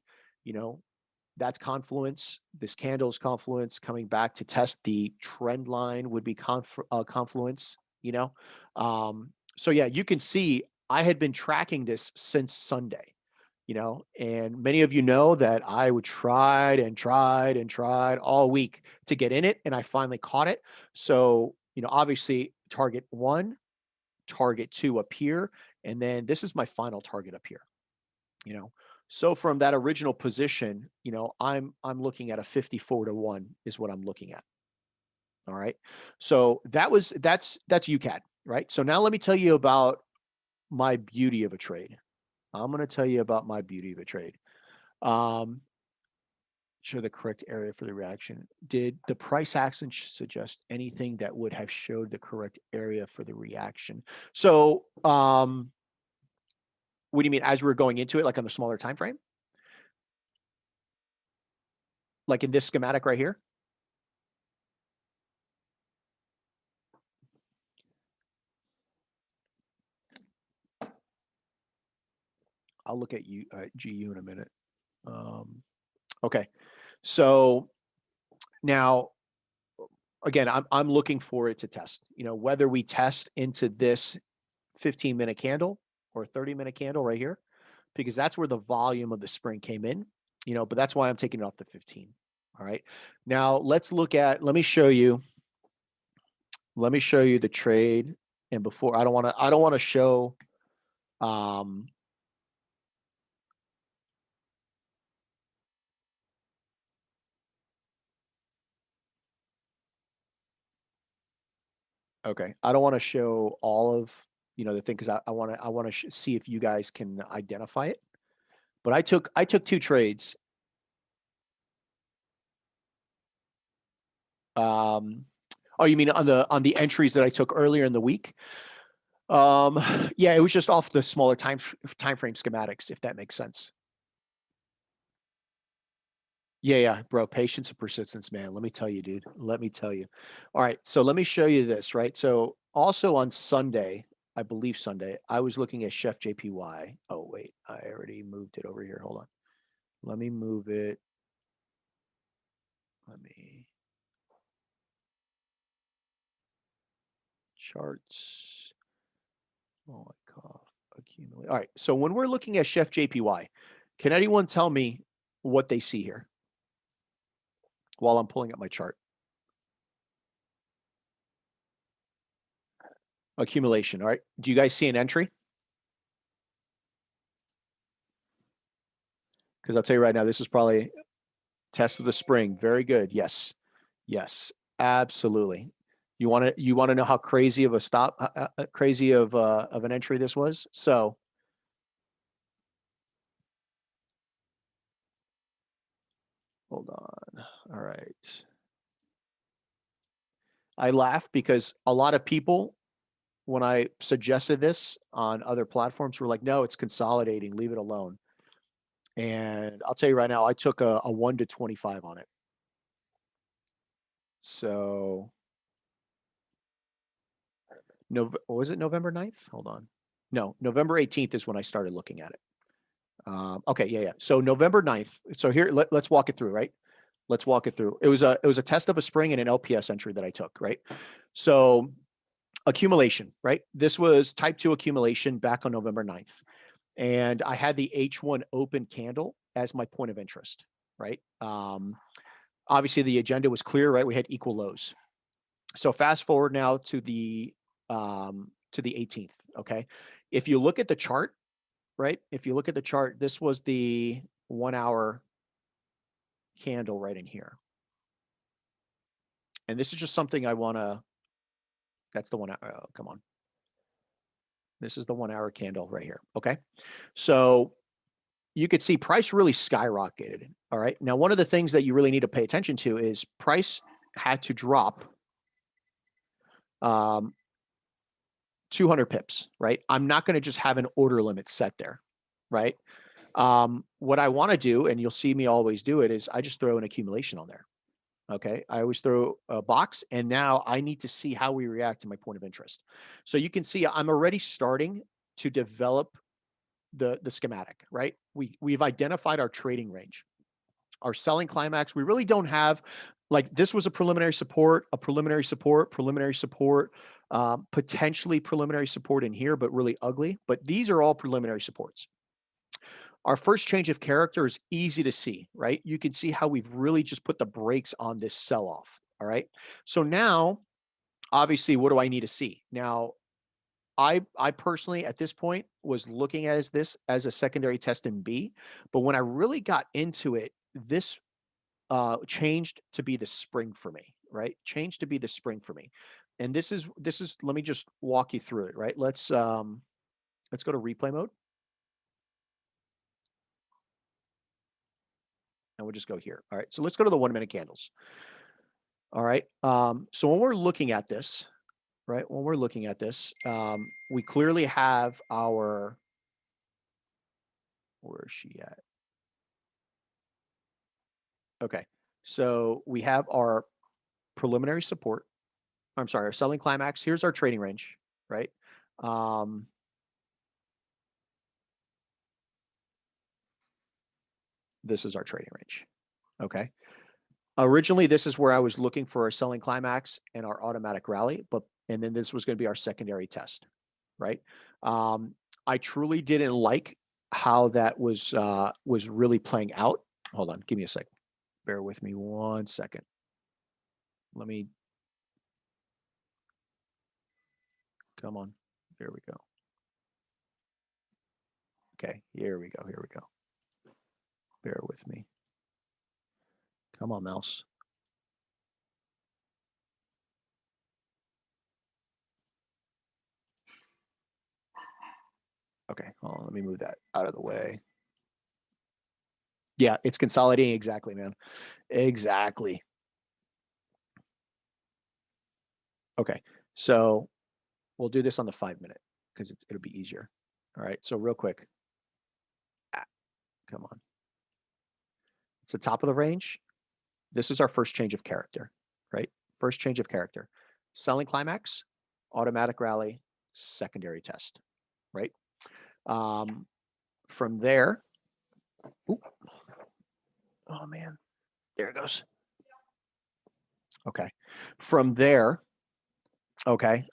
That's confluence. This candle's confluence coming back to test the trend line would be confluence. So yeah, you can see I had been tracking this since Sunday. And many of you know that I would tried and tried and tried all week to get in it, and I finally caught it. So obviously target 1, target 2 up here, and then this is my final target up here. So from that original position, I'm looking at a 54-1 is what I'm looking at. All right. So that's UCAD, right? So now let me tell you about my beauty of a trade. I'm going to tell you about my beauty of a trade. Show the correct area for the reaction. Did the price action suggest anything that would have showed the correct area for the reaction? So, what do you mean as we're going into it, like on the smaller time frame? Like in this schematic right here? I'll look at GU in a minute. Okay. So now, again, I'm looking for it to test, whether we test into this 15-minute candle or 30-minute candle right here, because that's where the volume of the spring came in, but that's why I'm taking it off the 15. All right. Now let me show you the trade. And before, I don't want to show, okay. I don't want to show all of, the thing, because I want to see if you guys can identify it. But I took 2 trades. Oh, you mean on the entries that I took earlier in the week? Yeah, it was just off the smaller time frame schematics, if that makes sense. Yeah, bro. Patience and persistence, man. Let me tell you, dude. Let me tell you. All right. So let me show you this, right? So also on Sunday, I believe Sunday, I was looking at Chef JPY. Oh, wait. I already moved it over here. Hold on. Let me move it. Charts. Wyckoff accumulate. All right. So when we're looking at Chef JPY, can anyone tell me what they see here while I'm pulling up my chart? Accumulation. All right. Do you guys see an entry? Because I'll tell you right now, this is probably test of the spring. Very good. Yes. Absolutely. You want to know how crazy of a stop, crazy of an entry this was? So hold on. All right. I laugh because a lot of people, when I suggested this on other platforms, were like, no, it's consolidating, leave it alone. And I'll tell you right now, I took a 1 to 25 on it. So was it November 9th? Hold on. No, November 18th is when I started looking at it. Okay, yeah. So November 9th. So here, let's walk it through, right? Let's walk it through. It was a test of a spring and an LPS entry that I took, right? So accumulation, right? This was type 2 accumulation back on November 9th. And I had the H1 open candle as my point of interest, right? Obviously the agenda was clear, right? We had equal lows. So fast forward now to the 18th, okay? If you look at the chart, right? If you look at the chart, this was the 1 hour candle right in here. And this is just something I want to, that's the 1 hour, come on. This is the 1 hour candle right here, okay? So you could see price really skyrocketed, all right? Now, one of the things that you really need to pay attention to is price had to drop 200 pips, right? I'm not going to just have an order limit set there, right? What I want to do, and you'll see me always do it, is I just throw an accumulation on there. Okay. I always throw a box, and now I need to see how we react to my point of interest. So you can see I'm already starting to develop the schematic, right? We've identified our trading range, our selling climax. We really don't have, like, this was a preliminary support, potentially preliminary support in here, but really ugly. But these are all preliminary supports. Our first change of character is easy to see, right? You can see how we've really just put the brakes on this sell-off, all right? So now, obviously, what do I need to see? Now, I personally, at this point, was looking at this as a secondary test in B, but when I really got into it, this changed to be the spring for me, right? Changed to be the spring for me. And this is, let me just walk you through it, right? Let's go to replay mode. And we'll just go here. All right. So let's go to the 1 minute candles. All right. So when we're looking at this, right, we clearly have our, where is she at? Okay. So we have our preliminary support. I'm sorry, our selling climax. Here's our trading range, right? This is our trading range. Okay. Originally, this is where I was looking for our selling climax and our automatic rally, and then this was going to be our secondary test, right? I truly didn't like how that was really playing out. Hold on, give me a sec. Bear with me 1 second. Let me, come on. There we go. Okay, here we go. Bear with me. Come on, mouse. Okay, hold on, let me move that out of the way. Yeah, it's consolidating. Exactly, man. Exactly. Okay, so we'll do this on the 5 minute because it'll be easier. All right, so real quick. Come on. It's the top of the range. This is our first change of character, right? First change of character. Selling climax, automatic rally, secondary test, right? From there, ooh, oh man, there it goes. Okay. From there, okay,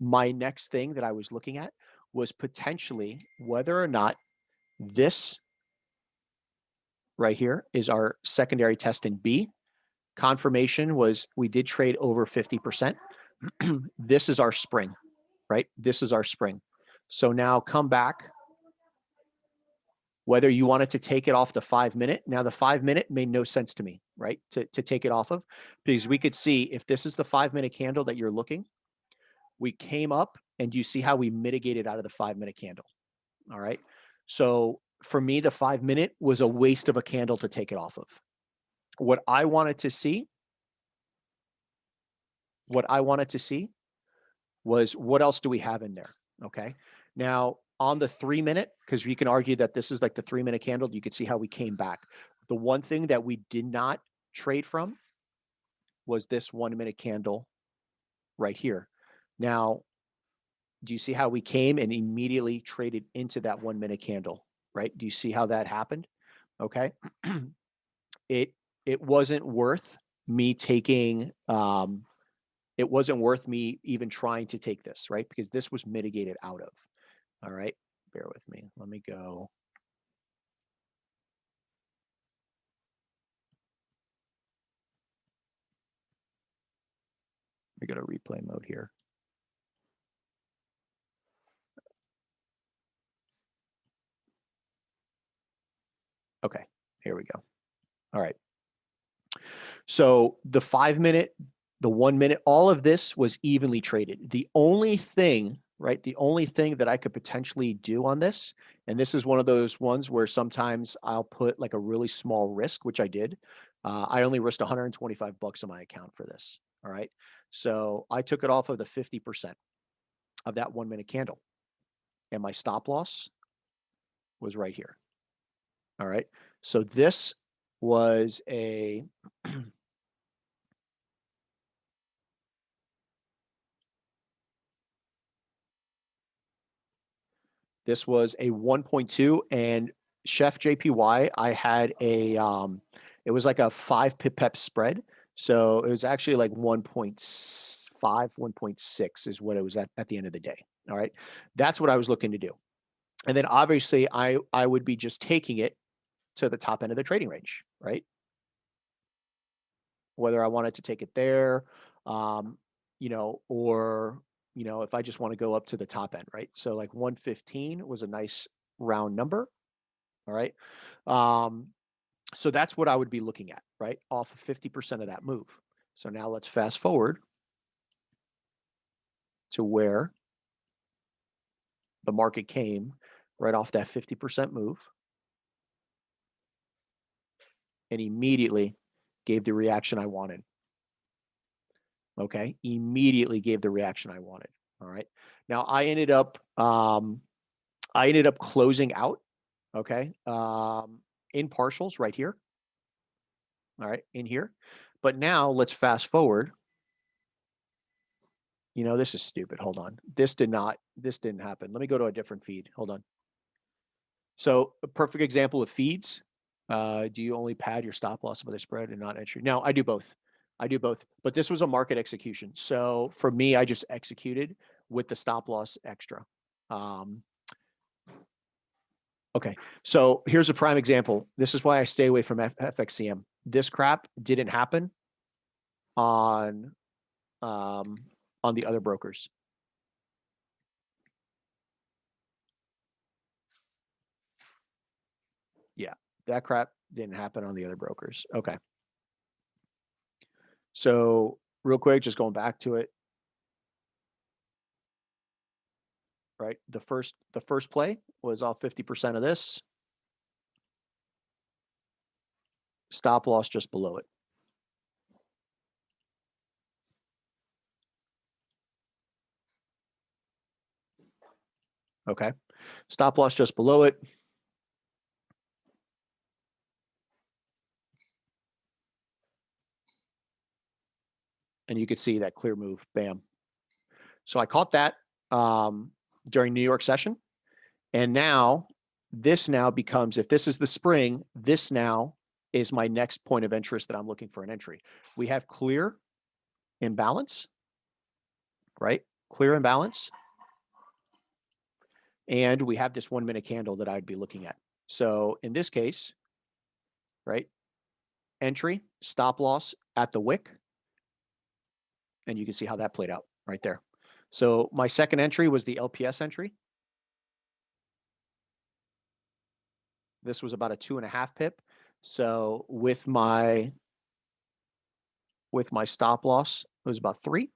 my next thing that I was looking at was potentially whether or not this right here is our secondary test in B. Confirmation was we did trade over 50%. This is our spring, right? This is our spring. So now come back, whether you wanted to take it off the 5 minute. Now the 5 minute made no sense to me, right? To take it off of, because we could see if this is the 5 minute candle that you're looking, we came up and you see how we mitigated out of the 5 minute candle. All right. So for me, the 5 minute was a waste of a candle to take it off of. What I wanted to see was what else do we have in there? Okay. Now on the 3 minute, because you can argue that this is like the 3 minute candle, you could see how we came back. The one thing that we did not trade from was this 1 minute candle right here. Now, do you see how we came and immediately traded into that 1 minute candle, right? Do you see how that happened? Okay. it wasn't worth me taking, it wasn't worth me even trying to take this, right? Because this was mitigated out of. All right, bear with me. Let me go. We go to replay mode here. Okay, here we go. All right. So the 5 minute, the 1 minute, all of this was evenly traded. The only thing, right? The only thing that I could potentially do on this, and this is one of those ones where sometimes I'll put like a really small risk, which I did. I only risked 125 bucks on my account for this. All right. So I took it off of the 50% of that 1 minute candle. And my stop loss was right here. All right. So this was a this was a 1.2, and Chef JPY, I had a it was like a 5 pip spread. So it was actually like 1.5, 1.6 is what it was at the end of the day. All right. That's what I was looking to do. And then obviously I would be just taking it to the top end of the trading range, right? Whether I wanted to take it there, you know, or, you know, if I just want to go up to the top end, right? So like 115 was a nice round number. All right. So that's what I would be looking at, right? Off of 50% of that move. So now let's fast forward to where the market came right off that 50% move and immediately gave the reaction I wanted. Okay. Immediately gave the reaction I wanted. All right. Now I ended up closing out. Okay. In partials right here. All right. In here. But now let's fast forward. You know, this is stupid. Hold on. This didn't happen. Let me go to a different feed. Hold on. So a perfect example of feeds. Do you only pad your stop loss with a spread and not entry? No, I do both. I do both. But this was a market execution. So for me, I just executed with the stop loss extra. Okay. So here's a prime example. This is why I stay away from FXCM. This crap didn't happen on the other brokers. Yeah, that crap didn't happen on the other brokers. Okay. So real quick, just going back to it. Right. The first play was off 50% of this. Stop loss just below it. Okay. Stop loss just below it. And you could see that clear move. Bam. So I caught that during New York session. And now this now becomes, if this is the spring, this now is my next point of interest that I'm looking for an entry. We have clear imbalance, right? Clear imbalance. And we have this 1 minute candle that I'd be looking at. So in this case, right? Entry, stop loss at the wick. And you can see how that played out right there. So my second entry was the LPS entry. This was about a 2.5 pip. So with my stop loss, it was about 3.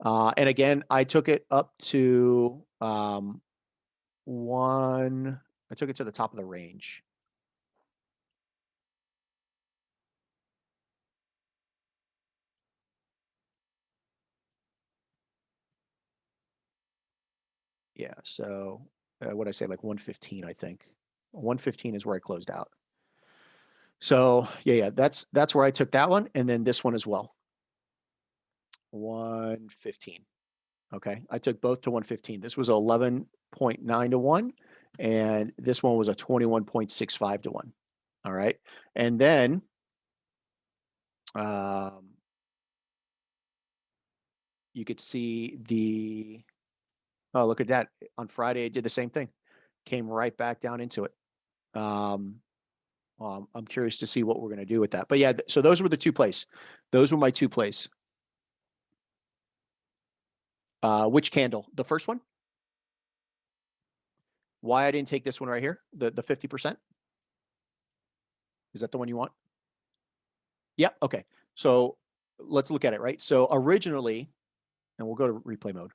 And again, I took it up to 1. I took it to the top of the range. Yeah. So what I say, like 115, I think 115 is where I closed out. So yeah, that's where I took that one. And then this one as well. 115. Okay. I took both to 115. This was 11.9 to 1. And this one was a 21.65 to 1. All right. And then You could see the, oh, look at that. On Friday, it did the same thing. Came right back down into it. I'm curious to see what we're going to do with that. But yeah, so those were the two plays. Those were my two plays. Which candle? The first one? Why I didn't take this one right here? The 50%? Is that the one you want? Yep. Okay. So let's look at it, right? So originally, and we'll go to replay mode.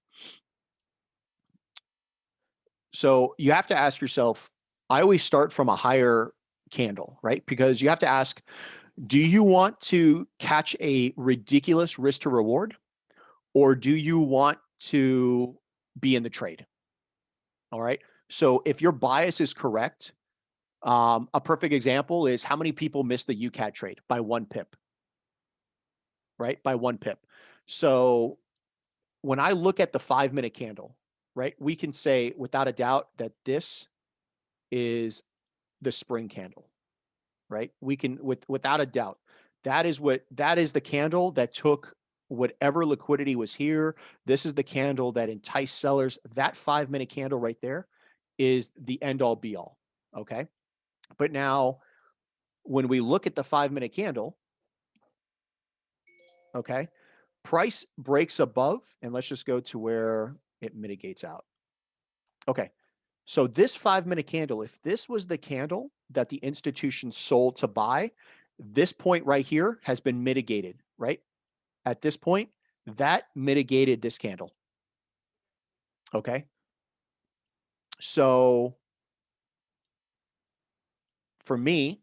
So you have to ask yourself, I always start from a higher candle, right? Because you have to ask, do you want to catch a ridiculous risk to reward, or do you want to be in the trade? All right. So if your bias is correct, a perfect example is how many people miss the UCAT trade by 1 pip, right? By 1 pip. So when I look at the 5-minute candle, right, we can say without a doubt that this is the spring candle, right? We can, without a doubt, that is the candle that took whatever liquidity was here. This is the candle that enticed sellers. That 5-minute candle right there is the end all be all. Okay. But now when we look at the 5-minute candle, okay, price breaks above, and let's just go to where it mitigates out. Okay. So this 5-minute candle, if this was the candle that the institution sold to buy, this point right here has been mitigated, right? At this point, that mitigated this candle. Okay. So for me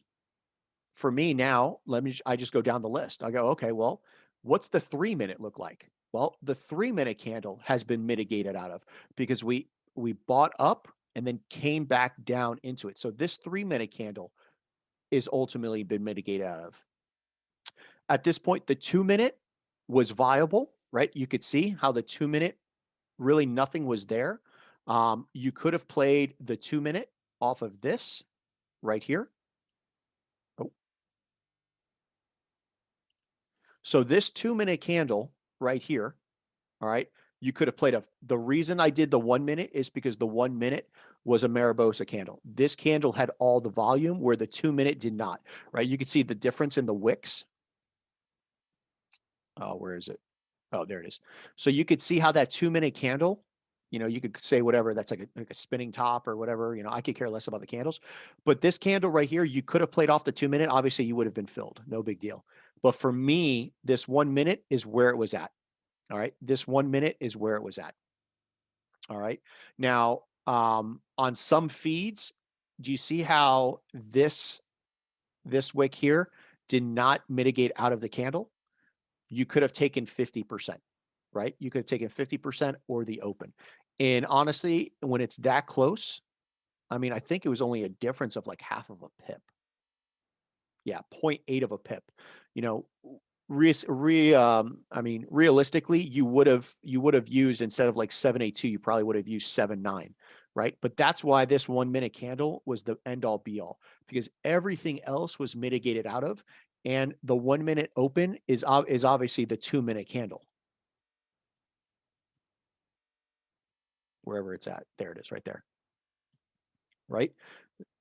now, I just go down the list. I go, okay, well, what's the 3-minute look like? Well, the 3-minute candle has been mitigated out of, because we bought up and then came back down into it. So this 3-minute candle is ultimately been mitigated out of. At this point, the 2-minute was viable, right? You could see how the 2-minute, really nothing was there. You could have played the 2-minute off of this right here. Oh. So this 2-minute candle right here, all right, you could have played the reason I did the 1 minute is because the 1 minute was a Mariposa candle. This candle had all the volume where the 2-minute did not, right? You can see the difference in the wicks. Oh, where is it? Oh, there it is. So you could see how that 2-minute candle, you could say whatever, that's like a spinning top or whatever, I could care less about the candles. But this candle right here, you could have played off the 2-minute. Obviously, you would have been filled. No big deal. But for me, this 1 minute is where it was at. All right. This 1 minute is where it was at. All right. Now, on some feeds, do you see how this wick here did not mitigate out of the candle? You could have taken 50%, right? You could have taken 50% or the open. And honestly, when it's that close, I mean, I think it was only a difference of like half of a pip. Yeah, 0.8 of a pip. You know, I mean, realistically, you would have used, instead of like 782, you probably would have used 79, right? But that's why this 1 minute candle was the end all be all, because everything else was mitigated out of, and the 1 minute open is obviously the 2 minute candle. Wherever it's at, there it is, right there. Right?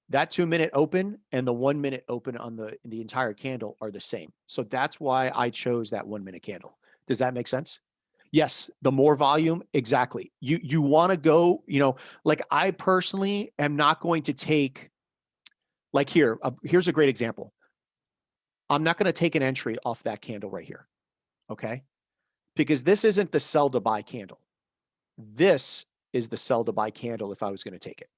That 2 minute open and the 1 minute open on the entire candle are the same. So that's why I chose that 1 minute candle. Does that make sense? Yes, the more volume, exactly. You want to go, like I personally am not going to take, like here's a great example. I'm not going to take an entry off that candle right here. Okay? Because this isn't the sell to buy candle. This is the sell to buy candle if I was going to take it.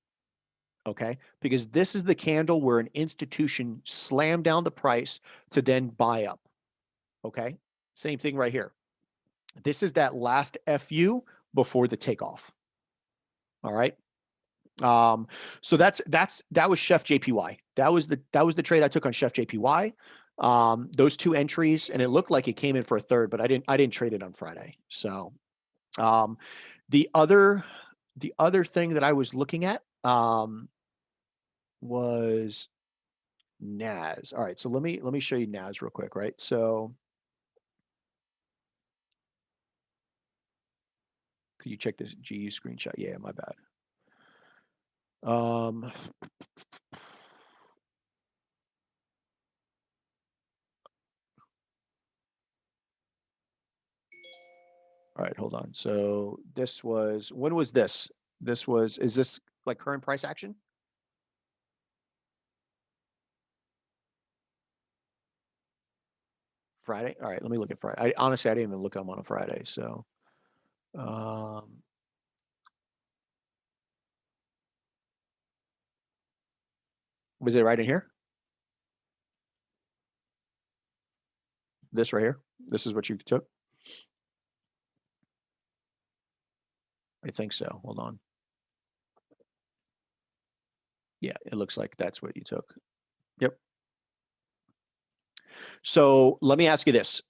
Okay, because this is the candle where an institution slammed down the price to then buy up. Okay, same thing right here. This is that last FU before the takeoff. All right. So that was Chef JPY. That was the trade I took on Chef JPY. Those two entries, and it looked like it came in for a third, but I didn't trade it on Friday. So the other thing that I was looking at was NAS. All right, so let me show you NAS real quick, right? So Could you check this GU screenshot? Yeah, my bad. All right, hold on. So this was, when was this? Is this like current price action? Friday? All right, let me look at Friday. Honestly, I didn't even look at them on a Friday. So, was it right in here? This right here? This is what you took? I think so. Hold on. Yeah, it looks like that's what you took. Yep. So let me ask you this,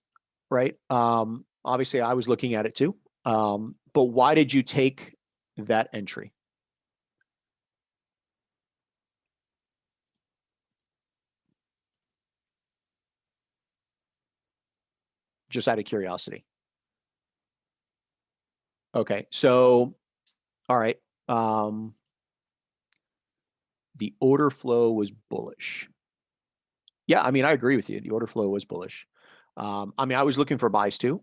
right? Obviously, I was looking at it too. But why did you take that entry? Just out of curiosity. Okay. So, all right. The order flow was bullish. Yeah, I mean, I agree with you. The order flow was bullish. I mean, I was looking for buys too.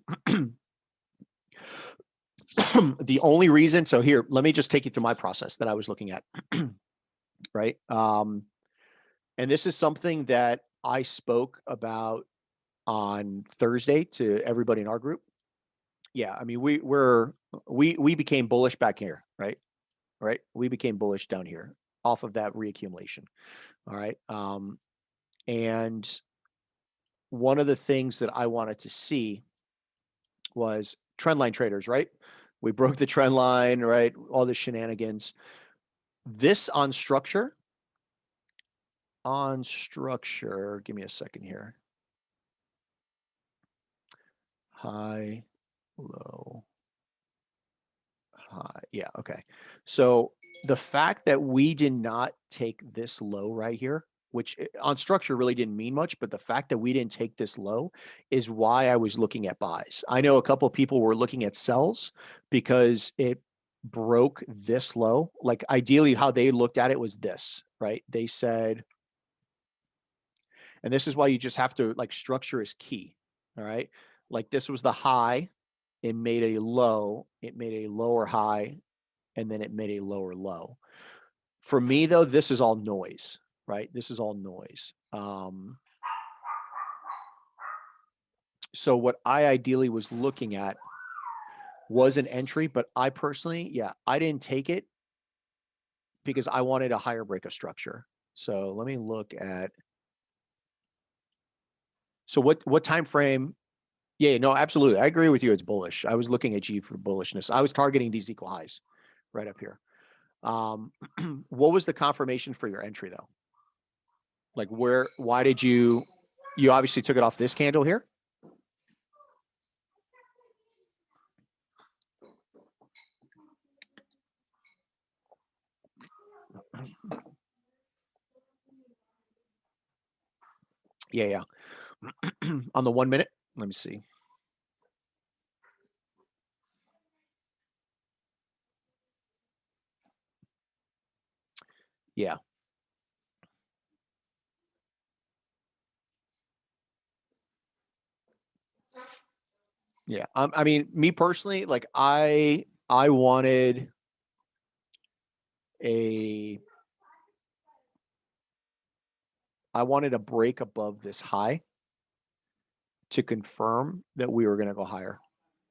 The only reason, so here, let me just take you through my process that I was looking at. Right. And this is something that I spoke about on Thursday to everybody in our group. Yeah, I mean, we became bullish back here, right? Right. We became bullish down here off of that reaccumulation. All right. And one of the things that I wanted to see was trend line traders, right? We broke the trend line, right? All the shenanigans. This on structure, give me a second here. High, low, high. Yeah, okay. So the fact that we did not take this low right here, which on structure really didn't mean much, but the fact that we didn't take this low is why I was looking at buys. I know a couple of people were looking at sells because it broke this low. Like ideally how they looked at it was this, right? They said, and this is why you just have to, like, structure is key. All right. Like this was the high, it made a low, it made a lower high, and then it made a lower low. For me, though, this is all noise, right? This is all noise. So what I ideally was looking at was an entry, but I personally, yeah, I didn't take it because I wanted a higher break of structure. So let me look at. So what time frame? Yeah, no, absolutely. I agree with you. It's bullish. I was looking at G for bullishness. I was targeting these equal highs right up here. What was the confirmation for your entry though? Like why did you obviously took it off this candle here? Yeah. On the 1 minute, let me see. Yeah. Yeah. I mean, me personally, like I wanted a break above this high to confirm that we were going to go higher.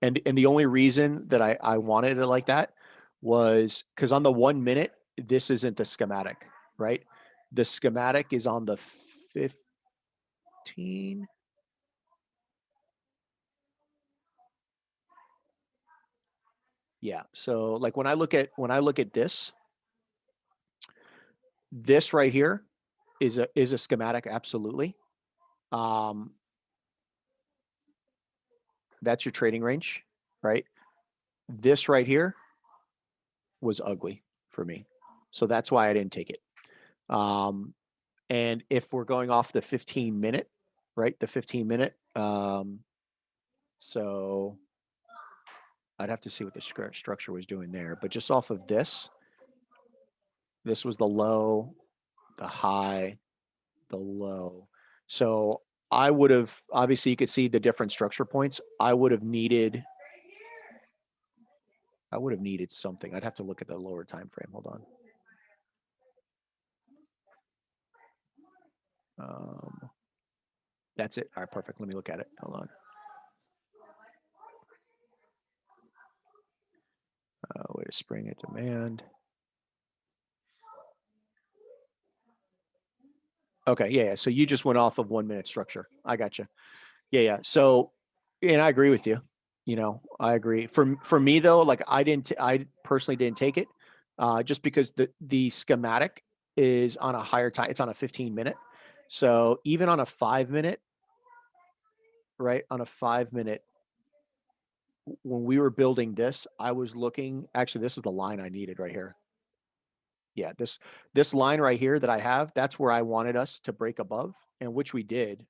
And the only reason that I wanted it like that was because on the 1 minute, this isn't the schematic, right? The schematic is on the 15. Yeah. So like when I look at this right here is a schematic, absolutely. That's your trading range, right? This right here was ugly for me. So that's why I didn't take it. And if we're going off the 15 minute, right? The 15 minute. So I'd have to see what the structure was doing there, but just off of this was the low, the high, the low. So I would have, obviously you could see the different structure points. I would have needed something. I'd have to look at the lower time frame. Hold on. That's it. All right, perfect. Let me look at it. Hold on. Way to spring at demand. Okay, yeah. So you just went off of 1 minute structure. I got you. Yeah. So, and I agree with you. I agree. For me though, like I personally didn't take it, just because the schematic is on a higher time. It's on a 15-minute. So even on a 5-minute, right? On a 5-minute, when we were building this, I was looking. Actually, this is the line I needed right here. Yeah, this line right here that I have, that's where I wanted us to break above, and which we did.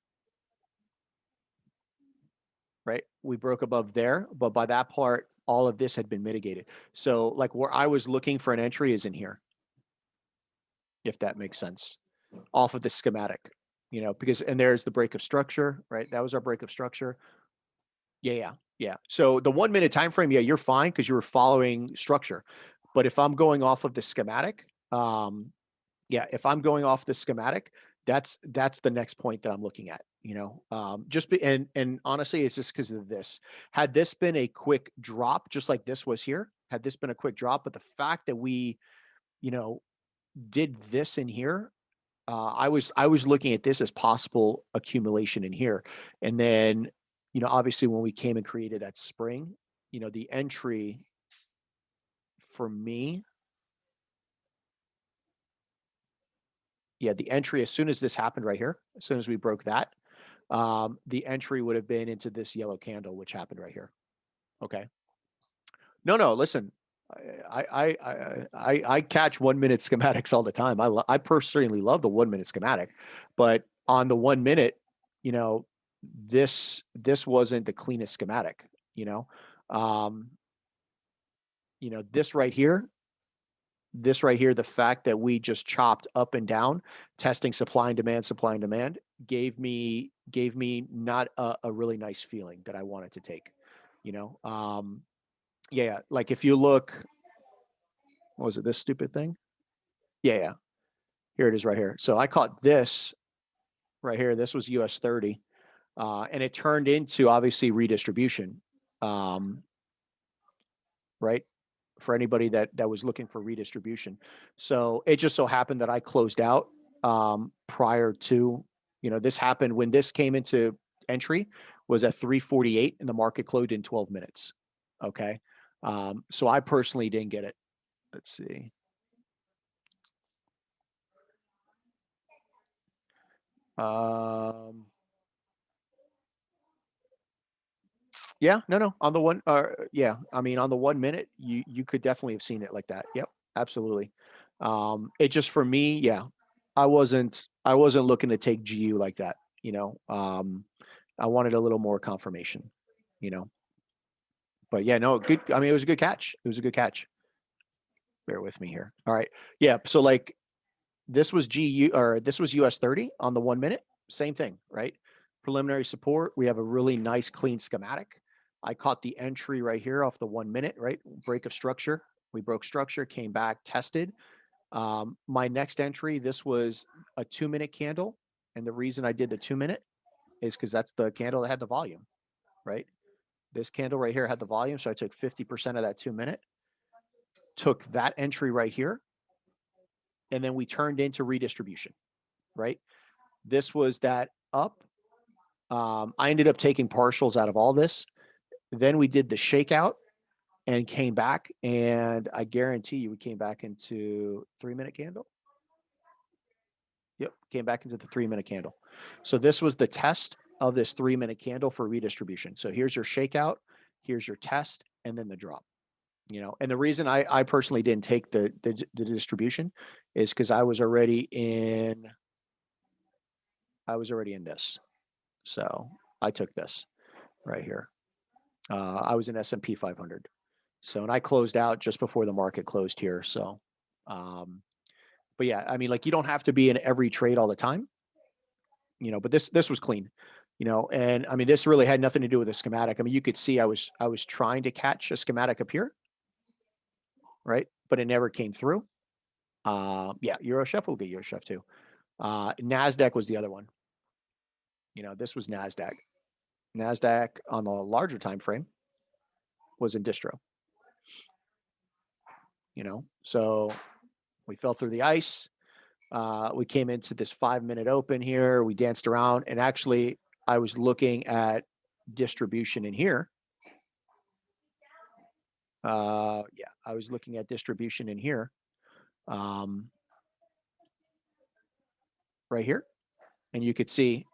Right? We broke above there, but by that part, all of this had been mitigated. So like where I was looking for an entry is in here, if that makes sense, off of the schematic, because, and there's the break of structure, right? That was our break of structure. Yeah. So the 1 minute time frame, yeah, you're fine because you were following structure. But if I'm going off of the schematic, if I'm going off the schematic, that's the next point that I'm looking at, and honestly, it's just because of this. Had this been a quick drop, just like this was here, had this been a quick drop, but the fact that we, did this in here, I was looking at this as possible accumulation in here. And then, obviously when we came and created that spring, the entry for me, the entry, as soon as this happened right here, as soon as we broke that, the entry would have been into this yellow candle, which happened right here. Okay. No, listen, I catch 1 minute schematics all the time. I personally love the 1 minute schematic, but on the 1 minute, you know, this wasn't the cleanest schematic, um, this right here, the fact that we just chopped up and down, testing supply and demand gave me not a really nice feeling that I wanted to take, you know. Like if you look, what was it, this stupid thing? Yeah. Here it is right here. So I caught this right here. This was US 30. And it turned into obviously redistribution. Right? For anybody that was looking for redistribution. So it just so happened that I closed out prior to, this happened when this came into entry was at 348 and the market closed in 12 minutes. Okay. So I personally didn't get it. Let's see. Yeah, no. On the one, I mean, on the 1 minute, you could definitely have seen it like that. Yep, absolutely. It just for me, yeah, I wasn't looking to take GU like that. I wanted a little more confirmation. You know, but yeah, no, good. I mean, it was a good catch. It was a good catch. Bear with me here. All right, yeah. So like, this was GU or this was US 30 on the 1 minute. Same thing, right? Preliminary support. We have a really nice clean schematic. I caught the entry right here off the 1 minute, right? Break of structure. We broke structure, came back, tested. My next entry, this was a 2 minute candle. And the reason I did the 2 minute is because that's the candle that had the volume, right? This candle right here had the volume. So I took 50% of that 2 minute, took that entry right here, and then we turned into redistribution, right? This was that up. I ended up taking partials out of all this. Then we did the shakeout and came back, and I guarantee you we came back into 3 minute candle. Yep, came back into the 3 minute candle. So this was the test of this 3 minute candle for redistribution. So here's your shakeout, here's your test, and then the drop. And the reason I personally didn't take the distribution is because I was already in this. So I took this right here. I was in S&P 500. So, and I closed out just before the market closed here. So, but yeah, I mean, like you don't have to be in every trade all the time, but this was clean, and I mean, this really had nothing to do with the schematic. I mean, you could see I was trying to catch a schematic up here, right? But it never came through. Yeah, Euro Chef will get Euro Chef too. NASDAQ was the other one. This was NASDAQ. NASDAQ on the larger time frame was in distro. So we fell through the ice. We came into this 5-minute open here. We danced around, and actually, I was looking at distribution in here. Yeah, I was looking at distribution in here, right here, and you could see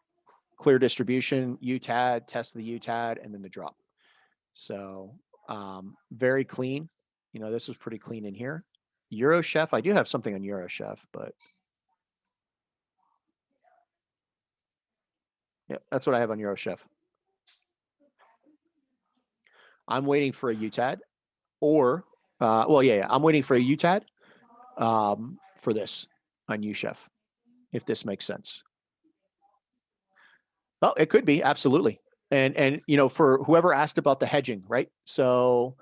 clear distribution, UTAD, test the UTAD, and then the drop. So very clean. This was pretty clean in here. Euro Chef, I do have something on Euro Chef, but yeah, that's what I have on Euro Chef. I'm waiting for a UTAD or, I'm waiting for a UTAD for this on UChef, if this makes sense. Well, it could be, absolutely. And for whoever asked about the hedging, right? So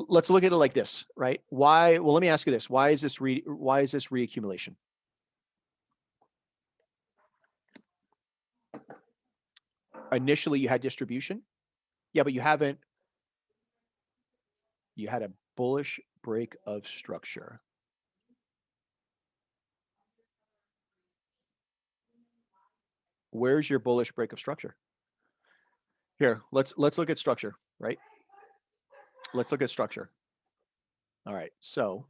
let's look at it like this, right? Why? Well, let me ask you this: why is this reaccumulation? Initially, you had distribution, yeah, but you haven't. You had a bullish break of structure. Where's your bullish break of structure? Here, let's look at structure, right? Let's look at structure. All right, so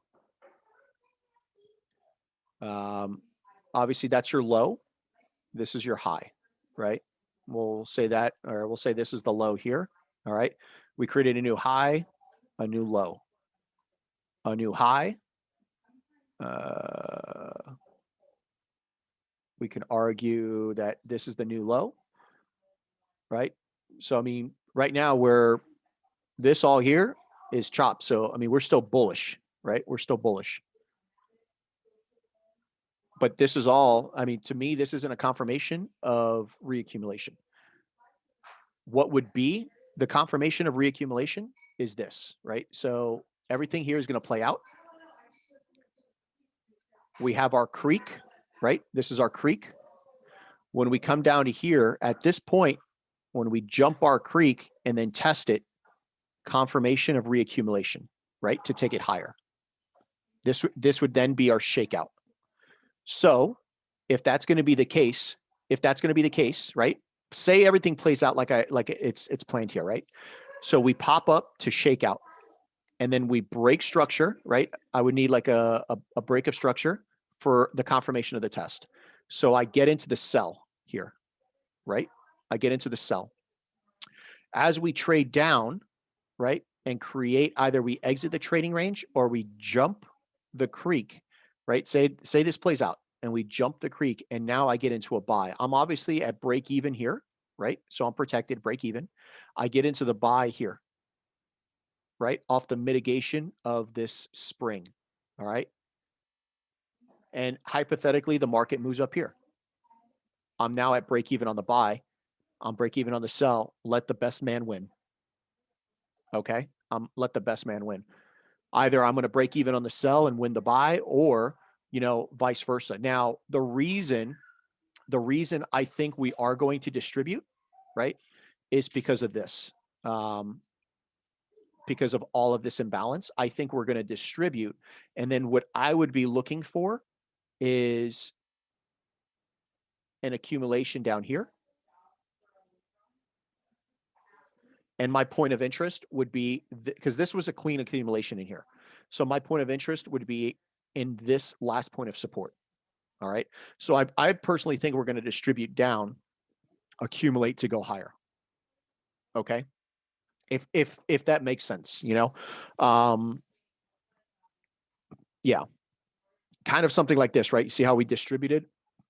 obviously that's your low. This is your high, right? We'll say that, or we'll say this is the low here. All right, we created a new high, a new low, a new high. We can argue that this is the new low, right? So, I mean, right now this all here is chopped. So, I mean, we're still bullish, right? We're still bullish. But this is all, I mean, to me, this isn't a confirmation of reaccumulation. What would be the confirmation of reaccumulation is this, right? So everything here is going to play out. We have our creek, right? This is our creek. When we come down to here, at this point, when we jump our creek and then test it, confirmation of reaccumulation, right? To take it higher. This would then be our shakeout. So if that's going to be the case, right? Say everything plays out like it's planned here, right? So we pop up to shakeout, and then we break structure, right? I would need like a break of structure for the confirmation of the test. So I get into the sell here, right? I get into the sell. As we trade down, right, and create, either we exit the trading range or we jump the creek, right? Say this plays out and we jump the creek, and now I get into a buy. I'm obviously at break even here, right? So I'm protected, break even. I get into the buy here, right? Off the mitigation of this spring, all right? And hypothetically, the market moves up here. I'm now at break even on the buy. I'm break even on the sell. Let the best man win. Okay? Let the best man win. Either I'm going to break even on the sell and win the buy, or, vice versa. Now, the reason I think we are going to distribute, right, is because of this. Because of all of this imbalance, I think we're going to distribute. And then what I would be looking for is an accumulation down here. And my point of interest would be, because this was a clean accumulation in here. So my point of interest would be in this last point of support. All right. So I personally think we're going to distribute down, accumulate to go higher. Okay. If that makes sense, yeah, kind of something like this, right? You see how we distributed,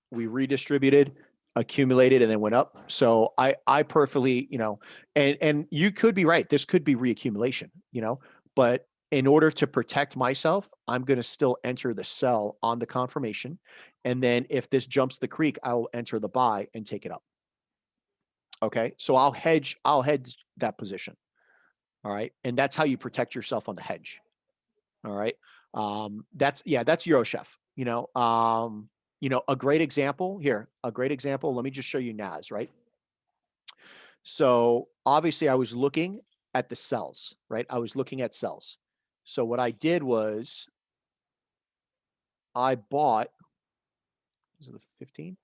we redistributed, accumulated, and then went up. So I perfectly, and you could be right. This could be reaccumulation, But in order to protect myself, I'm going to still enter the sell on the confirmation. And then if this jumps the creek, I will enter the buy and take it up. Okay. So I'll hedge that position. All right. And that's how you protect yourself on the hedge. All right. That's Eurochef, a great example here, let me just show you NAS, right? So obviously I was looking at the cells, right? I was looking at cells. So what I did was I bought, is it the 15?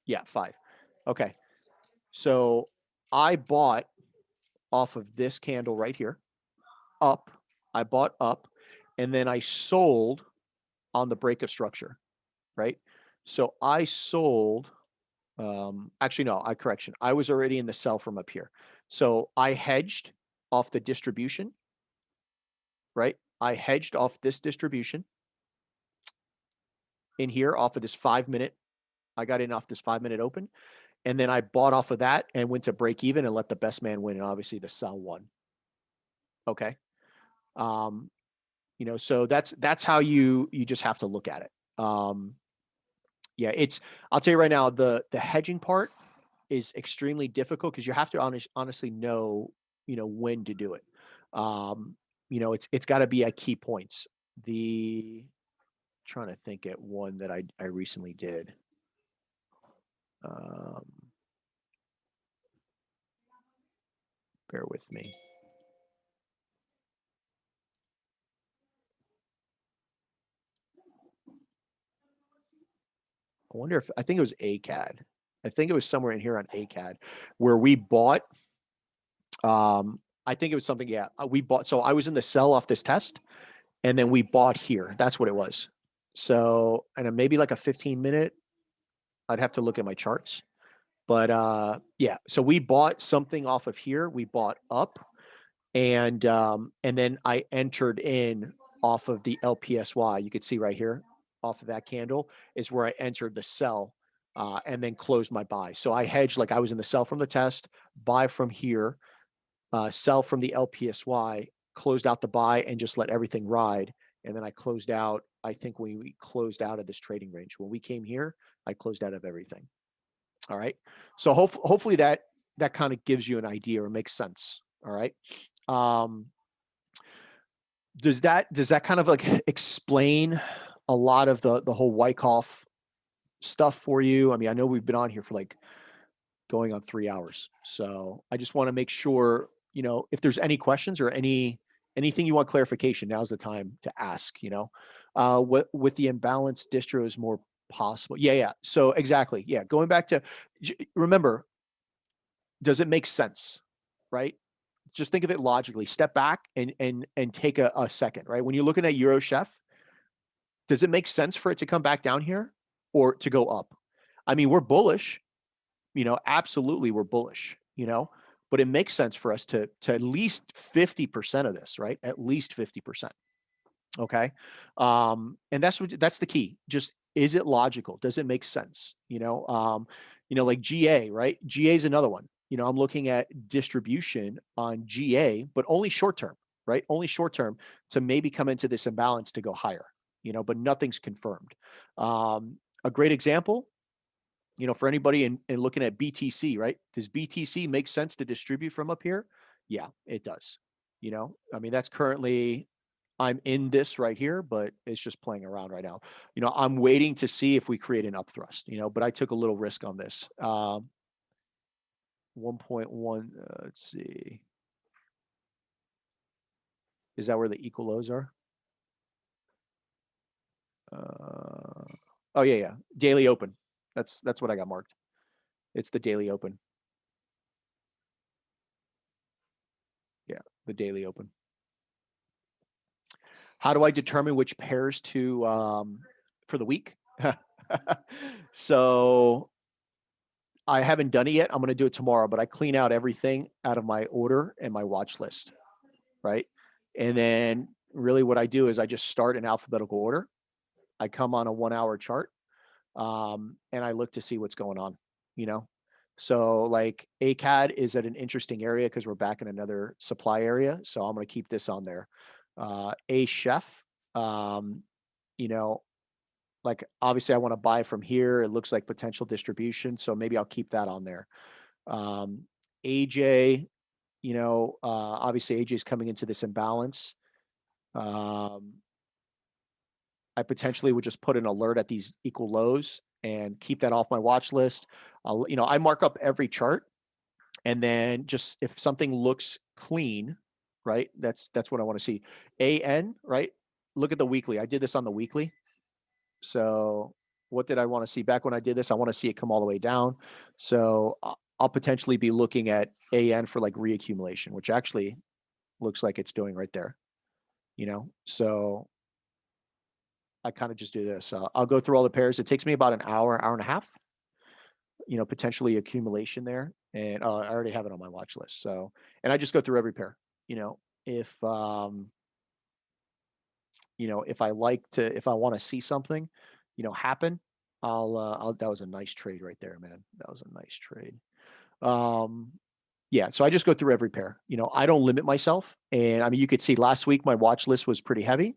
Yeah, 5. Okay. So I bought off of this candle right here, up. I bought up, and then I sold on the break of structure, right? So I sold, actually, no, correction. I was already in the sell from up here. So I hedged off the distribution, right? I hedged off this distribution in here off of this 5-minute. I got in off this 5-minute open. And then I bought off of that and went to break even and let the best man win. And obviously the sell won. Okay. So that's how you just have to look at it. Yeah, I'll tell you right now, the hedging part is extremely difficult because you have to honestly know, when to do it. It's got to be at key points. Trying to think at one that I recently did. Bear with me. I wonder I think it was ACAD. I think it was somewhere in here on ACAD where we bought, I think it was something, yeah, we bought. So I was in the sell off this test and then we bought here. That's what it was. So, and maybe like a 15-minute, I'd have to look at my charts, but yeah, so we bought something off of here. We bought up and then I entered in off of the LPSY. You could see right here off of that candle is where I entered the sell and then closed my buy. So I hedged like I was in the sell from the test, buy from here, sell from the LPSY, closed out the buy and just let everything ride. And then I closed out, I think we closed out of this trading range. When we came here, I closed out of everything. All right. So hopefully that kind of gives you an idea or makes sense. All right. Does that kind of like explain a lot of the whole Wyckoff stuff for you? I mean, I know we've been on here for like going on 3 hours. So I just want to make sure, if there's any questions or anything you want clarification, now's the time to ask, what with the imbalanced distro is more possible. Yeah. So exactly. Yeah. Going back to, remember, does it make sense? Right? Just think of it logically. Step back and take a second, right? When you're looking at Eurochef, does it make sense for it to come back down here or to go up? I mean, we're bullish, absolutely we're bullish, but it makes sense for us to at least 50% of this, right? At least 50%. Okay. And that's the key. Just, is it logical? Does it make sense? Like GA, right? GA is another one. I'm looking at distribution on GA, but only short term, right? Only short term to maybe come into this imbalance to go higher, but nothing's confirmed. A great example, for anybody in looking at BTC, right? Does BTC make sense to distribute from up here? Yeah, it does. I mean, that's currently, I'm in this right here, but it's just playing around right now. I'm waiting to see if we create an upthrust, but I took a little risk on this. 1.1, let's see. Is that where the equal lows are? Oh yeah. Daily open. That's what I got marked. It's the daily open. Yeah, the daily open. How do I determine which pairs to for the week? So I haven't done it yet. I'm going to do it tomorrow, but I clean out everything out of my order and my watch list, right? And then really what I do is I just start in alphabetical order. I come on a 1 hour chart and I look to see what's going on, So like ACAD is at an interesting area because we're back in another supply area. So I'm going to keep this on there. A chef, um, you know, like obviously I want to buy from here. It looks like potential distribution. So maybe I'll keep that on there. AJ, obviously AJ is coming into this imbalance. I potentially would just put an alert at these equal lows and keep that off my watch list. I mark up every chart, and then just if something looks clean, right? That's what I want to see. AN, right? Look at the weekly. I did this on the weekly. So what did I want to see back when I did this? I want to see it come all the way down. So I'll potentially be looking at AN for like reaccumulation, which actually looks like it's doing right there. So I kind of just do this. I'll go through all the pairs. It takes me about an hour, hour and a half, potentially accumulation there. And I already have it on my watch list. So, and I just go through every pair, if, if I want to see something, happen, that was a nice trade right there, man. That was a nice trade. Yeah. So I just go through every pair, I don't limit myself. And I mean, you could see last week, my watch list was pretty heavy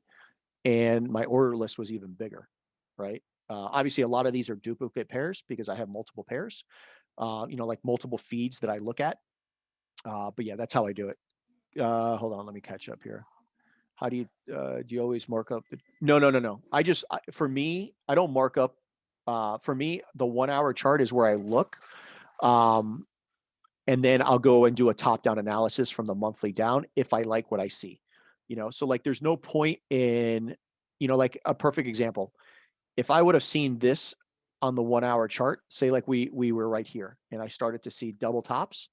and my order list was even bigger, right? Obviously, a lot of these are duplicate pairs because I have multiple pairs, like multiple feeds that I look at. But yeah, that's how I do it. Hold on, let me catch up here. How do you always mark up? No. For me, I don't mark up. For me, the 1 hour chart is where I look. And then I'll go and do a top down analysis from the monthly down if I like what I see. So like there's no point in, like a perfect example. If I would have seen this on the 1 hour chart, say like we were right here and I started to see double tops,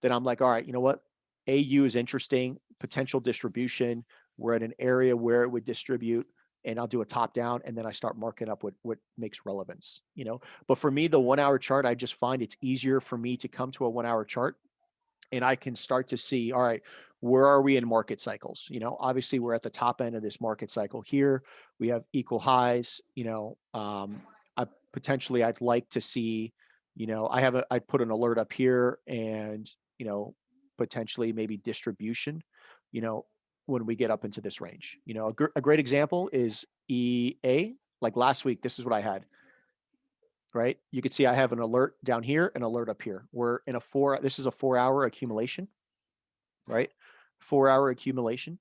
then I'm like, all right, you know what? AU is interesting, potential distribution. We're at an area where it would distribute and I'll do a top down and then I start marking up what makes relevance, But for me, the 1 hour chart, I just find it's easier for me to come to a 1 hour chart and I can start to see, all right, where are we in market cycles? Obviously we're at the top end of this market cycle here. We have equal highs, I'd like to see, I'd put an alert up here and, potentially maybe distribution, when we get up into this range. A great example is EA. Like last week, this is what I had. Right? You can see I have an alert down here, an alert up here. We're in this is a 4 hour accumulation, right? 4 hour accumulation,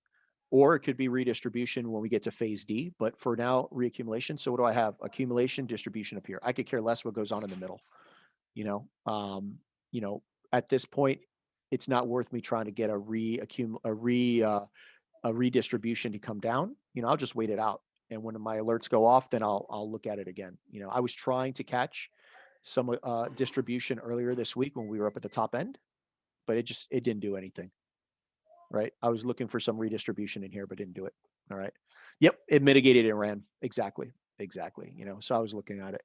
or it could be redistribution when we get to phase D, but for now, reaccumulation. So what do I have? Accumulation, distribution up here. I could care less what goes on in the middle. At this point, it's not worth me trying to get a redistribution to come down. I'll just wait it out. And when my alerts go off, then I'll look at it again. I was trying to catch some distribution earlier this week when we were up at the top end, but it didn't do anything. Right? I was looking for some redistribution in here, but didn't do it. All right. Yep, it mitigated and ran. Exactly. So I was looking at it.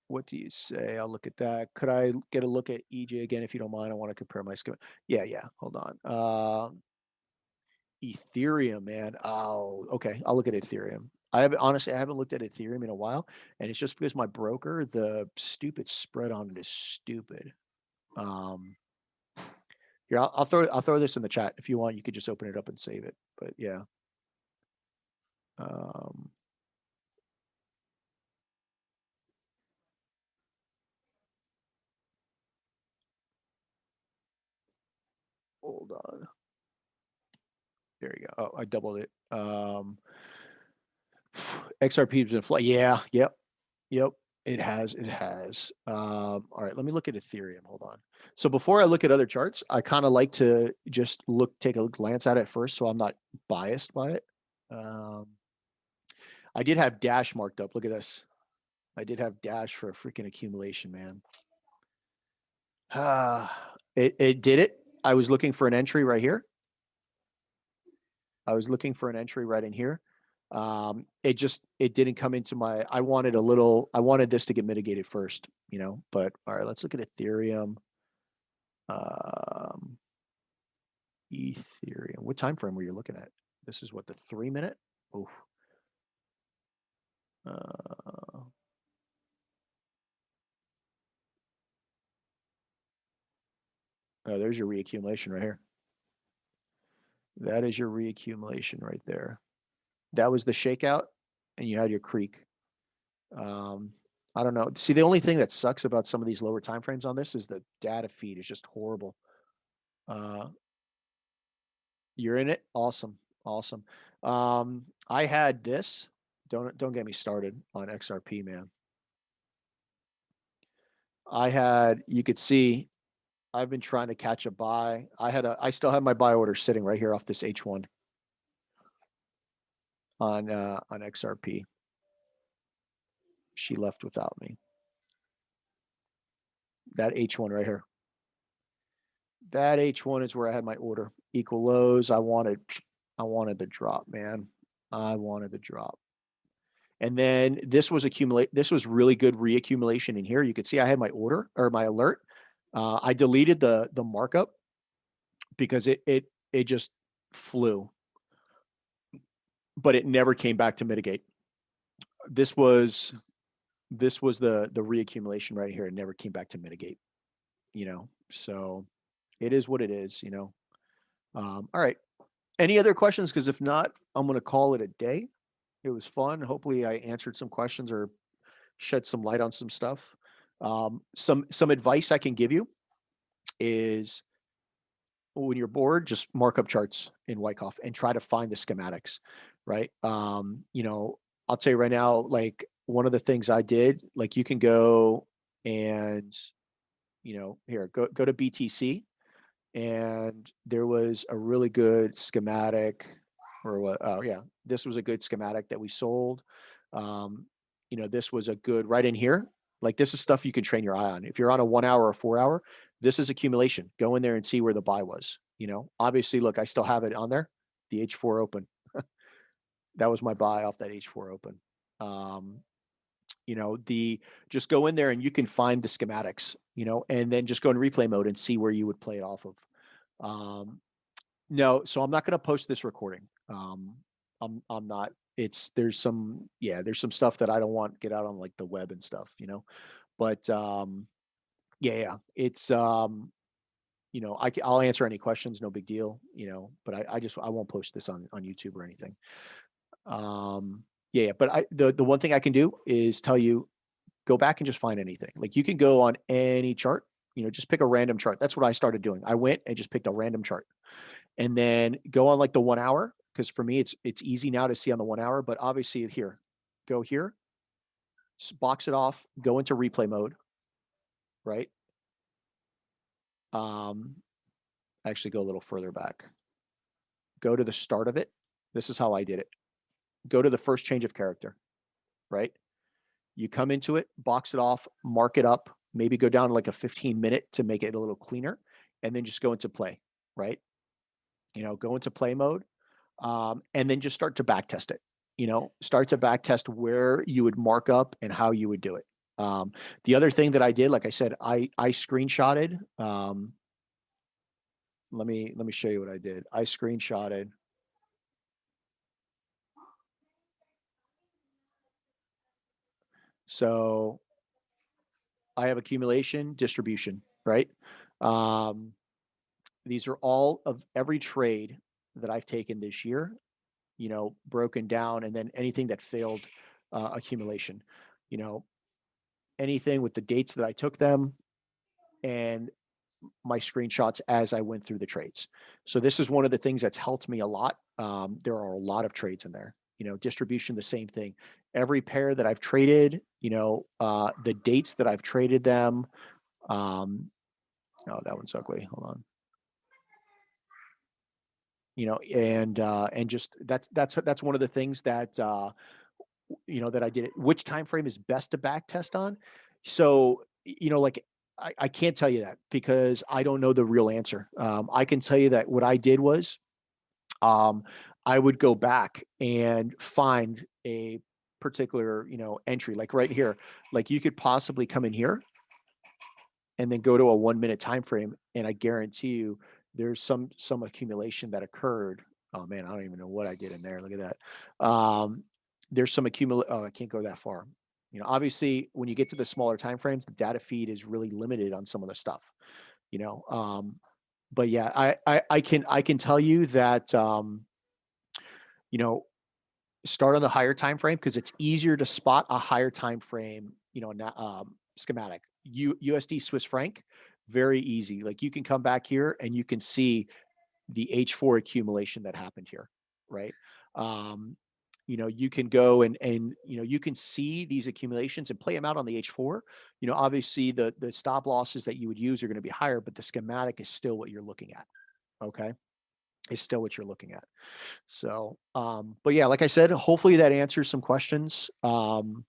What do you say? I'll look at that. Could I get a look at EJ again, if you don't mind? I want to compare my schema. Yeah. Hold on. Ethereum, man. Oh, okay. I'll look at Ethereum. I haven't looked at Ethereum in a while, and it's just because my broker, the stupid spread on it is stupid. Here, I'll throw this in the chat if you want. You could just open it up and save it. But yeah. Hold on. There you go. Oh, I doubled it. XRP's been fly. Yeah. Yep. It has. All right. Let me look at Ethereum. Hold on. So before I look at other charts, I kind of like to just take a glance at it first, so I'm not biased by it. I did have Dash marked up. Look at this. I did have Dash for a freaking accumulation, man. It did it. I was looking for an entry right here. I was looking for an entry right in here. It didn't come into I wanted this to get mitigated first, but all right, let's look at Ethereum. Ethereum. What time frame were you looking at? This is what, the 3 minute? Oh. Oh, there's your reaccumulation right here. That is your reaccumulation right there. That was the shakeout, and you had your creek. I don't know. See, the only thing that sucks about some of these lower time frames on this is the data feed is just horrible. You're in it. Awesome. Awesome. I had this. Don't get me started on XRP, man. You could see I've been trying to catch a buy. I still have my buy order sitting right here off this H1 on XRP. She left without me. That H1 right here. That H1 is where I had my order. Equal lows. I wanted the drop, man. I wanted the drop. And then this was really good reaccumulation in here. You could see I had my order or my alert. I deleted the markup because it just flew, but it never came back to mitigate. This was the reaccumulation right here. It never came back to mitigate, so it is what it is, all right. Any other questions? Because if not, I'm going to call it a day. It was fun. Hopefully I answered some questions or shed some light on some stuff. Some advice I can give you is when you're bored, just mark up charts in Wyckoff and try to find the schematics, right? I'll tell you right now, like one of the things I did, like you can go and, here, go to BTC, and there was a really good schematic or what? Oh yeah, this was a good schematic that we sold. This was a good right in here. Like this is stuff you can train your eye on. If you're on a 1 hour or 4 hour, this is accumulation. Go in there and see where the buy was. Obviously, look, I still have it on there. The H4 open. That was my buy off that H4 open. Just go in there and you can find the schematics, and then just go in replay mode and see where you would play it off of. No, so I'm not going to post this recording. I'm not. There's some stuff that I don't want get out on like the web and stuff, But yeah, it's I'll answer any questions, no big deal, But I won't post this on YouTube or anything. But the one thing I can do is tell you, go back and just find anything. Like you can go on any chart, just pick a random chart. That's what I started doing. I went and just picked a random chart, and then go on like the 1 hour. Because for me, it's easy now to see on the 1 hour, but obviously go here, box it off, go into replay mode, right? Actually go a little further back. Go to the start of it. This is how I did it. Go to the first change of character, right? You come into it, box it off, mark it up, maybe go down to like a 15-minute to make it a little cleaner, and then just go into play, right? Go into play mode, and then just start to back test it. Start to back test where you would mark up and how you would do it. The other thing that I did, like I said, I screenshotted. Let me show you what I did. I screenshotted. So I have accumulation, distribution, right? These are all of every trade that I've taken this year, broken down, and then anything that failed accumulation, anything with the dates that I took them and my screenshots as I went through the trades. So this is one of the things that's helped me a lot. There are a lot of trades in there, distribution, the same thing. Every pair that I've traded, the dates that I've traded them. Oh, that one's ugly. Hold on. And just that's one of the things that that I did it. Which time frame is best to back test on? So like I can't tell you that because I don't know the real answer. I can tell you that what I did was I would go back and find a particular entry, like right here. Like you could possibly come in here and then go to a 1 minute time frame, and I guarantee you there's some accumulation that occurred. Oh man, I don't even know what I did in there. Look at that. There's some Oh, I can't go that far. Obviously when you get to the smaller time frames, the data feed is really limited on some of the stuff. but yeah, I can tell you that, you know, start on the higher time frame because it's easier to spot a higher time frame, schematic. USD Swiss franc, very easy. Like you can come back here and you can see the H4 accumulation that happened here, right? Um, you can go and you can see these accumulations and play them out on the H4. Obviously the stop losses that you would use are going to be higher, but the schematic is still what you're looking at. Okay, is still what you're looking at. So, but yeah, like I said, hopefully that answers some questions. You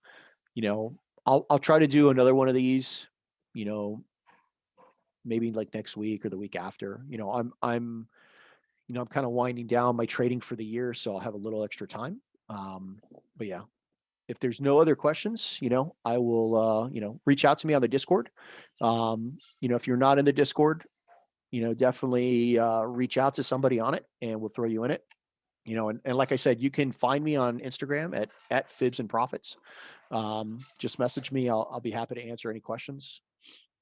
know, I'll try to do another one of these. You know, maybe like next week or the week after. I'm kind of winding down my trading for the year, so I'll have a little extra time. But yeah, if there's no other questions, I will, reach out to me on the Discord. If you're not in the Discord, definitely reach out to somebody on it and we'll throw you in it. And like I said, you can find me on Instagram at Fibs and Profits. Just message me. I'll be happy to answer any questions.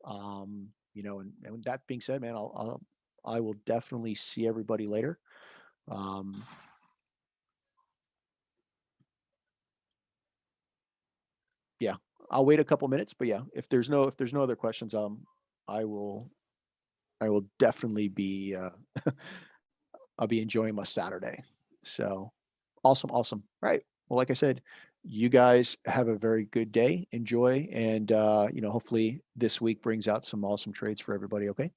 And that being said, man, I will definitely see everybody later. Yeah, I'll wait a couple minutes, but yeah, if there's no other questions, I will definitely be, I'll be enjoying my Saturday. So awesome. Awesome. All right. Well, like I said, you guys have a very good day. Enjoy. And, hopefully this week brings out some awesome trades for everybody. Okay.